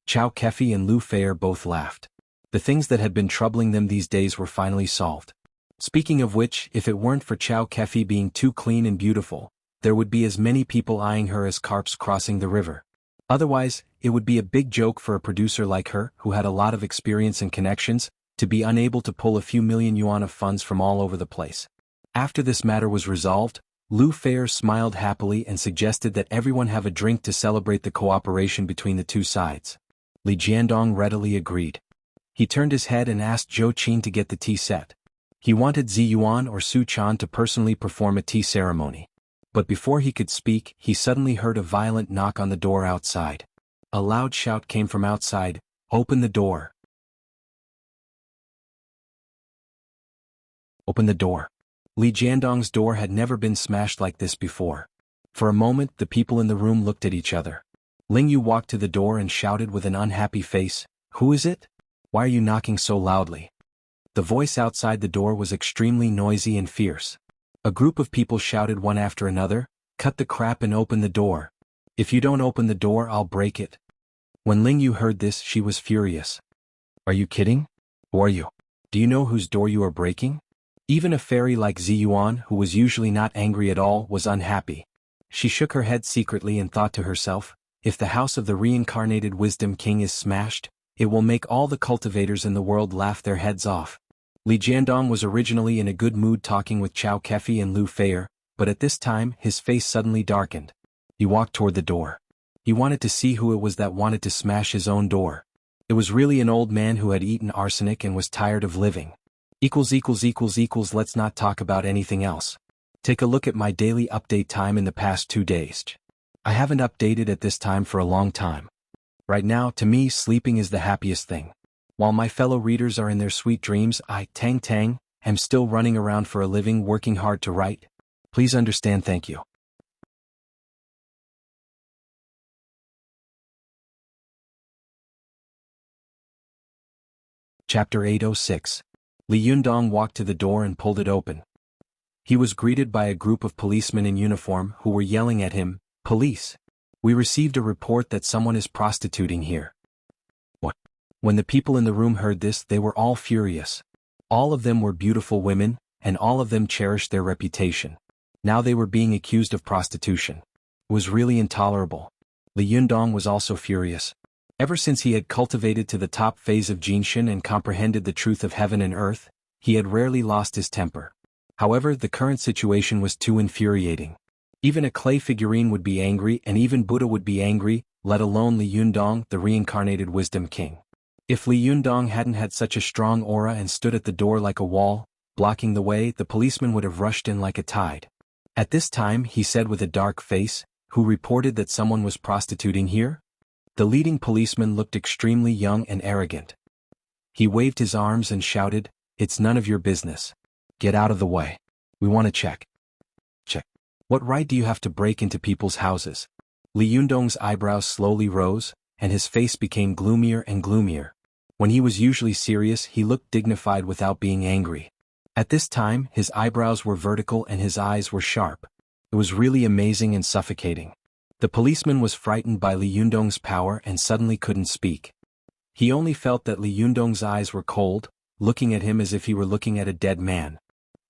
Speaker 1: Chao Kefi and Lu Feier both laughed. The things that had been troubling them these days were finally solved. Speaking of which, if it weren't for Chow Kefi being too clean and beautiful, there would be as many people eyeing her as carps crossing the river. Otherwise, it would be a big joke for a producer like her, who had a lot of experience and connections, to be unable to pull a few million yuan of funds from all over the place. After this matter was resolved, Lu Feier smiled happily and suggested that everyone have a drink to celebrate the cooperation between the two sides. Li Jiandong readily agreed. He turned his head and asked Zhou Qin to get the tea set. He wanted Zi Yuan or Su Chan to personally perform a tea ceremony. But before he could speak, he suddenly heard a violent knock on the door outside. A loud shout came from outside, "Open the door! Open the door!" Li Jiandong's door had never been smashed like this before. For a moment the people in the room looked at each other. Ling Yu walked to the door and shouted with an unhappy face, "Who is it? Why are you knocking so loudly?" The voice outside the door was extremely noisy and fierce. A group of people shouted one after another, "Cut the crap and open the door. If you don't open the door, I'll break it." When Ling Yu heard this, she was furious. "Are you kidding? Who are you? Do you know whose door you are breaking?" Even a fairy like Zi Yuan, who was usually not angry at all, was unhappy. She shook her head secretly and thought to herself, if the house of the reincarnated Wisdom King is smashed, it will make all the cultivators in the world laugh their heads off. Li Jiandong was originally in a good mood talking with Chow Kefi and Lu Feier, but at this time his face suddenly darkened. He walked toward the door. He wanted to see who it was that wanted to smash his own door. It was really an old man who had eaten arsenic and was tired of living. Let's not talk about anything else. Take a look at my daily update time in the past 2 days. I haven't updated at this time for a long time. Right now, to me, sleeping is the happiest thing. While my fellow readers are in their sweet dreams, I, Tang, am still running around for a living, working hard to write. Please understand. Thank you. Chapter 806. Li Yundong walked to the door and pulled it open. He was greeted by a group of policemen in uniform who were yelling at him, "Police! We received a report that someone is prostituting here." What? When the people in the room heard this, they were all furious. All of them were beautiful women, and all of them cherished their reputation. Now they were being accused of prostitution. It was really intolerable. Li Yundong was also furious. Ever since he had cultivated to the top phase of Jinshin and comprehended the truth of heaven and earth, he had rarely lost his temper. However, the current situation was too infuriating. Even a clay figurine would be angry, and even Buddha would be angry, let alone Li Yundong, the reincarnated Wisdom King. If Li Yundong hadn't had such a strong aura and stood at the door like a wall, blocking the way, the policeman would have rushed in like a tide. At this time, he said with a dark face, "Who reported that someone was prostituting here?" The leading policeman looked extremely young and arrogant. He waved his arms and shouted, "It's none of your business. Get out of the way. We want to check." "Check? What right do you have to break into people's houses?" Li Yundong's eyebrows slowly rose, and his face became gloomier and gloomier. When he was usually serious, he looked dignified without being angry. At this time, his eyebrows were vertical and his eyes were sharp. It was really amazing and suffocating. The policeman was frightened by Li Yundong's power and suddenly couldn't speak. He only felt that Li Yundong's eyes were cold, looking at him as if he were looking at a dead man.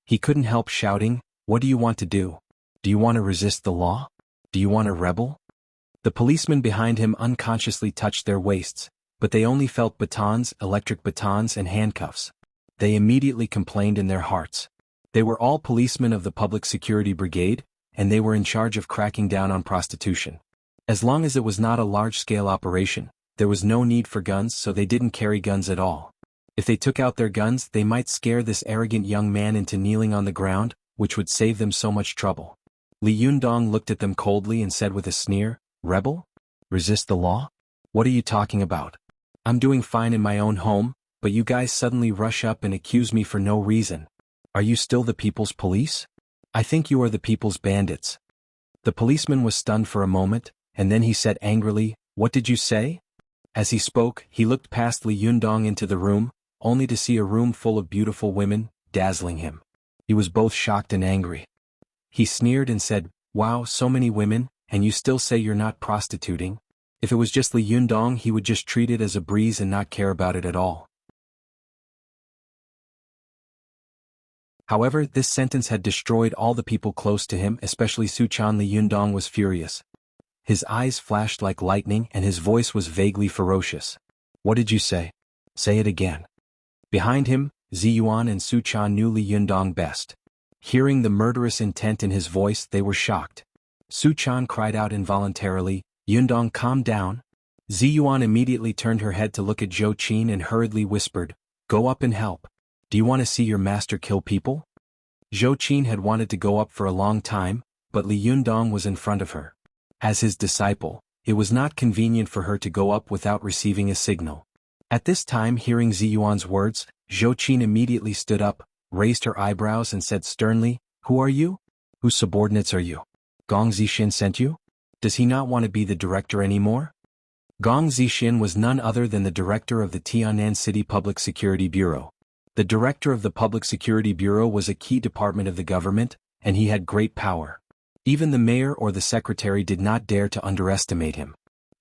Speaker 1: He couldn't help shouting, "What do you want to do? Do you want to resist the law? Do you want to rebel?" The policemen behind him unconsciously touched their waists, but they only felt batons, electric batons and handcuffs. They immediately complained in their hearts. They were all policemen of the Public Security Brigade, and they were in charge of cracking down on prostitution. As long as it was not a large-scale operation, there was no need for guns, so they didn't carry guns at all. If they took out their guns, they might scare this arrogant young man into kneeling on the ground, which would save them so much trouble. Li Yundong looked at them coldly and said with a sneer, "Rebel? Resist the law? What are you talking about? I'm doing fine in my own home, but you guys suddenly rush up and accuse me for no reason. Are you still the people's police? I think you are the people's bandits." The policeman was stunned for a moment, and then he said angrily, "What did you say?" As he spoke, he looked past Li Yundong into the room, only to see a room full of beautiful women, dazzling him. He was both shocked and angry. He sneered and said, "Wow, so many women, and you still say you're not prostituting?" If it was just Li Yundong, he would just treat it as a breeze and not care about it at all. However, this sentence had destroyed all the people close to him, especially Suchan. Li Yundong was furious. His eyes flashed like lightning and his voice was vaguely ferocious. What did you say? Say it again. Behind him, Ziyuan and Suchan knew Li Yundong best. Hearing the murderous intent in his voice, they were shocked. Suchan cried out involuntarily, "Yundong, calm down." Ziyuan immediately turned her head to look at Zhou Qin and hurriedly whispered, "Go up and help. Do you want to see your master kill people?" Zhou Qin had wanted to go up for a long time, but Li Yundong was in front of her. As his disciple, it was not convenient for her to go up without receiving a signal. At this time, hearing Ziyuan's words, Zhou Qin immediately stood up, raised her eyebrows and said sternly, "Who are you? Whose subordinates are you? Gong Zixin sent you? Does he not want to be the director anymore?" Gong Zixin was none other than the director of the Tianan City Public Security Bureau. The director of the Public Security Bureau was a key department of the government, and he had great power. Even the mayor or the secretary did not dare to underestimate him.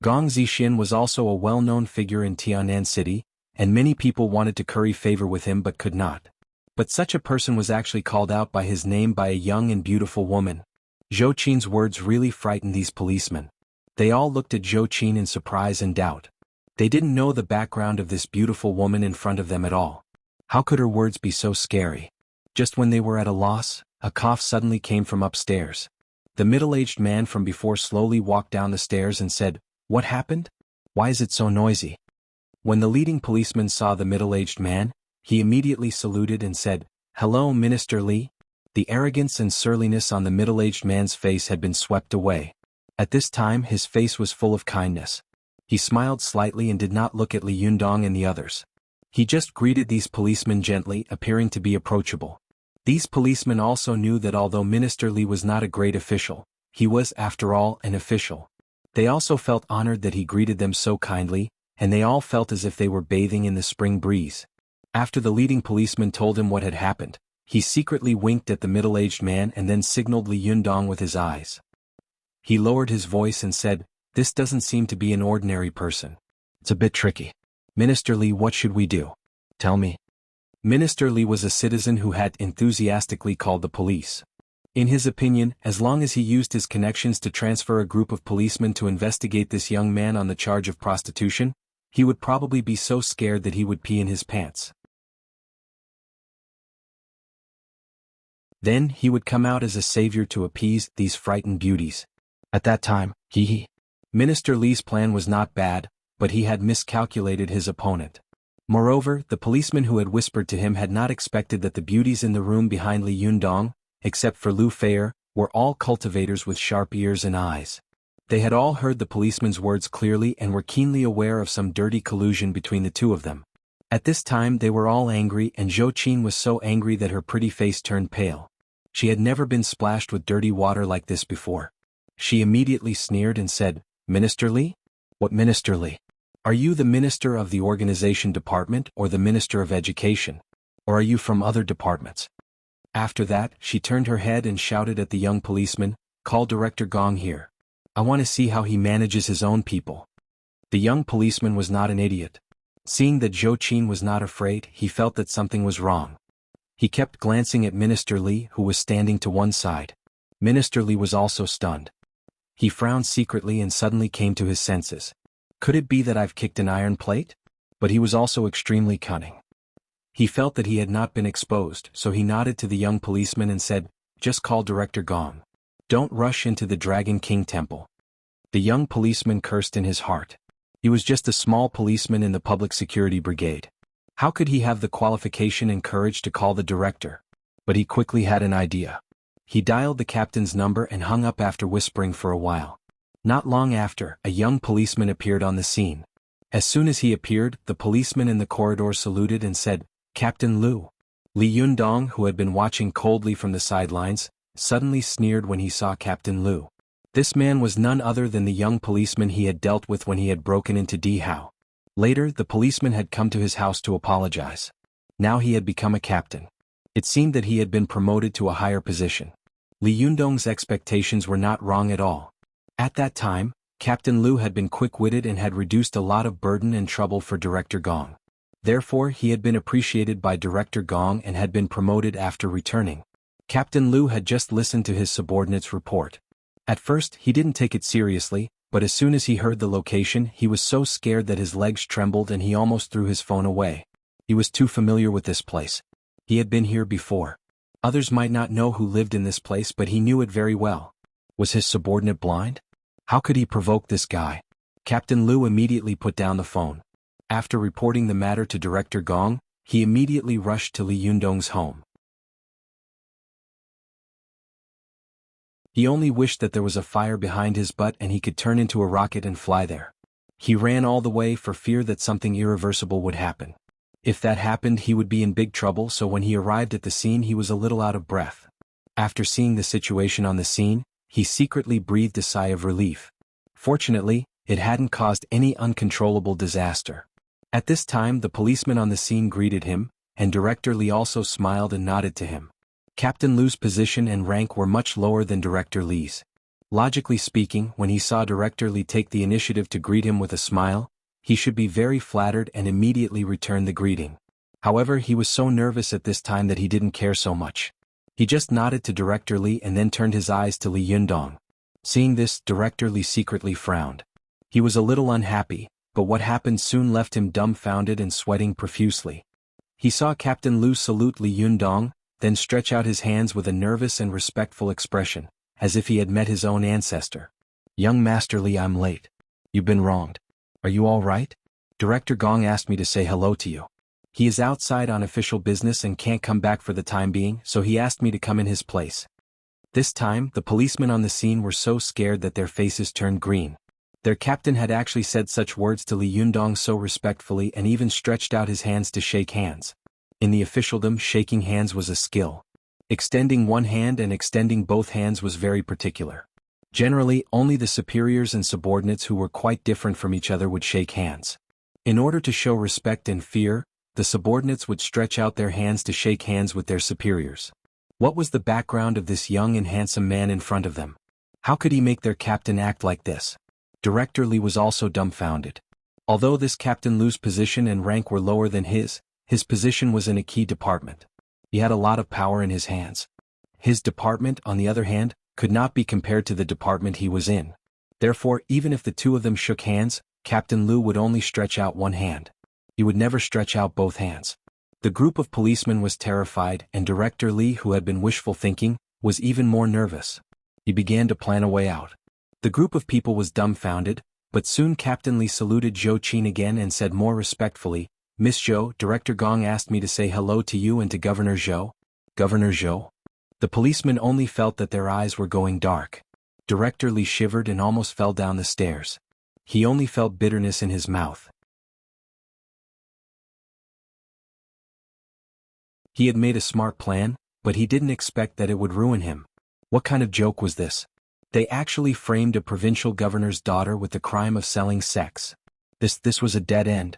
Speaker 1: Gong Zixin was also a well-known figure in Tianan City, and many people wanted to curry favor with him but could not. But such a person was actually called out by his name by a young and beautiful woman. Zhou Qin's words really frightened these policemen. They all looked at Zhou Qin in surprise and doubt. They didn't know the background of this beautiful woman in front of them at all. How could her words be so scary? Just when they were at a loss, a cough suddenly came from upstairs. The middle-aged man from before slowly walked down the stairs and said, "What happened? Why is it so noisy?" When the leading policeman saw the middle-aged man, he immediately saluted and said, "Hello, Minister Li." The arrogance and surliness on the middle-aged man's face had been swept away. At this time his face was full of kindness. He smiled slightly and did not look at Li Yundong and the others. He just greeted these policemen gently, appearing to be approachable. These policemen also knew that although Minister Li was not a great official, he was, after all, an official. They also felt honored that he greeted them so kindly, and they all felt as if they were bathing in the spring breeze. After the leading policeman told him what had happened, he secretly winked at the middle-aged man and then signaled Li Yundong with his eyes. He lowered his voice and said, "This doesn't seem to be an ordinary person. It's a bit tricky. Minister Li, what should we do? Tell me." Minister Li was a citizen who had enthusiastically called the police. In his opinion, as long as he used his connections to transfer a group of policemen to investigate this young man on the charge of prostitution, he would probably be so scared that he would pee in his pants. Then he would come out as a savior to appease these frightened beauties. At that time, Minister Li's plan was not bad, but he had miscalculated his opponent. Moreover, the policeman who had whispered to him had not expected that the beauties in the room behind Li Yundong, except for Lu Feier, were all cultivators with sharp ears and eyes. They had all heard the policeman's words clearly and were keenly aware of some dirty collusion between the two of them. At this time they were all angry, and Zhou Qin was so angry that her pretty face turned pale. She had never been splashed with dirty water like this before. She immediately sneered and said, "Minister Li? What Minister Li? Are you the Minister of the Organization Department or the Minister of Education? Or are you from other departments?" After that, she turned her head and shouted at the young policeman, "Call Director Gong here. I want to see how he manages his own people." The young policeman was not an idiot. Seeing that Zhou Qin was not afraid, he felt that something was wrong. He kept glancing at Minister Li, who was standing to one side. Minister Li was also stunned. He frowned secretly and suddenly came to his senses. Could it be that I've kicked an iron plate? But he was also extremely cunning. He felt that he had not been exposed, so he nodded to the young policeman and said, "Just call Director Gong. Don't rush into the Dragon King Temple." The young policeman cursed in his heart. He was just a small policeman in the Public Security Brigade. How could he have the qualification and courage to call the director? But he quickly had an idea. He dialed the captain's number and hung up after whispering for a while. Not long after, a young policeman appeared on the scene. As soon as he appeared, the policeman in the corridor saluted and said, "Captain Lu." Li Yundong, who had been watching coldly from the sidelines, suddenly sneered when he saw Captain Lu. This man was none other than the young policeman he had dealt with when he had broken into Dihao. Later, the policeman had come to his house to apologize. Now he had become a captain. It seemed that he had been promoted to a higher position. Li Yundong's expectations were not wrong at all. At that time, Captain Lu had been quick-witted and had reduced a lot of burden and trouble for Director Gong. Therefore he had been appreciated by Director Gong and had been promoted after returning. Captain Liu had just listened to his subordinate's report. At first he didn't take it seriously, but as soon as he heard the location he was so scared that his legs trembled and he almost threw his phone away. He was too familiar with this place. He had been here before. Others might not know who lived in this place, but he knew it very well. Was his subordinate blind? How could he provoke this guy? Captain Liu immediately put down the phone. After reporting the matter to Director Gong, he immediately rushed to Li Yundong's home. He only wished that there was a fire behind his butt and he could turn into a rocket and fly there. He ran all the way for fear that something irreversible would happen. If that happened he would be in big trouble, so when he arrived at the scene he was a little out of breath. After seeing the situation on the scene, he secretly breathed a sigh of relief. Fortunately, it hadn't caused any uncontrollable disaster. At this time the policeman on the scene greeted him, and Director Li also smiled and nodded to him. Captain Liu's position and rank were much lower than Director Li's. Logically speaking, when he saw Director Li take the initiative to greet him with a smile, he should be very flattered and immediately return the greeting. However, he was so nervous at this time that he didn't care so much. He just nodded to Director Li and then turned his eyes to Li Yundong. Seeing this, Director Li secretly frowned. He was a little unhappy, but what happened soon left him dumbfounded and sweating profusely. He saw Captain Liu salute Li Yundong, then stretch out his hands with a nervous and respectful expression, as if he had met his own ancestor. "Young Master Li, I'm late. You've been wronged. Are you all right? Director Gong asked me to say hello to you. He is outside on official business and can't come back for the time being, so he asked me to come in his place." This time, the policemen on the scene were so scared that their faces turned green. Their captain had actually said such words to Li Yundong so respectfully and even stretched out his hands to shake hands. In the officialdom, shaking hands was a skill. Extending one hand and extending both hands was very particular. Generally, only the superiors and subordinates who were quite different from each other would shake hands. In order to show respect and fear, the subordinates would stretch out their hands to shake hands with their superiors. What was the background of this young and handsome man in front of them? How could he make their captain act like this? Director Li was also dumbfounded. Although this Captain Liu's position and rank were lower than his position was in a key department. He had a lot of power in his hands. His department, on the other hand, could not be compared to the department he was in. Therefore, even if the two of them shook hands, Captain Liu would only stretch out one hand. He would never stretch out both hands. The group of policemen was terrified, and Director Li, who had been wishful thinking, was even more nervous. He began to plan a way out. The group of people was dumbfounded, but soon Captain Li saluted Zhou Qin again and said more respectfully, "Miss Zhou, Director Gong asked me to say hello to you and to Governor Zhou." Governor Zhou? The policemen only felt that their eyes were going dark. Director Li shivered and almost fell down the stairs. He only felt bitterness in his mouth. He had made a smart plan, but he didn't expect that it would ruin him. What kind of joke was this? They actually framed a provincial governor's daughter with the crime of selling sex. This was a dead end.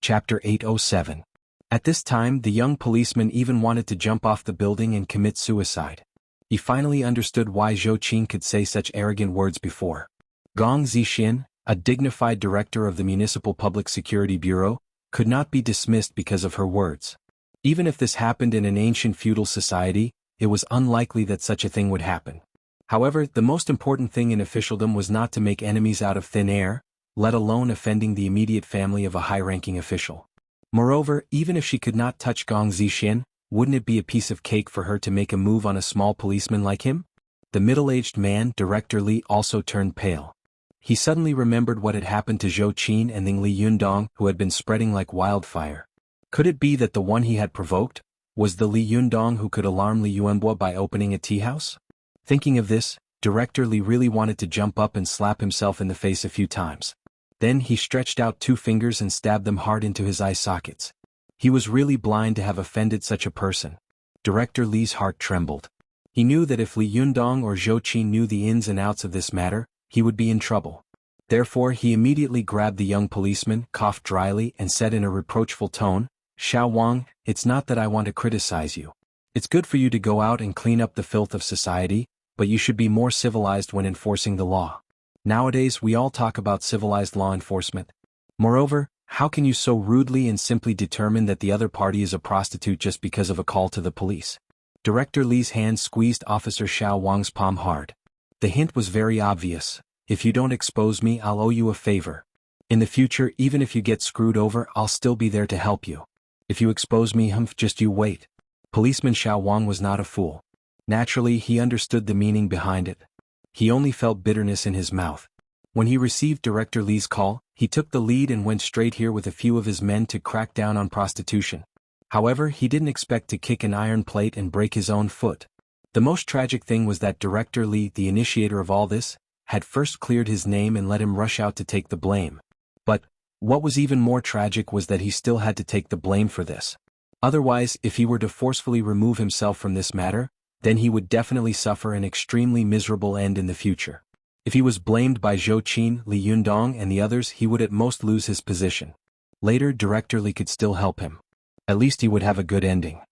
Speaker 1: Chapter 807. At this time the young policeman even wanted to jump off the building and commit suicide. He finally understood why Zhou Qin could say such arrogant words before. Gong Zixin, a dignified director of the Municipal Public Security Bureau, could not be dismissed because of her words. Even if this happened in an ancient feudal society, it was unlikely that such a thing would happen. However, the most important thing in officialdom was not to make enemies out of thin air, let alone offending the immediate family of a high-ranking official. Moreover, even if she could not touch Gong Zixin, wouldn't it be a piece of cake for her to make a move on a small policeman like him? The middle-aged man, Director Li, also turned pale. He suddenly remembered what had happened to Zhou Qin and Li Yundong, who had been spreading like wildfire. Could it be that the one he had provoked was the Li Yundong who could alarm Li Yuanbo by opening a tea house? Thinking of this, Director Li really wanted to jump up and slap himself in the face a few times. Then he stretched out two fingers and stabbed them hard into his eye sockets. He was really blind to have offended such a person. Director Li's heart trembled. He knew that if Li Yundong or Zhou Qin knew the ins and outs of this matter, he would be in trouble. Therefore he immediately grabbed the young policeman, coughed dryly, and said in a reproachful tone, "Xiao Wang, it's not that I want to criticize you. It's good for you to go out and clean up the filth of society, but you should be more civilized when enforcing the law. Nowadays we all talk about civilized law enforcement. Moreover, how can you so rudely and simply determine that the other party is a prostitute just because of a call to the police? Director Li's hand squeezed Officer Xiao Wang's palm hard. The hint was very obvious. If you don't expose me, I'll owe you a favor. In the future, even if you get screwed over, I'll still be there to help you. If you expose me, just you wait. Policeman Xiao Wang was not a fool. Naturally, he understood the meaning behind it. He only felt bitterness in his mouth. When he received Director Li's call, he took the lead and went straight here with a few of his men to crack down on prostitution. However, he didn't expect to kick an iron plate and break his own foot. The most tragic thing was that Director Li, the initiator of all this, had first cleared his name and let him rush out to take the blame. But what was even more tragic was that he still had to take the blame for this. Otherwise, if he were to forcefully remove himself from this matter, then he would definitely suffer an extremely miserable end in the future. If he was blamed by Zhou Qin, Li Yundong and the others, he would at most lose his position. Later, Director Li could still help him. At least he would have a good ending.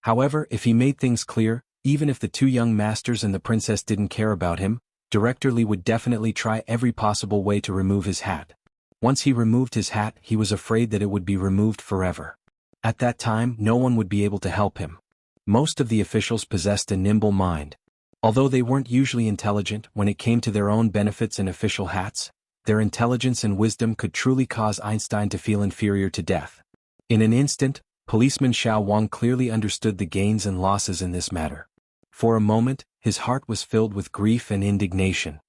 Speaker 1: However, if he made things clear, even if the two young masters and the princess didn't care about him, Director Li would definitely try every possible way to remove his hat. Once he removed his hat, he was afraid that it would be removed forever. At that time, no one would be able to help him. Most of the officials possessed a nimble mind. Although they weren't usually intelligent when it came to their own benefits and official hats, their intelligence and wisdom could truly cause Einstein to feel inferior to death. In an instant, Policeman Xiao Wang clearly understood the gains and losses in this matter. For a moment, his heart was filled with grief and indignation.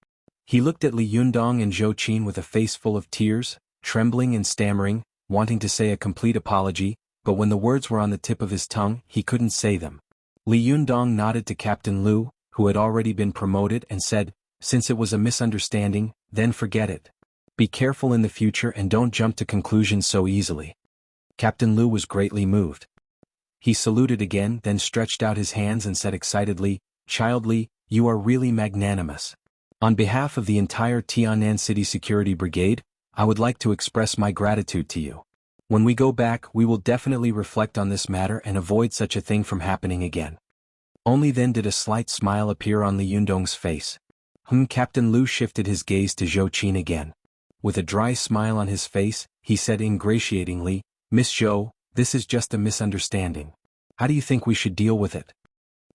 Speaker 1: He looked at Li Yundong and Zhou Qin with a face full of tears, trembling and stammering, wanting to say a complete apology, but when the words were on the tip of his tongue, he couldn't say them. Li Yundong nodded to Captain Lu, who had already been promoted, and said, "Since it was a misunderstanding, then forget it. Be careful in the future and don't jump to conclusions so easily." Captain Lu was greatly moved. He saluted again, then stretched out his hands and said excitedly, "Child Li, you are really magnanimous. On behalf of the entire Tianan City Security Brigade, I would like to express my gratitude to you. When we go back, we will definitely reflect on this matter and avoid such a thing from happening again." Only then did a slight smile appear on Li Yundong's face. Captain Lu shifted his gaze to Zhou Qin again. With a dry smile on his face, he said ingratiatingly, "Miss Zhou, this is just a misunderstanding. How do you think we should deal with it?"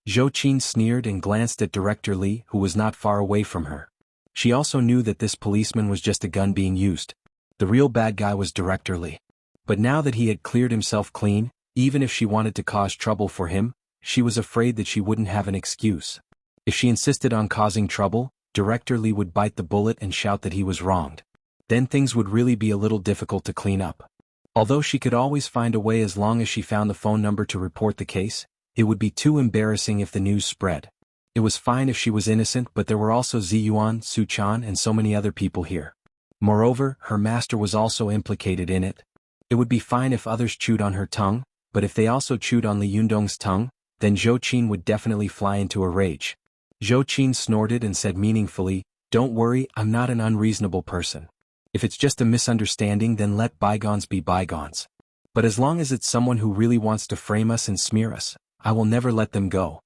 Speaker 1: Zhou Qin sneered and glanced at Director Li, who was not far away from her. She also knew that this policeman was just a gun being used. The real bad guy was Director Li. But now that he had cleared himself clean, even if she wanted to cause trouble for him, she was afraid that she wouldn't have an excuse. If she insisted on causing trouble, Director Li would bite the bullet and shout that he was wronged. Then things would really be a little difficult to clean up. Although she could always find a way as long as she found the phone number to report the case, it would be too embarrassing if the news spread. It was fine if she was innocent, but there were also Ziyuan, Su Chan and so many other people here. Moreover, her master was also implicated in it. It would be fine if others chewed on her tongue, but if they also chewed on Li Yundong's tongue, then Zhou Qin would definitely fly into a rage. Zhou Qin snorted and said meaningfully, "Don't worry, I'm not an unreasonable person. If it's just a misunderstanding, then let bygones be bygones. But as long as it's someone who really wants to frame us and smear us, I will never let them go."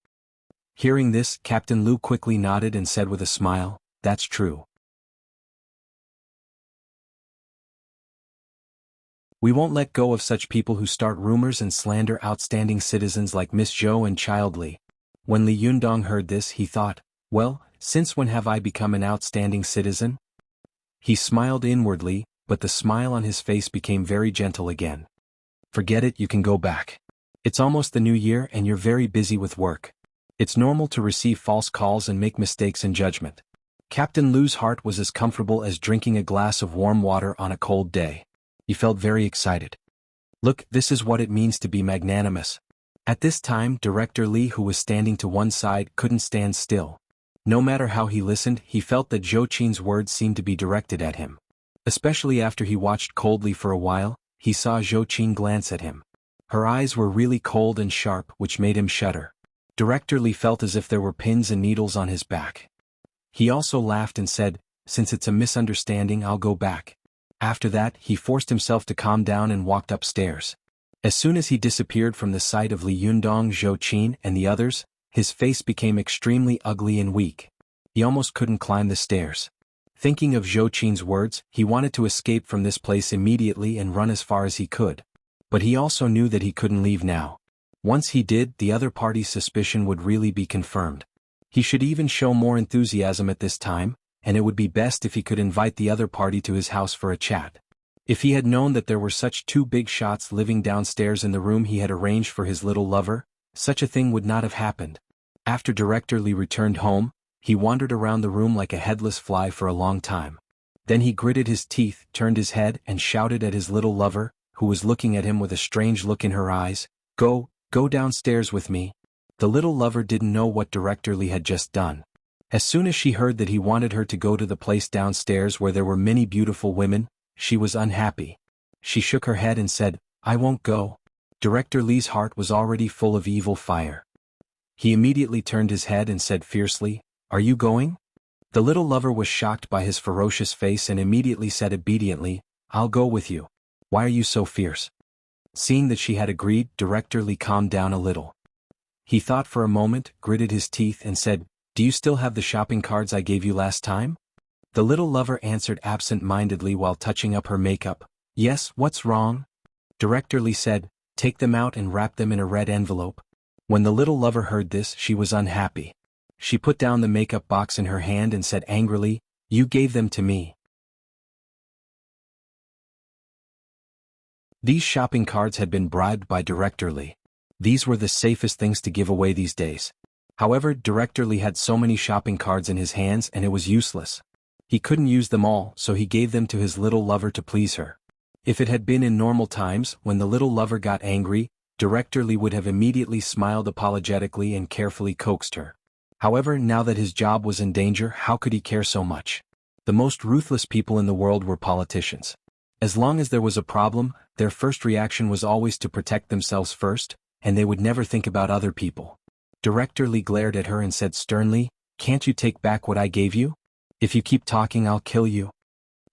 Speaker 1: Hearing this, Captain Lu quickly nodded and said with a smile, "That's true. We won't let go of such people who start rumors and slander outstanding citizens like Miss Zhou and Child Li." When Li Yundong heard this, he thought, "Well, since when have I become an outstanding citizen?" He smiled inwardly, but the smile on his face became very gentle again. "Forget it, you can go back. It's almost the new year and you're very busy with work. It's normal to receive false calls and make mistakes in judgment." Captain Lu's heart was as comfortable as drinking a glass of warm water on a cold day. He felt very excited. Look, this is what it means to be magnanimous. At this time, Director Li, who was standing to one side, couldn't stand still. No matter how he listened, he felt that Zhou Qin's words seemed to be directed at him. Especially after he watched coldly for a while, he saw Zhou Qin glance at him. Her eyes were really cold and sharp, which made him shudder. Director Li felt as if there were pins and needles on his back. He also laughed and said, "Since it's a misunderstanding, I'll go back." After that, he forced himself to calm down and walked upstairs. As soon as he disappeared from the sight of Li Yundong, Zhou Qin, and the others, his face became extremely ugly and weak. He almost couldn't climb the stairs. Thinking of Zhou Qin's words, he wanted to escape from this place immediately and run as far as he could. But he also knew that he couldn't leave now. Once he did, the other party's suspicion would really be confirmed. He should even show more enthusiasm at this time, and it would be best if he could invite the other party to his house for a chat. If he had known that there were such two big shots living downstairs in the room he had arranged for his little lover, such a thing would not have happened. After Director Li returned home, he wandered around the room like a headless fly for a long time. Then he gritted his teeth, turned his head, and shouted at his little lover, who was looking at him with a strange look in her eyes, Go downstairs with me." The little lover didn't know what Director Li had just done. As soon as she heard that he wanted her to go to the place downstairs where there were many beautiful women, she was unhappy. She shook her head and said, "I won't go." Director Li's heart was already full of evil fire. He immediately turned his head and said fiercely, "Are you going?" The little lover was shocked by his ferocious face and immediately said obediently, "I'll go with you. Why are you so fierce?" Seeing that she had agreed, Director Li calmed down a little. He thought for a moment, gritted his teeth and said, "Do you still have the shopping cards I gave you last time?" The little lover answered absent-mindedly while touching up her makeup, "Yes, what's wrong?" Director Li said, "Take them out and wrap them in a red envelope." When the little lover heard this, she was unhappy. She put down the makeup box in her hand and said angrily, "You gave them to me." These shopping cards had been bribed by Director Li. These were the safest things to give away these days. However, Director Li had so many shopping cards in his hands and it was useless. He couldn't use them all, so he gave them to his little lover to please her. If it had been in normal times, when the little lover got angry, Director Li would have immediately smiled apologetically and carefully coaxed her. However, now that his job was in danger, how could he care so much? The most ruthless people in the world were politicians. As long as there was a problem, their first reaction was always to protect themselves first, and they would never think about other people. Director Li glared at her and said sternly, "Can't you take back what I gave you? If you keep talking, I'll kill you."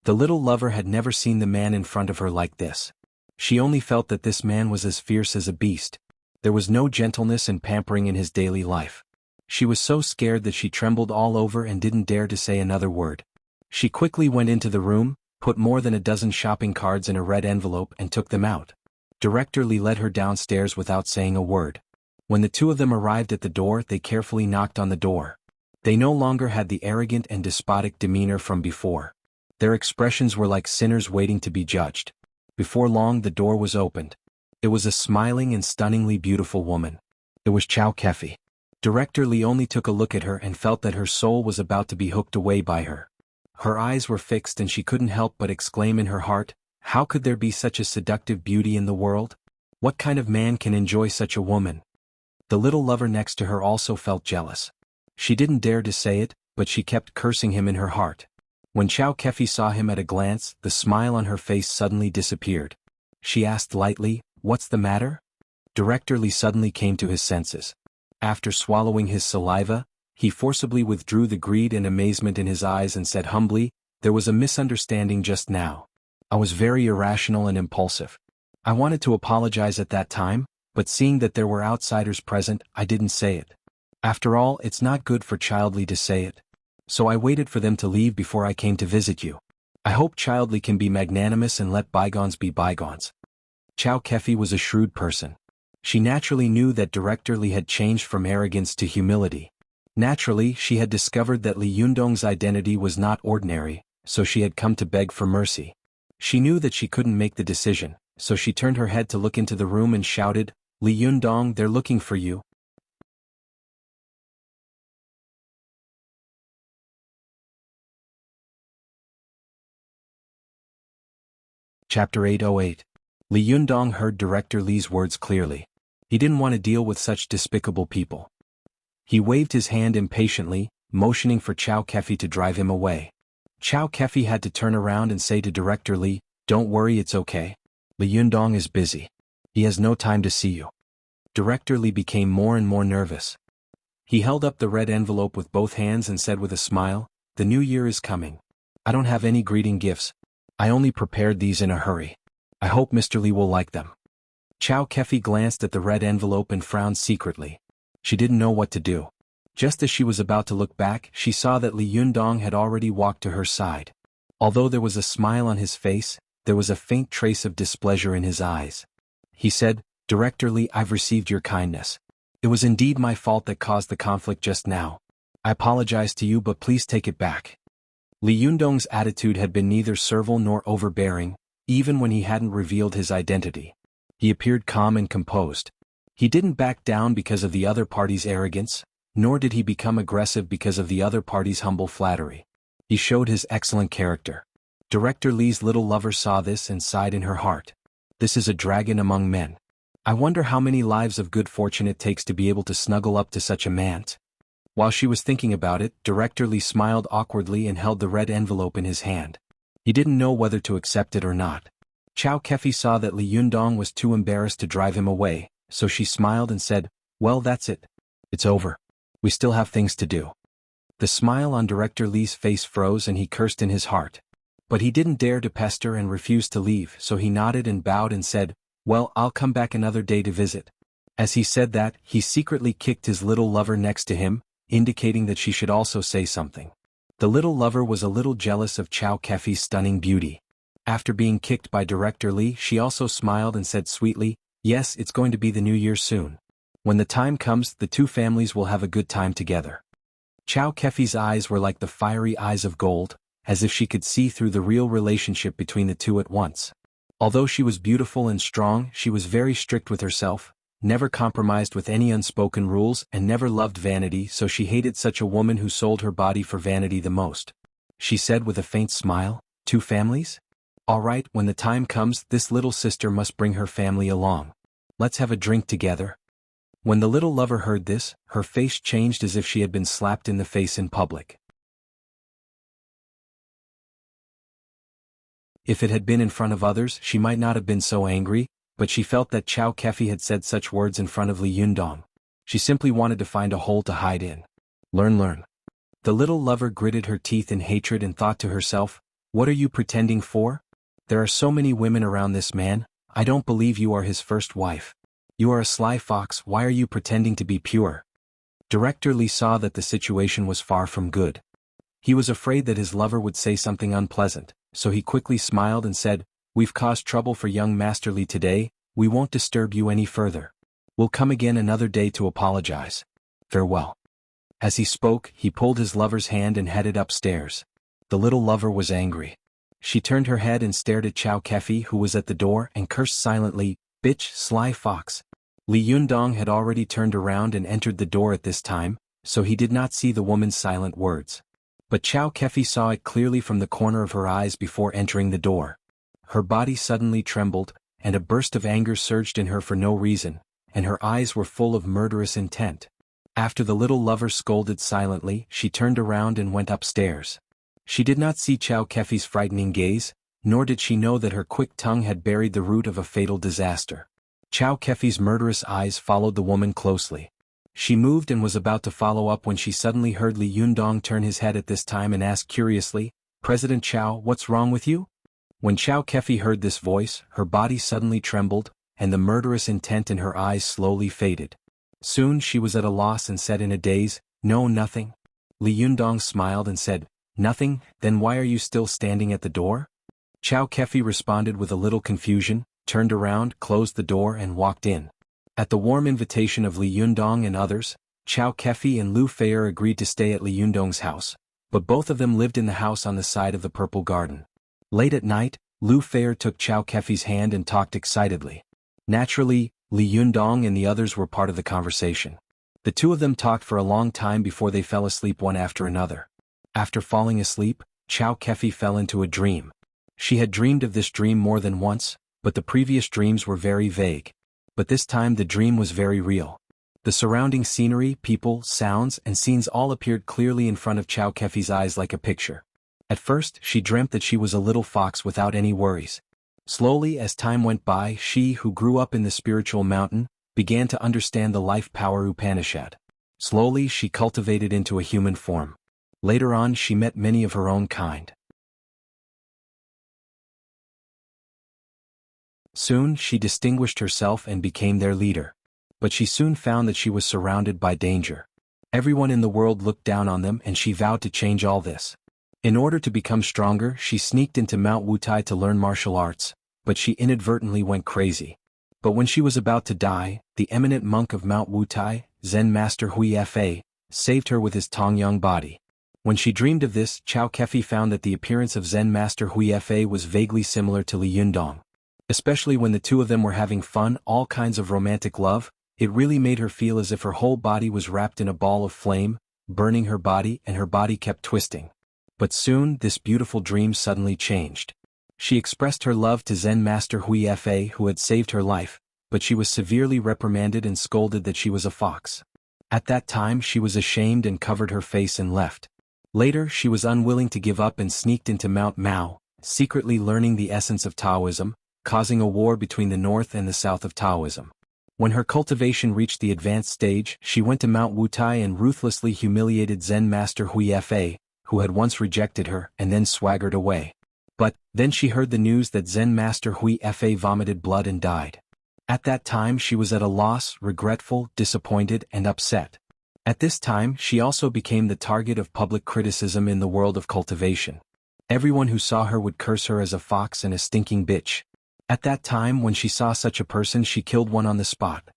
Speaker 1: The little lover had never seen the man in front of her like this. She only felt that this man was as fierce as a beast. There was no gentleness and pampering in his daily life. She was so scared that she trembled all over and didn't dare to say another word. She quickly went into the room, put more than a dozen shopping cards in a red envelope and took them out. Director Li led her downstairs without saying a word. When the two of them arrived at the door, they carefully knocked on the door. They no longer had the arrogant and despotic demeanor from before. Their expressions were like sinners waiting to be judged. Before long, the door was opened. It was a smiling and stunningly beautiful woman. It was Chow Kefi. Director Li only took a look at her and felt that her soul was about to be hooked away by her. Her eyes were fixed and she couldn't help but exclaim in her heart, "How could there be such a seductive beauty in the world? What kind of man can enjoy such a woman?" The little lover next to her also felt jealous. She didn't dare to say it, but she kept cursing him in her heart. When Chow Kefi saw him at a glance, the smile on her face suddenly disappeared. She asked lightly, "What's the matter?" Director Li suddenly came to his senses. After swallowing his saliva, he forcibly withdrew the greed and amazement in his eyes and said humbly, "There was a misunderstanding just now. I was very irrational and impulsive. I wanted to apologize at that time, but seeing that there were outsiders present, I didn't say it. After all, it's not good for Childly to say it. So I waited for them to leave before I came to visit you. I hope Childly can be magnanimous and let bygones be bygones." Chow Kefi was a shrewd person. She naturally knew that Director Li had changed from arrogance to humility. Naturally, she had discovered that Li Yundong's identity was not ordinary, so she had come to beg for mercy. She knew that she couldn't make the decision, so she turned her head to look into the room and shouted, "Li Yundong, they're looking for you." Chapter 808. Li Yundong heard Director Li's words clearly. He didn't want to deal with such despicable people. He waved his hand impatiently, motioning for Chow Kefi to drive him away. Chow Kefi had to turn around and say to Director Li, "Don't worry, it's okay. Li Yundong is busy. He has no time to see you." Director Li became more and more nervous. He held up the red envelope with both hands and said with a smile, "The new year is coming. I don't have any greeting gifts. I only prepared these in a hurry. I hope Mr. Li will like them." Chow Kefi glanced at the red envelope and frowned secretly. She didn't know what to do. Just as she was about to look back, she saw that Li Yundong had already walked to her side. Although there was a smile on his face, there was a faint trace of displeasure in his eyes. He said, "Director Li, I've received your kindness. It was indeed my fault that caused the conflict just now. I apologize to you, but please take it back." Li Yundong's attitude had been neither servile nor overbearing, even when he hadn't revealed his identity. He appeared calm and composed. He didn't back down because of the other party's arrogance, nor did he become aggressive because of the other party's humble flattery. He showed his excellent character. Director Li's little lover saw this and sighed in her heart. This is a dragon among men. I wonder how many lives of good fortune it takes to be able to snuggle up to such a man. While she was thinking about it, Director Li smiled awkwardly and held the red envelope in his hand. He didn't know whether to accept it or not. Chow Kefi saw that Li Yundong was too embarrassed to drive him away, so she smiled and said, "Well, that's it. It's over. We still have things to do." The smile on Director Li's face froze and he cursed in his heart. But he didn't dare to pester and refused to leave, so he nodded and bowed and said, "Well, I'll come back another day to visit." As he said that, he secretly kicked his little lover next to him, indicating that she should also say something. The little lover was a little jealous of Chow Kefi's stunning beauty. After being kicked by Director Li, she also smiled and said sweetly, "Yes, it's going to be the new year soon. When the time comes, the two families will have a good time together." Chow Kefi's eyes were like the fiery eyes of gold, as if she could see through the real relationship between the two at once. Although she was beautiful and strong, she was very strict with herself, never compromised with any unspoken rules and never loved vanity, so she hated such a woman who sold her body for vanity the most. She said with a faint smile, "Two families? All right, when the time comes, this little sister must bring her family along. Let's have a drink together." When the little lover heard this, her face changed as if she had been slapped in the face in public. If it had been in front of others, she might not have been so angry, but she felt that Chow Kefi had said such words in front of Li Yundong. She simply wanted to find a hole to hide in. Learn. The little lover gritted her teeth in hatred and thought to herself, "What are you pretending for? There are so many women around this man, I don't believe you are his first wife. You are a sly fox, why are you pretending to be pure?" Director Li saw that the situation was far from good. He was afraid that his lover would say something unpleasant, so he quickly smiled and said, "We've caused trouble for young Master Li today, we won't disturb you any further. We'll come again another day to apologize. Farewell." As he spoke, he pulled his lover's hand and headed upstairs. The little lover was angry. She turned her head and stared at Chow Kefi, who was at the door, and cursed silently, "Bitch, sly fox." Li Yundong had already turned around and entered the door at this time, so he did not see the woman's silent words. But Chow Kefi saw it clearly from the corner of her eyes before entering the door. Her body suddenly trembled, and a burst of anger surged in her for no reason, and her eyes were full of murderous intent. After the little lover scolded silently, she turned around and went upstairs. She did not see Chow Kefi's frightening gaze, nor did she know that her quick tongue had buried the root of a fatal disaster. Chow Kefi's murderous eyes followed the woman closely. She moved and was about to follow up when she suddenly heard Li Yundong turn his head at this time and ask curiously, "President Chow, what's wrong with you?" When Chow Kefi heard this voice, her body suddenly trembled, and the murderous intent in her eyes slowly faded. Soon she was at a loss and said in a daze, "No, nothing." Li Yundong smiled and said, "Nothing, then why are you still standing at the door?" Chow Kefi responded with a little confusion, turned around, closed the door and walked in. At the warm invitation of Li Yundong and others, Chow Kefi and Lu Feier agreed to stay at Li Yundong's house, but both of them lived in the house on the side of the Purple Garden. Late at night, Lu Feier took Chow Kefi's hand and talked excitedly. Naturally, Li Yundong and the others were part of the conversation. The two of them talked for a long time before they fell asleep one after another. After falling asleep, Chow Kefi fell into a dream. She had dreamed of this dream more than once, but the previous dreams were very vague. But this time the dream was very real. The surrounding scenery, people, sounds, and scenes all appeared clearly in front of Chow Kefi's eyes like a picture. At first, she dreamt that she was a little fox without any worries. Slowly, as time went by, she, who grew up in the spiritual mountain, began to understand the life power Upanishad. Slowly, she cultivated into a human form. Later on, she met many of her own kind. Soon she distinguished herself and became their leader. But she soon found that she was surrounded by danger. Everyone in the world looked down on them and she vowed to change all this. In order to become stronger, she sneaked into Mount Wutai to learn martial arts, but she inadvertently went crazy. But when she was about to die, the eminent monk of Mount Wutai, Zen Master Hui Fa, saved her with his Tongyang body. When she dreamed of this, Chao Kefi found that the appearance of Zen Master Hui Fa was vaguely similar to Li Yundong. Especially when the two of them were having fun, all kinds of romantic love, it really made her feel as if her whole body was wrapped in a ball of flame, burning her body, and her body kept twisting. But soon this beautiful dream suddenly changed. She expressed her love to Zen Master Hui Fa who had saved her life, but she was severely reprimanded and scolded that she was a fox. At that time she was ashamed and covered her face and left. Later she was unwilling to give up and sneaked into Mount Mao, secretly learning the essence of Taoism, causing a war between the north and the south of Taoism. When her cultivation reached the advanced stage, she went to Mount Wutai and ruthlessly humiliated Zen Master Hui Fa, who had once rejected her, and then swaggered away. But, then she heard the news that Zen Master Hui Fa vomited blood and died. At that time she was at a loss, regretful, disappointed, and upset. At this time she also became the target of public criticism in the world of cultivation. Everyone who saw her would curse her as a fox and a stinking bitch. At that time when she saw such a person she killed one on the spot.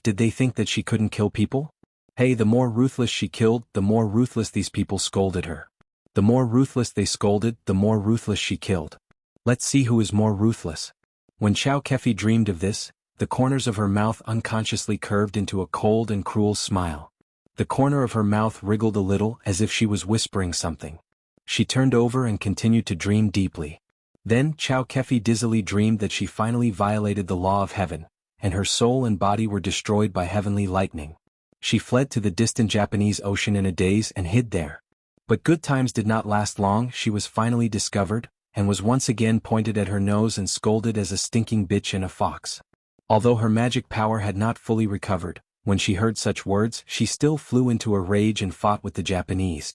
Speaker 1: Did they think that she couldn't kill people? Hey, the more ruthless she killed, the more ruthless these people scolded her. The more ruthless they scolded, the more ruthless she killed. Let's see who is more ruthless. When Chao Kefi dreamed of this, the corners of her mouth unconsciously curved into a cold and cruel smile. The corner of her mouth wriggled a little as if she was whispering something. She turned over and continued to dream deeply. Then Chao Kefi dizzily dreamed that she finally violated the law of heaven, and her soul and body were destroyed by heavenly lightning. She fled to the distant Japanese Ocean in a daze and hid there. But good times did not last long. She was finally discovered, and was once again pointed at her nose and scolded as a stinking bitch and a fox. Although her magic power had not fully recovered, when she heard such words she still flew into a rage and fought with the Japanese.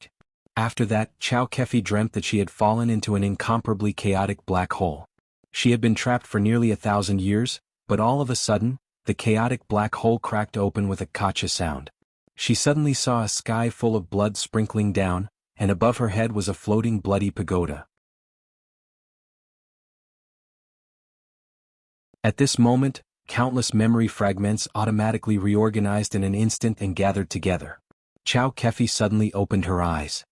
Speaker 1: After that, Chao Kefi dreamt that she had fallen into an incomparably chaotic black hole. She had been trapped for nearly 1,000 years, but all of a sudden, the chaotic black hole cracked open with a kacha sound. She suddenly saw a sky full of blood sprinkling down, and above her head was a floating bloody pagoda. At this moment, countless memory fragments automatically reorganized in an instant and gathered together. Chao Kefi suddenly opened her eyes.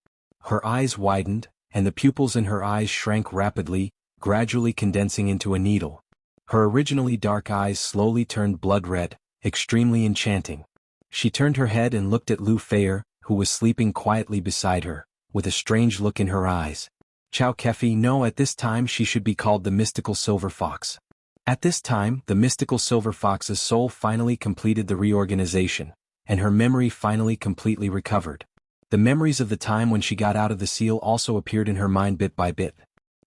Speaker 1: Her eyes widened, and the pupils in her eyes shrank rapidly, gradually condensing into a needle. Her originally dark eyes slowly turned blood red, extremely enchanting. She turned her head and looked at Lu Feier, who was sleeping quietly beside her, with a strange look in her eyes. Chao Kefi knew at this time she should be called the mystical silver fox. At this time, the mystical silver fox's soul finally completed the reorganization, and her memory finally completely recovered. The memories of the time when she got out of the seal also appeared in her mind bit by bit.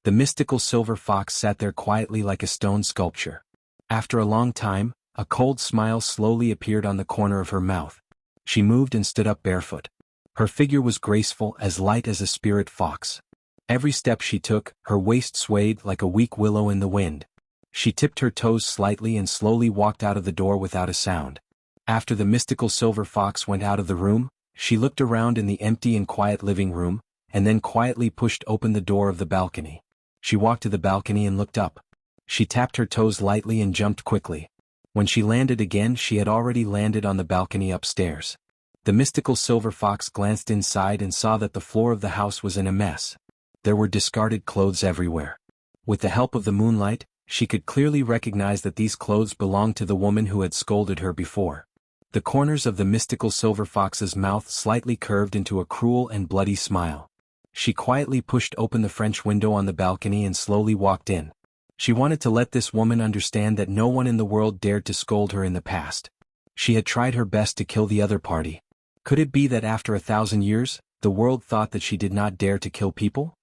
Speaker 1: The mystical silver fox sat there quietly like a stone sculpture. After a long time, a cold smile slowly appeared on the corner of her mouth. She moved and stood up barefoot. Her figure was graceful, as light as a spirit fox. Every step she took, her waist swayed like a weak willow in the wind. She tipped her toes slightly and slowly walked out of the door without a sound. After the mystical silver fox went out of the room, she looked around in the empty and quiet living room, and then quietly pushed open the door of the balcony. She walked to the balcony and looked up. She tapped her toes lightly and jumped quickly. When she landed again, she had already landed on the balcony upstairs. The mystical silver fox glanced inside and saw that the floor of the house was in a mess. There were discarded clothes everywhere. With the help of the moonlight, she could clearly recognize that these clothes belonged to the woman who had scolded her before. The corners of the mystical silver fox's mouth slightly curved into a cruel and bloody smile. She quietly pushed open the French window on the balcony and slowly walked in. She wanted to let this woman understand that no one in the world dared to scold her in the past. She had tried her best to kill the other party. Could it be that after 1,000 years, the world thought that she did not dare to kill people?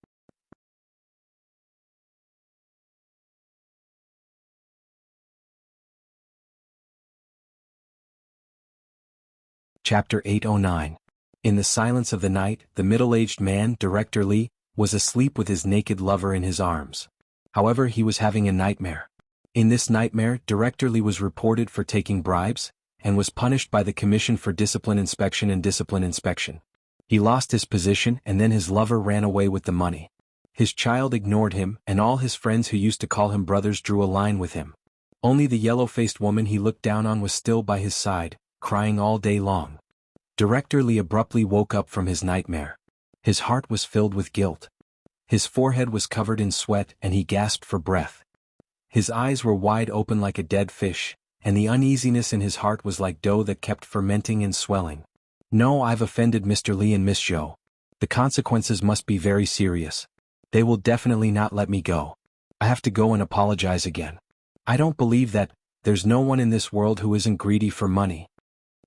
Speaker 1: Chapter 809. In the silence of the night, the middle-aged man, Director Li, was asleep with his naked lover in his arms. However, he was having a nightmare. In this nightmare, Director Lee was reported for taking bribes, and was punished by the Commission for Discipline Inspection and Discipline Inspection. He lost his position and then his lover ran away with the money. His child ignored him and all his friends who used to call him brothers drew a line with him. Only the yellow-faced woman he looked down on was still by his side, crying all day long. Director Lee abruptly woke up from his nightmare. His heart was filled with guilt. His forehead was covered in sweat and he gasped for breath. His eyes were wide open like a dead fish, and the uneasiness in his heart was like dough that kept fermenting and swelling. No, I've offended Mr. Lee and Miss Zhou. The consequences must be very serious. They will definitely not let me go. I have to go and apologize again. I don't believe that, there's no one in this world who isn't greedy for money.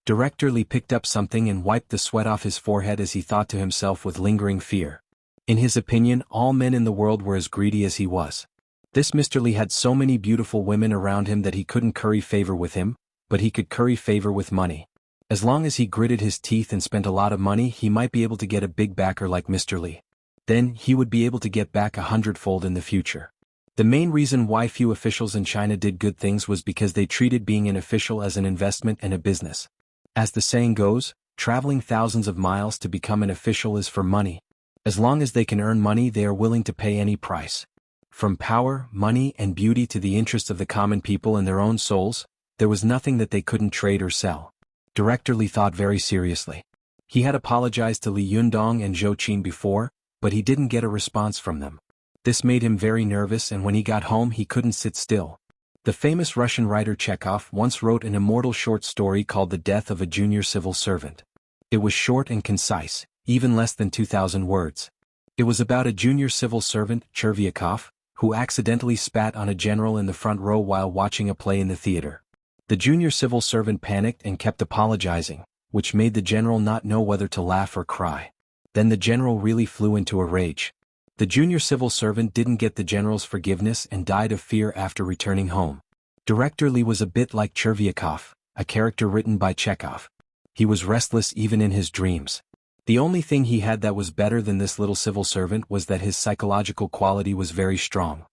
Speaker 1: Director Lee picked up something and wiped the sweat off his forehead as he thought to himself with lingering fear. In his opinion, all men in the world were as greedy as he was. This Mr. Lee had so many beautiful women around him that he couldn't curry favor with him, but he could curry favor with money. As long as he gritted his teeth and spent a lot of money, he might be able to get a big backer like Mr. Lee. Then, he would be able to get back 100-fold in the future. The main reason why few officials in China did good things was because they treated being an official as an investment and a business. As the saying goes, traveling thousands of miles to become an official is for money. As long as they can earn money, they are willing to pay any price. From power, money, and beauty to the interests of the common people and their own souls, there was nothing that they couldn't trade or sell. Director Lee thought very seriously. He had apologized to Li Yundong and Zhou Qin before, but he didn't get a response from them. This made him very nervous, and when he got home he couldn't sit still. The famous Russian writer Chekhov once wrote an immortal short story called The Death of a Junior Civil Servant. It was short and concise, even less than 2,000 words. It was about a junior civil servant, Chervyakov, who accidentally spat on a general in the front row while watching a play in the theater. The junior civil servant panicked and kept apologizing, which made the general not know whether to laugh or cry. Then the general really flew into a rage. The junior civil servant didn't get the general's forgiveness and died of fear after returning home. Director Lee was a bit like Chervyakov, a character written by Chekhov. He was restless even in his dreams. The only thing he had that was better than this little civil servant was that his psychological quality was very strong.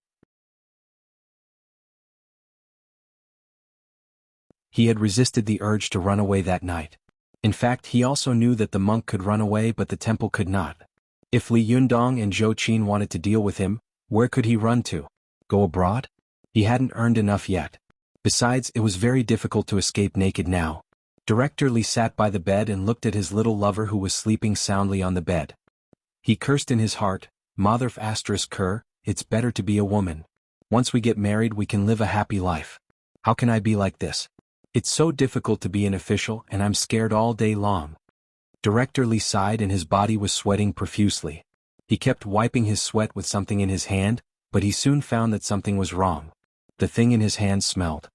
Speaker 1: He had resisted the urge to run away that night. In fact, he also knew that the monk could run away but the temple could not. If Li Yundong and Zhou Qin wanted to deal with him, where could he run to? Go abroad? He hadn't earned enough yet. Besides, it was very difficult to escape naked now. Director Lee sat by the bed and looked at his little lover who was sleeping soundly on the bed. He cursed in his heart, Motherf asterisk cur, it's better to be a woman. Once we get married we can live a happy life. How can I be like this? It's so difficult to be an official and I'm scared all day long. Director Lee sighed and his body was sweating profusely. He kept wiping his sweat with something in his hand, but he soon found that something was wrong. The thing in his hand smelled.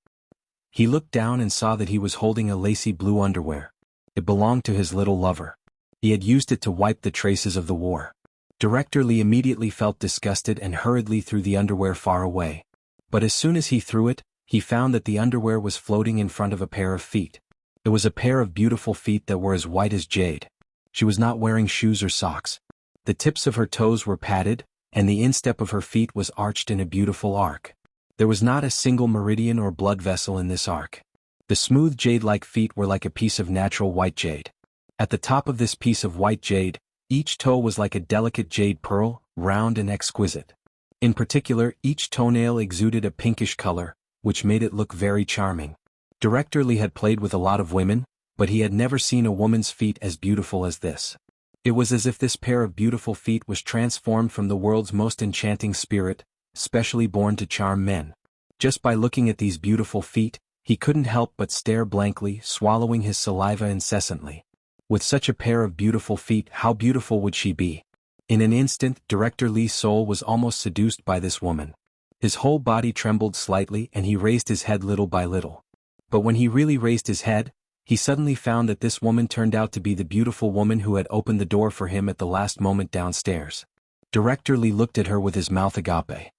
Speaker 1: He looked down and saw that he was holding a lacy blue underwear. It belonged to his little lover. He had used it to wipe the traces of the war. Director Lee immediately felt disgusted and hurriedly threw the underwear far away. But as soon as he threw it, he found that the underwear was floating in front of a pair of feet. It was a pair of beautiful feet that were as white as jade. She was not wearing shoes or socks. The tips of her toes were padded, and the instep of her feet was arched in a beautiful arc. There was not a single meridian or blood vessel in this arc. The smooth jade-like feet were like a piece of natural white jade. At the top of this piece of white jade, each toe was like a delicate jade pearl, round and exquisite. In particular, each toenail exuded a pinkish color, which made it look very charming. Director Lee had played with a lot of women, but he had never seen a woman's feet as beautiful as this. It was as if this pair of beautiful feet was transformed from the world's most enchanting spirit, specially born to charm men. Just by looking at these beautiful feet, he couldn't help but stare blankly, swallowing his saliva incessantly. With such a pair of beautiful feet, how beautiful would she be? In an instant, Director Lee's soul was almost seduced by this woman. His whole body trembled slightly and he raised his head little by little. But when he really raised his head, he suddenly found that this woman turned out to be the beautiful woman who had opened the door for him at the last moment downstairs. Director Lee looked at her with his mouth agape.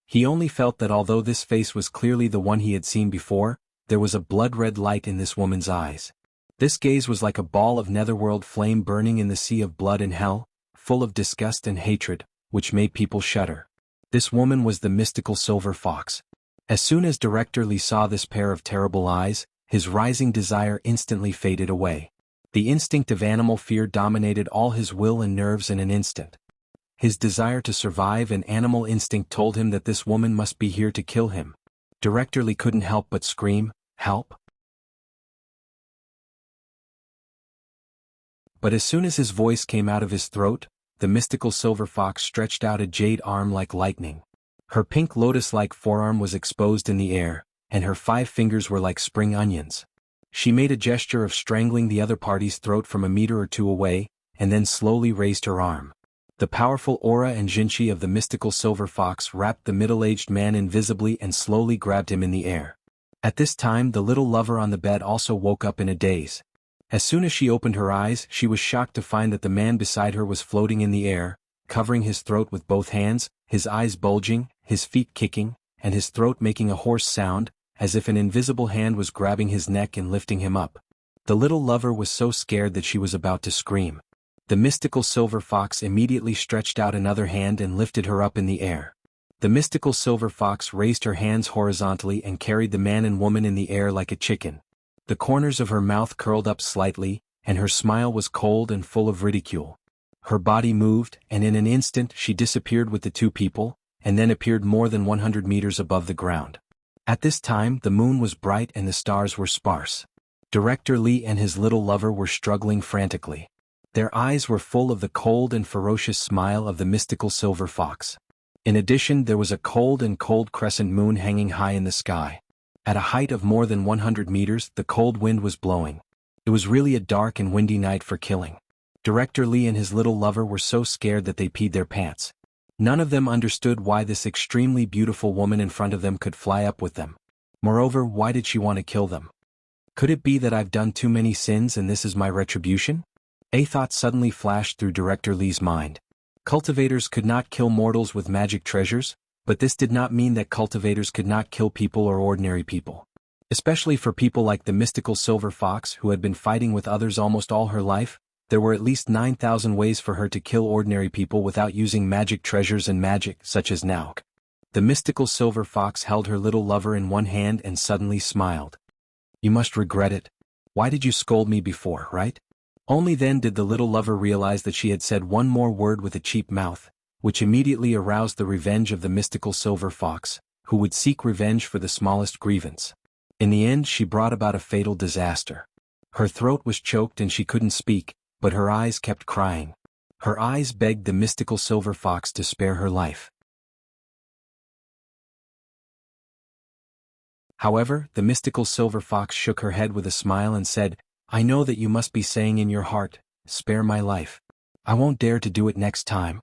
Speaker 1: He only felt that although this face was clearly the one he had seen before, there was a blood-red light in this woman's eyes. This gaze was like a ball of netherworld flame burning in the sea of blood and hell, full of disgust and hatred, which made people shudder. This woman was the mystical silver fox. As soon as Director Lee saw this pair of terrible eyes, his rising desire instantly faded away. The instinct of animal fear dominated all his will and nerves in an instant. His desire to survive and animal instinct told him that this woman must be here to kill him. Director Lee couldn't help but scream, "Help!" But as soon as his voice came out of his throat, the mystical silver fox stretched out a jade arm like lightning. Her pink lotus-like forearm was exposed in the air, and her 5 fingers were like spring onions. She made a gesture of strangling the other party's throat from a meter or two away, and then slowly raised her arm. The powerful aura and jinchi of the mystical silver fox wrapped the middle-aged man invisibly and slowly grabbed him in the air. At this time the little lover on the bed also woke up in a daze. As soon as she opened her eyes, she was shocked to find that the man beside her was floating in the air, covering his throat with both hands, his eyes bulging, his feet kicking, and his throat making a hoarse sound, as if an invisible hand was grabbing his neck and lifting him up. The little lover was so scared that she was about to scream. The mystical silver fox immediately stretched out another hand and lifted her up in the air. The mystical silver fox raised her hands horizontally and carried the man and woman in the air like a chicken. The corners of her mouth curled up slightly, and her smile was cold and full of ridicule. Her body moved, and in an instant she disappeared with the 2 people, and then appeared more than 100 meters above the ground. At this time the moon was bright and the stars were sparse. Director Lee and his little lover were struggling frantically. Their eyes were full of the cold and ferocious smile of the mystical silver fox. In addition, there was a cold crescent moon hanging high in the sky. At a height of more than 100 meters, the cold wind was blowing. It was really a dark and windy night for killing. Director Lee and his little lover were so scared that they peed their pants. None of them understood why this extremely beautiful woman in front of them could fly up with them. Moreover, why did she want to kill them? Could it be that I've done too many sins and this is my retribution? A thought suddenly flashed through Director Lee's mind. Cultivators could not kill mortals with magic treasures, but this did not mean that cultivators could not kill people or ordinary people. Especially for people like the mystical silver fox who had been fighting with others almost all her life, there were at least 9,000 ways for her to kill ordinary people without using magic treasures and magic such as Nauk. The mystical silver fox held her little lover in one hand and suddenly smiled. "You must regret it. Why did you scold me before, right?" Only then did the little lover realize that she had said one more word with a cheap mouth, which immediately aroused the revenge of the mystical silver fox, who would seek revenge for the smallest grievance. In the end she brought about a fatal disaster. Her throat was choked and she couldn't speak, but her eyes kept crying. Her eyes begged the mystical silver fox to spare her life. However, the mystical silver fox shook her head with a smile and said, "I know that you must be saying in your heart, 'Spare my life.' I won't dare to do it next time."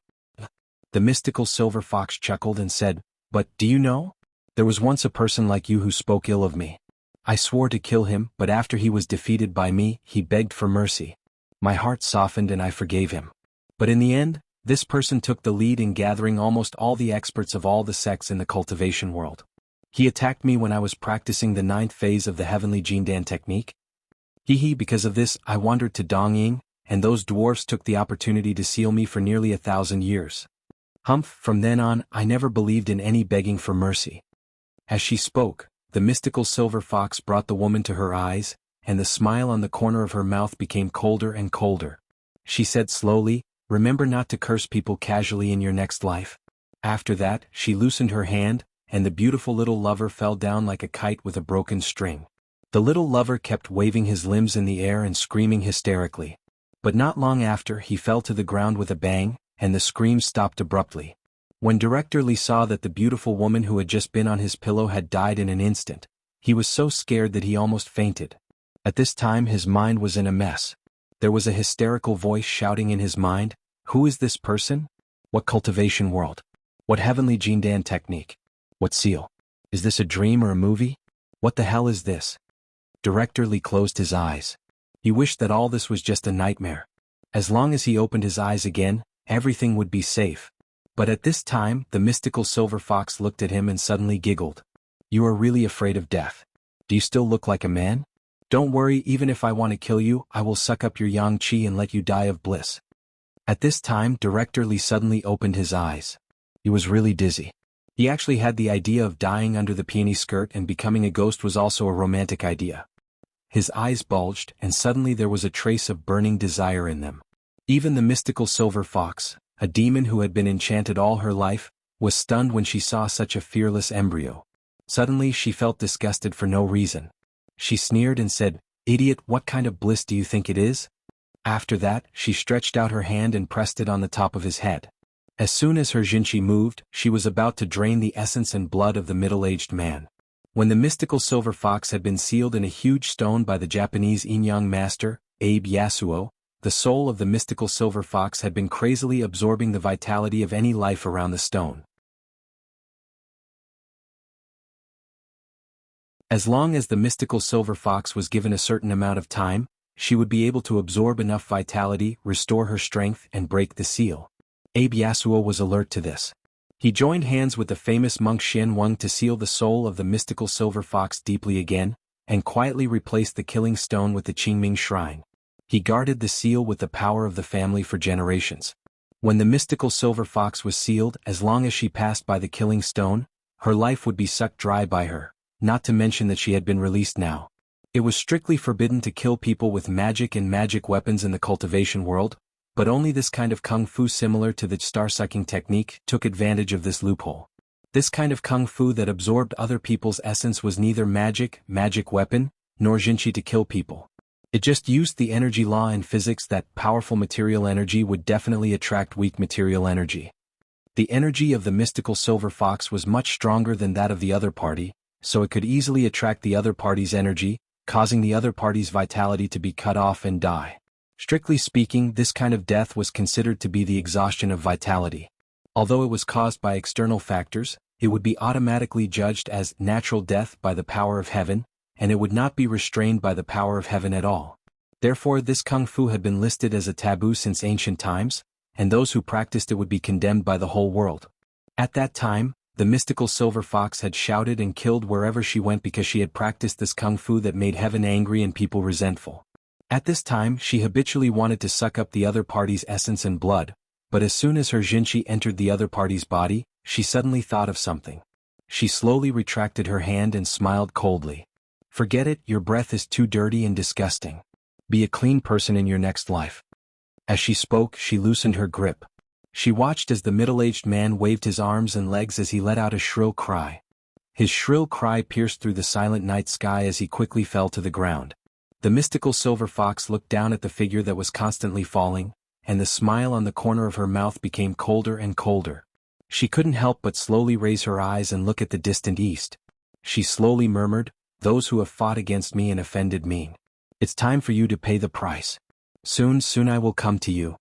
Speaker 1: The mystical silver fox chuckled and said, "But, do you know? There was once a person like you who spoke ill of me. I swore to kill him, but after he was defeated by me, he begged for mercy. My heart softened and I forgave him. But in the end, this person took the lead in gathering almost all the experts of all the sects in the cultivation world. He attacked me when I was practicing the 9th phase of the heavenly Jindan technique. Because of this, I wandered to Dongying, and those dwarfs took the opportunity to seal me for nearly 1,000 years. From then on, I never believed in any begging for mercy." As she spoke, the mystical silver fox brought the woman to her eyes, and the smile on the corner of her mouth became colder and colder. She said slowly, "Remember not to curse people casually in your next life." After that, she loosened her hand, and the beautiful little lover fell down like a kite with a broken string. The little lover kept waving his limbs in the air and screaming hysterically. But not long after, he fell to the ground with a bang, and the screams stopped abruptly. When Director Lee saw that the beautiful woman who had just been on his pillow had died in an instant, he was so scared that he almost fainted. At this time his mind was in a mess. There was a hysterical voice shouting in his mind, "Who is this person? What cultivation world? What heavenly Jindan technique? What seal? Is this a dream or a movie? What the hell is this?" Director Lee closed his eyes. He wished that all this was just a nightmare. As long as he opened his eyes again, everything would be safe. But at this time, the mystical silver fox looked at him and suddenly giggled. "You are really afraid of death. Do you still look like a man? Don't worry, even if I want to kill you, I will suck up your yang qi and let you die of bliss." At this time, Director Lee suddenly opened his eyes. He was really dizzy. He actually had the idea of dying under the peony skirt, and becoming a ghost was also a romantic idea. His eyes bulged, and suddenly there was a trace of burning desire in them. Even the mystical silver fox, a demon who had been enchanted all her life, was stunned when she saw such a fearless embryo. Suddenly she felt disgusted for no reason. She sneered and said, "Idiot, what kind of bliss do you think it is?" After that, she stretched out her hand and pressed it on the top of his head. As soon as her jinchi moved, she was about to drain the essence and blood of the middle-aged man. When the mystical silver fox had been sealed in a huge stone by the Japanese yin-yang master, Abe Yasuo, the soul of the mystical silver fox had been crazily absorbing the vitality of any life around the stone. As long as the mystical silver fox was given a certain amount of time, she would be able to absorb enough vitality, restore her strength, and break the seal. Abe Yasuo was alert to this. He joined hands with the famous monk Xian Wang to seal the soul of the mystical silver fox deeply again, and quietly replaced the killing stone with the Qingming shrine. He guarded the seal with the power of the family for generations. When the mystical silver fox was sealed, as long as she passed by the killing stone, her life would be sucked dry by her, not to mention that she had been released now. It was strictly forbidden to kill people with magic and magic weapons in the cultivation world, but only this kind of kung fu similar to the star-sucking technique took advantage of this loophole. This kind of kung fu that absorbed other people's essence was neither magic weapon, nor jinchi to kill people. It just used the energy law in physics that powerful material energy would definitely attract weak material energy. The energy of the mystical silver fox was much stronger than that of the other party, so it could easily attract the other party's energy, causing the other party's vitality to be cut off and die. Strictly speaking, this kind of death was considered to be the exhaustion of vitality. Although it was caused by external factors, it would be automatically judged as natural death by the power of heaven, and it would not be restrained by the power of heaven at all. Therefore, this kung fu had been listed as a taboo since ancient times, and those who practiced it would be condemned by the whole world. At that time, the mystical silver fox had shouted and killed wherever she went because she had practiced this kung fu that made heaven angry and people resentful. At this time, she habitually wanted to suck up the other party's essence and blood, but as soon as her jinchi entered the other party's body, she suddenly thought of something. She slowly retracted her hand and smiled coldly. "Forget it, your breath is too dirty and disgusting. Be a clean person in your next life." As she spoke, she loosened her grip. She watched as the middle-aged man waved his arms and legs as he let out a shrill cry. His shrill cry pierced through the silent night sky as he quickly fell to the ground. The mystical silver fox looked down at the figure that was constantly falling, and the smile on the corner of her mouth became colder and colder. She couldn't help but slowly raise her eyes and look at the distant east. She slowly murmured, "Those who have fought against me and offended me. It's time for you to pay the price. Soon I will come to you."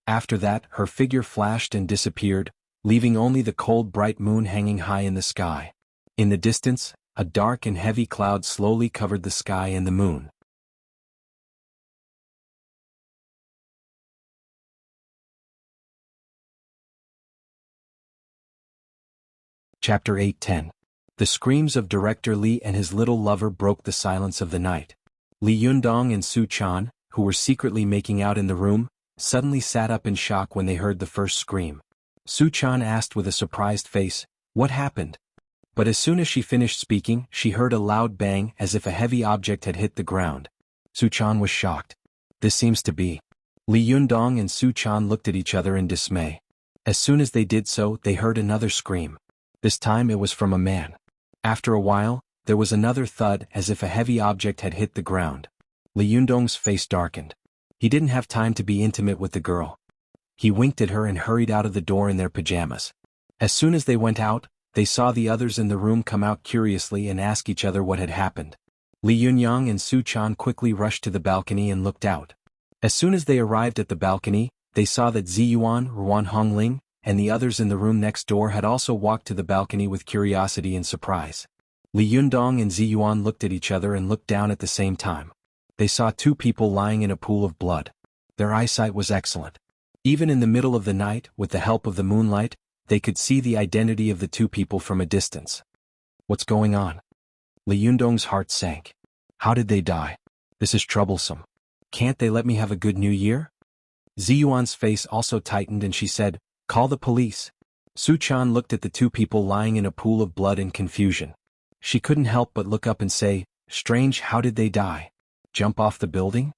Speaker 1: After that, her figure flashed and disappeared, leaving only the cold bright moon hanging high in the sky. In the distance, a dark and heavy cloud slowly covered the sky and the moon. Chapter 8:10. The screams of Director Li and his little lover broke the silence of the night. Li Yundong and Su Chan, who were secretly making out in the room, suddenly sat up in shock when they heard the first scream. Su Chan asked with a surprised face, "What happened?" But as soon as she finished speaking, she heard a loud bang as if a heavy object had hit the ground. Su Chan was shocked. "This seems to be..." Li Yundong and Su Chan looked at each other in dismay. As soon as they did so, they heard another scream. This time it was from a man. After a while, there was another thud as if a heavy object had hit the ground. Li Yundong's face darkened. He didn't have time to be intimate with the girl. He winked at her and hurried out of the door in their pajamas. As soon as they went out, they saw the others in the room come out curiously and ask each other what had happened. Li Yunyang and Su Chan quickly rushed to the balcony and looked out. As soon as they arrived at the balcony, they saw that Ziyuan, Ruan Hongling, and the others in the room next door had also walked to the balcony with curiosity and surprise. Li Yundong and Ziyuan looked at each other and looked down at the same time. They saw two people lying in a pool of blood. Their eyesight was excellent. Even in the middle of the night, with the help of the moonlight, they could see the identity of the two people from a distance. What's going on? Li Yundong's heart sank. How did they die? This is troublesome. Can't they let me have a good new year? Ziyuan's face also tightened and she said, "Call the police." Su Chan looked at the two people lying in a pool of blood in confusion. She couldn't help but look up and say, "Strange, how did they die? Jump off the building?"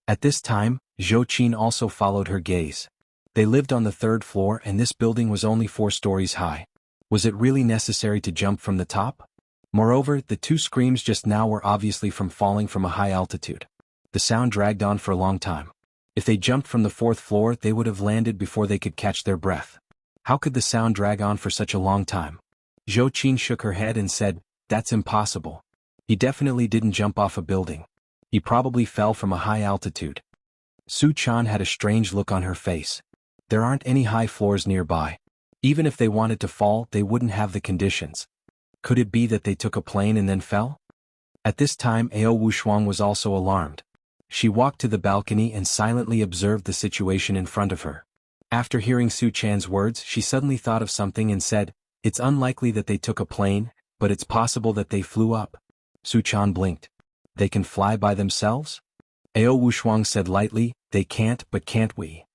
Speaker 1: At this time, Zhou Qin also followed her gaze. They lived on the third floor and this building was only 4 stories high. Was it really necessary to jump from the top? Moreover, the 2 screams just now were obviously from falling from a high altitude. The sound dragged on for a long time. If they jumped from the 4th floor, they would have landed before they could catch their breath. How could the sound drag on for such a long time? Zhou Qin shook her head and said, "That's impossible. He definitely didn't jump off a building. He probably fell from a high altitude." Su Chan had a strange look on her face. There aren't any high floors nearby. Even if they wanted to fall, they wouldn't have the conditions. Could it be that they took a plane and then fell? At this time, Ao Wushuang was also alarmed. She walked to the balcony and silently observed the situation in front of her. After hearing Su Chan's words, she suddenly thought of something and said, "It's unlikely that they took a plane, but it's possible that they flew up." Su Chan blinked. "They can fly by themselves?" Ao Wushuang said lightly, "They can't, but can't we?"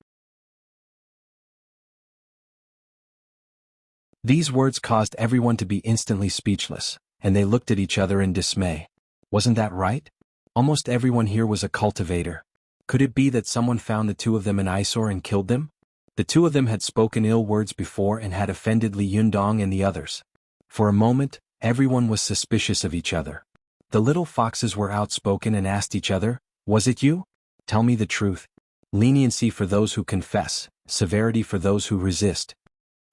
Speaker 1: These words caused everyone to be instantly speechless, and they looked at each other in dismay. Wasn't that right? Almost everyone here was a cultivator. Could it be that someone found the 2 of them an eyesore and killed them? The 2 of them had spoken ill words before and had offended Li Yundong and the others. For a moment, everyone was suspicious of each other. The little foxes were outspoken and asked each other, "Was it you? Tell me the truth." Leniency for those who confess, severity for those who resist.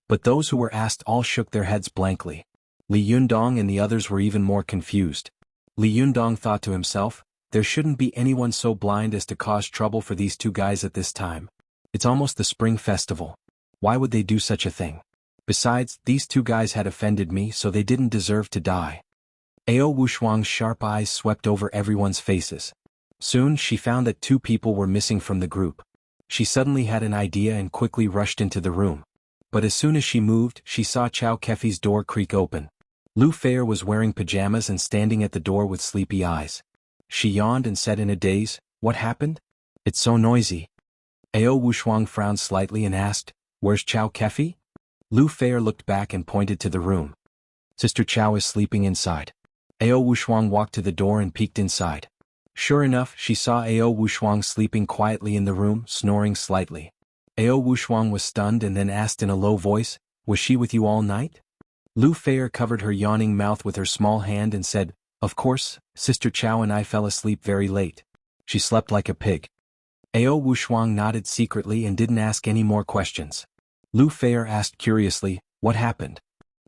Speaker 1: But those who were asked all shook their heads blankly. Li Yundong and the others were even more confused. Li Yundong thought to himself, there shouldn't be anyone so blind as to cause trouble for these 2 guys at this time. It's almost the spring festival. Why would they do such a thing? Besides, these 2 guys had offended me, so they didn't deserve to die. Ao Wushuang's sharp eyes swept over everyone's faces. Soon she found that 2 people were missing from the group. She suddenly had an idea and quickly rushed into the room. But as soon as she moved, she saw Chow Kefi's door creak open. Lu Feier was wearing pajamas and standing at the door with sleepy eyes. She yawned and said in a daze, "What happened? It's so noisy." Ao Wushuang frowned slightly and asked, "Where's Chow Kefi?" Lu Feier looked back and pointed to the room. "Sister Chow is sleeping inside." Ao Wushuang walked to the door and peeked inside. Sure enough, she saw Ao Wushuang sleeping quietly in the room, snoring slightly. Ao Wushuang was stunned and then asked in a low voice, "Was she with you all night?" Lu Feier covered her yawning mouth with her small hand and said, "Of course, Sister Chow and I fell asleep very late. She slept like a pig." Ao Wushuang nodded secretly and didn't ask any more questions. Lu Feier asked curiously, "What happened?"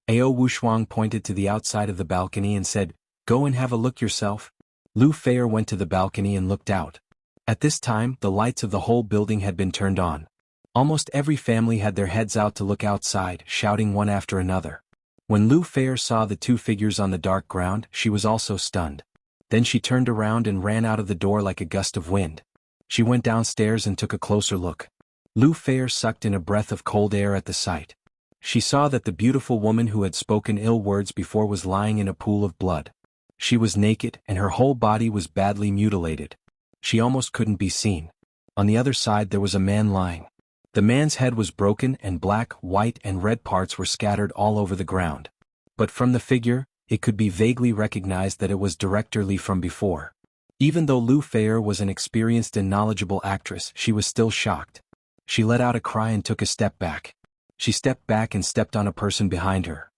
Speaker 1: Ao Wushuang pointed to the outside of the balcony and said, "Go and have a look yourself." Lu Feier went to the balcony and looked out. At this time, the lights of the whole building had been turned on. Almost every family had their heads out to look outside, shouting one after another. When Lu Feier saw the 2 figures on the dark ground, she was also stunned. Then she turned around and ran out of the door like a gust of wind. She went downstairs and took a closer look. Lu Feier sucked in a breath of cold air at the sight. She saw that the beautiful woman who had spoken ill words before was lying in a pool of blood. She was naked and her whole body was badly mutilated. She almost couldn't be seen. On the other side there was a man lying. The man's head was broken and black, white and red parts were scattered all over the ground. But from the figure, it could be vaguely recognized that it was Director Li from before. Even though Lu Feier was an experienced and knowledgeable actress, she was still shocked. She let out a cry and took a step back. She stepped back and stepped on a person behind her.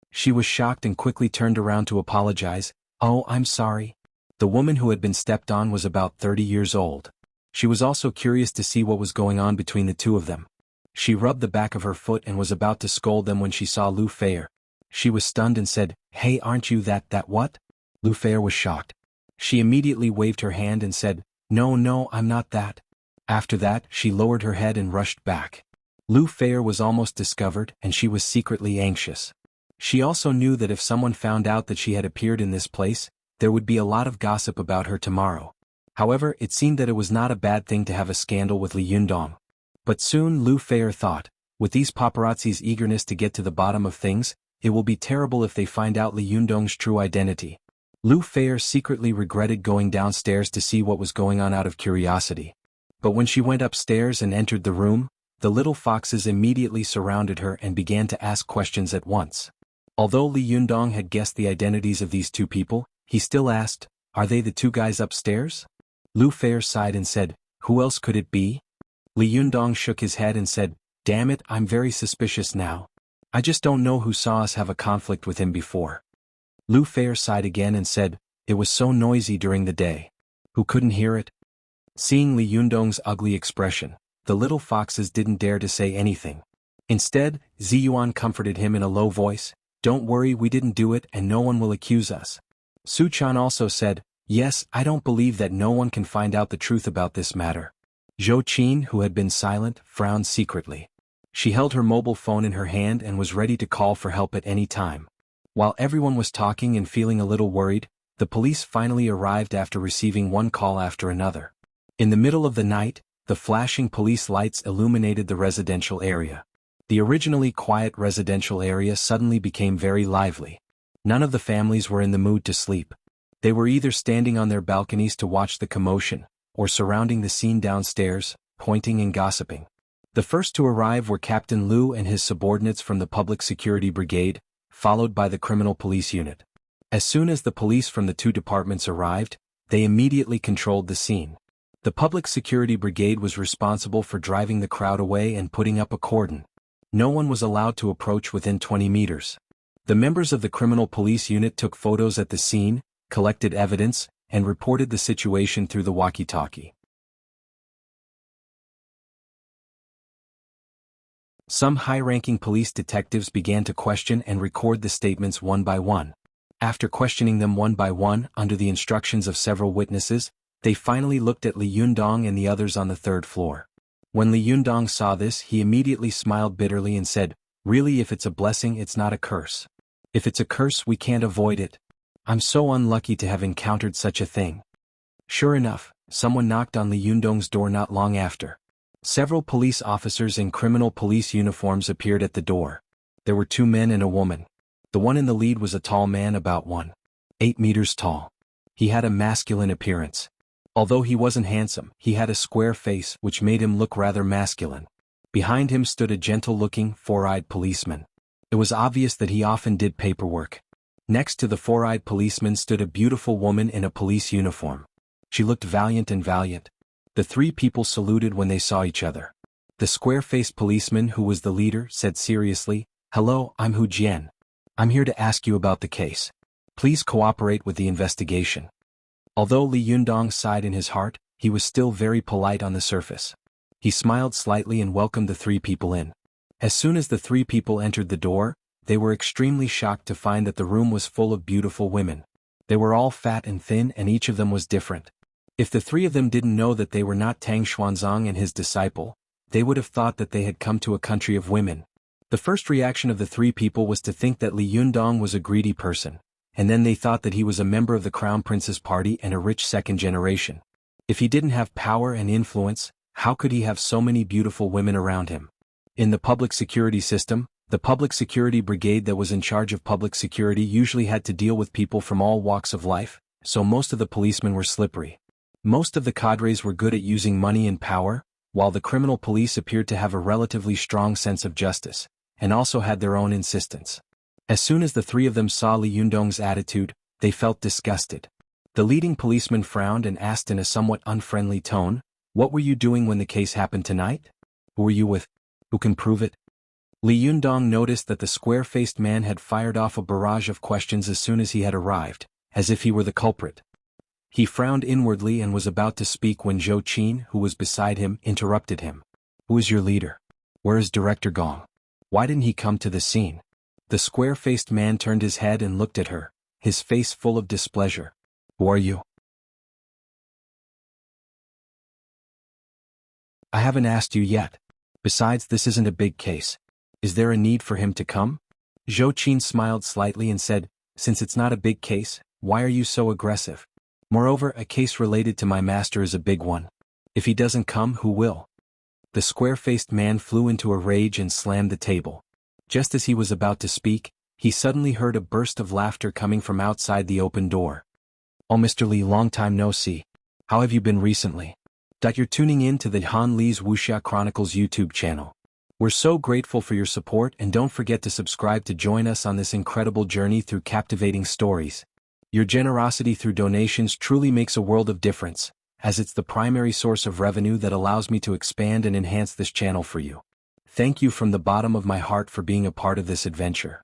Speaker 1: She was shocked and quickly turned around to apologize. "Oh, I'm sorry." The woman who had been stepped on was about 30 years old. She was also curious to see what was going on between the 2 of them. She rubbed the back of her foot and was about to scold them when she saw Lu Feier. She was stunned and said, "Hey, aren't you that what?" Lu Feier was shocked. She immediately waved her hand and said, No, I'm not that." After that, she lowered her head and rushed back. Lu Feier was almost discovered and she was secretly anxious. She also knew that if someone found out that she had appeared in this place, there would be a lot of gossip about her tomorrow. However, it seemed that it was not a bad thing to have a scandal with Li Yundong. But soon Lu Feier thought, with these paparazzi's eagerness to get to the bottom of things, it will be terrible if they find out Li Yundong's true identity. Lu Feier secretly regretted going downstairs to see what was going on out of curiosity. But when she went upstairs and entered the room, the little foxes immediately surrounded her and began to ask questions at once. Although Li Yundong had guessed the identities of these two people, he still asked, "Are they the two guys upstairs?" Lu Fair sighed and said, "Who else could it be?" Li Yundong shook his head and said, "Damn it, I'm very suspicious now. I just don't know who saw us have a conflict with him before." Lu Fair sighed again and said, "It was so noisy during the day. Who couldn't hear it?" Seeing Li Yundong's ugly expression, the little foxes didn't dare to say anything. Instead, Ziyuan comforted him in a low voice, "Don't worry, we didn't do it and no one will accuse us." Su Chan also said, "Yes, I don't believe that no one can find out the truth about this matter." Zhou Qin, who had been silent, frowned secretly. She held her mobile phone in her hand and was ready to call for help at any time. While everyone was talking and feeling a little worried, the police finally arrived after receiving one call after another. In the middle of the night, the flashing police lights illuminated the residential area. The originally quiet residential area suddenly became very lively. None of the families were in the mood to sleep. They were either standing on their balconies to watch the commotion, or surrounding the scene downstairs, pointing and gossiping. The first to arrive were Captain Liu and his subordinates from the Public Security Brigade, followed by the Criminal Police Unit. As soon as the police from the two departments arrived, they immediately controlled the scene. The Public Security Brigade was responsible for driving the crowd away and putting up a cordon. No one was allowed to approach within 20 meters. The members of the Criminal Police Unit took photos at the scene, collected evidence, and reported the situation through the walkie-talkie. Some high-ranking police detectives began to question and record the statements one by one. After questioning them one by one under the instructions of several witnesses, they finally looked at Li Yundong and the others on the third floor. When Li Yundong saw this, he immediately smiled bitterly and said, "Really, if it's a blessing, it's not a curse. If it's a curse, we can't avoid it. I'm so unlucky to have encountered such a thing." Sure enough, someone knocked on Li Yundong's door not long after. Several police officers in criminal police uniforms appeared at the door. There were two men and a woman. The one in the lead was a tall man about 1.8 meters tall. He had a masculine appearance. Although he wasn't handsome, he had a square face which made him look rather masculine. Behind him stood a gentle-looking, four-eyed policeman. It was obvious that he often did paperwork. Next to the four-eyed policeman stood a beautiful woman in a police uniform. She looked valiant and valiant. The three people saluted when they saw each other. The square-faced policeman, who was the leader, said seriously, "Hello, I'm Hu Jian. I'm here to ask you about the case. Please cooperate with the investigation." Although Li Yundong sighed in his heart, he was still very polite on the surface. He smiled slightly and welcomed the three people in. As soon as the three people entered the door, they were extremely shocked to find that the room was full of beautiful women. They were all fat and thin and each of them was different. If the three of them didn't know that they were not Tang Xuanzang and his disciple, they would have thought that they had come to a country of women. The first reaction of the three people was to think that Li Yundong was a greedy person, and then they thought that he was a member of the Crown Prince's party and a rich second generation. If he didn't have power and influence, how could he have so many beautiful women around him? In the public security system, the public security brigade that was in charge of public security usually had to deal with people from all walks of life, so most of the policemen were slippery. Most of the cadres were good at using money and power, while the criminal police appeared to have a relatively strong sense of justice, and also had their own insistence. As soon as the three of them saw Li Yundong's attitude, they felt disgusted. The leading policeman frowned and asked in a somewhat unfriendly tone, "What were you doing when the case happened tonight? Who were you with? Who can prove it?" Li Yundong noticed that the square-faced man had fired off a barrage of questions as soon as he had arrived, as if he were the culprit. He frowned inwardly and was about to speak when Zhou Qin, who was beside him, interrupted him. "Who is your leader? Where is Director Gong? Why didn't he come to the scene?" The square-faced man turned his head and looked at her, his face full of displeasure. "Who are you?" "I haven't asked you yet. Besides, this isn't a big case. Is there a need for him to come?" Zhou Qin smiled slightly and said, "Since it's not a big case, why are you so aggressive? Moreover, a case related to my master is a big one. If he doesn't come, who will?" The square-faced man flew into a rage and slammed the table. Just as he was about to speak, he suddenly heard a burst of laughter coming from outside the open door. "Oh, Mr. Li, long time no see. How have you been recently? You're tuning in to the Han Lee's Wuxia Chronicles YouTube channel. We're so grateful for your support, and don't forget to subscribe to join us on this incredible journey through captivating stories. Your generosity through donations truly makes a world of difference, as it's the primary source of revenue that allows me to expand and enhance this channel for you. Thank you from the bottom of my heart for being a part of this adventure.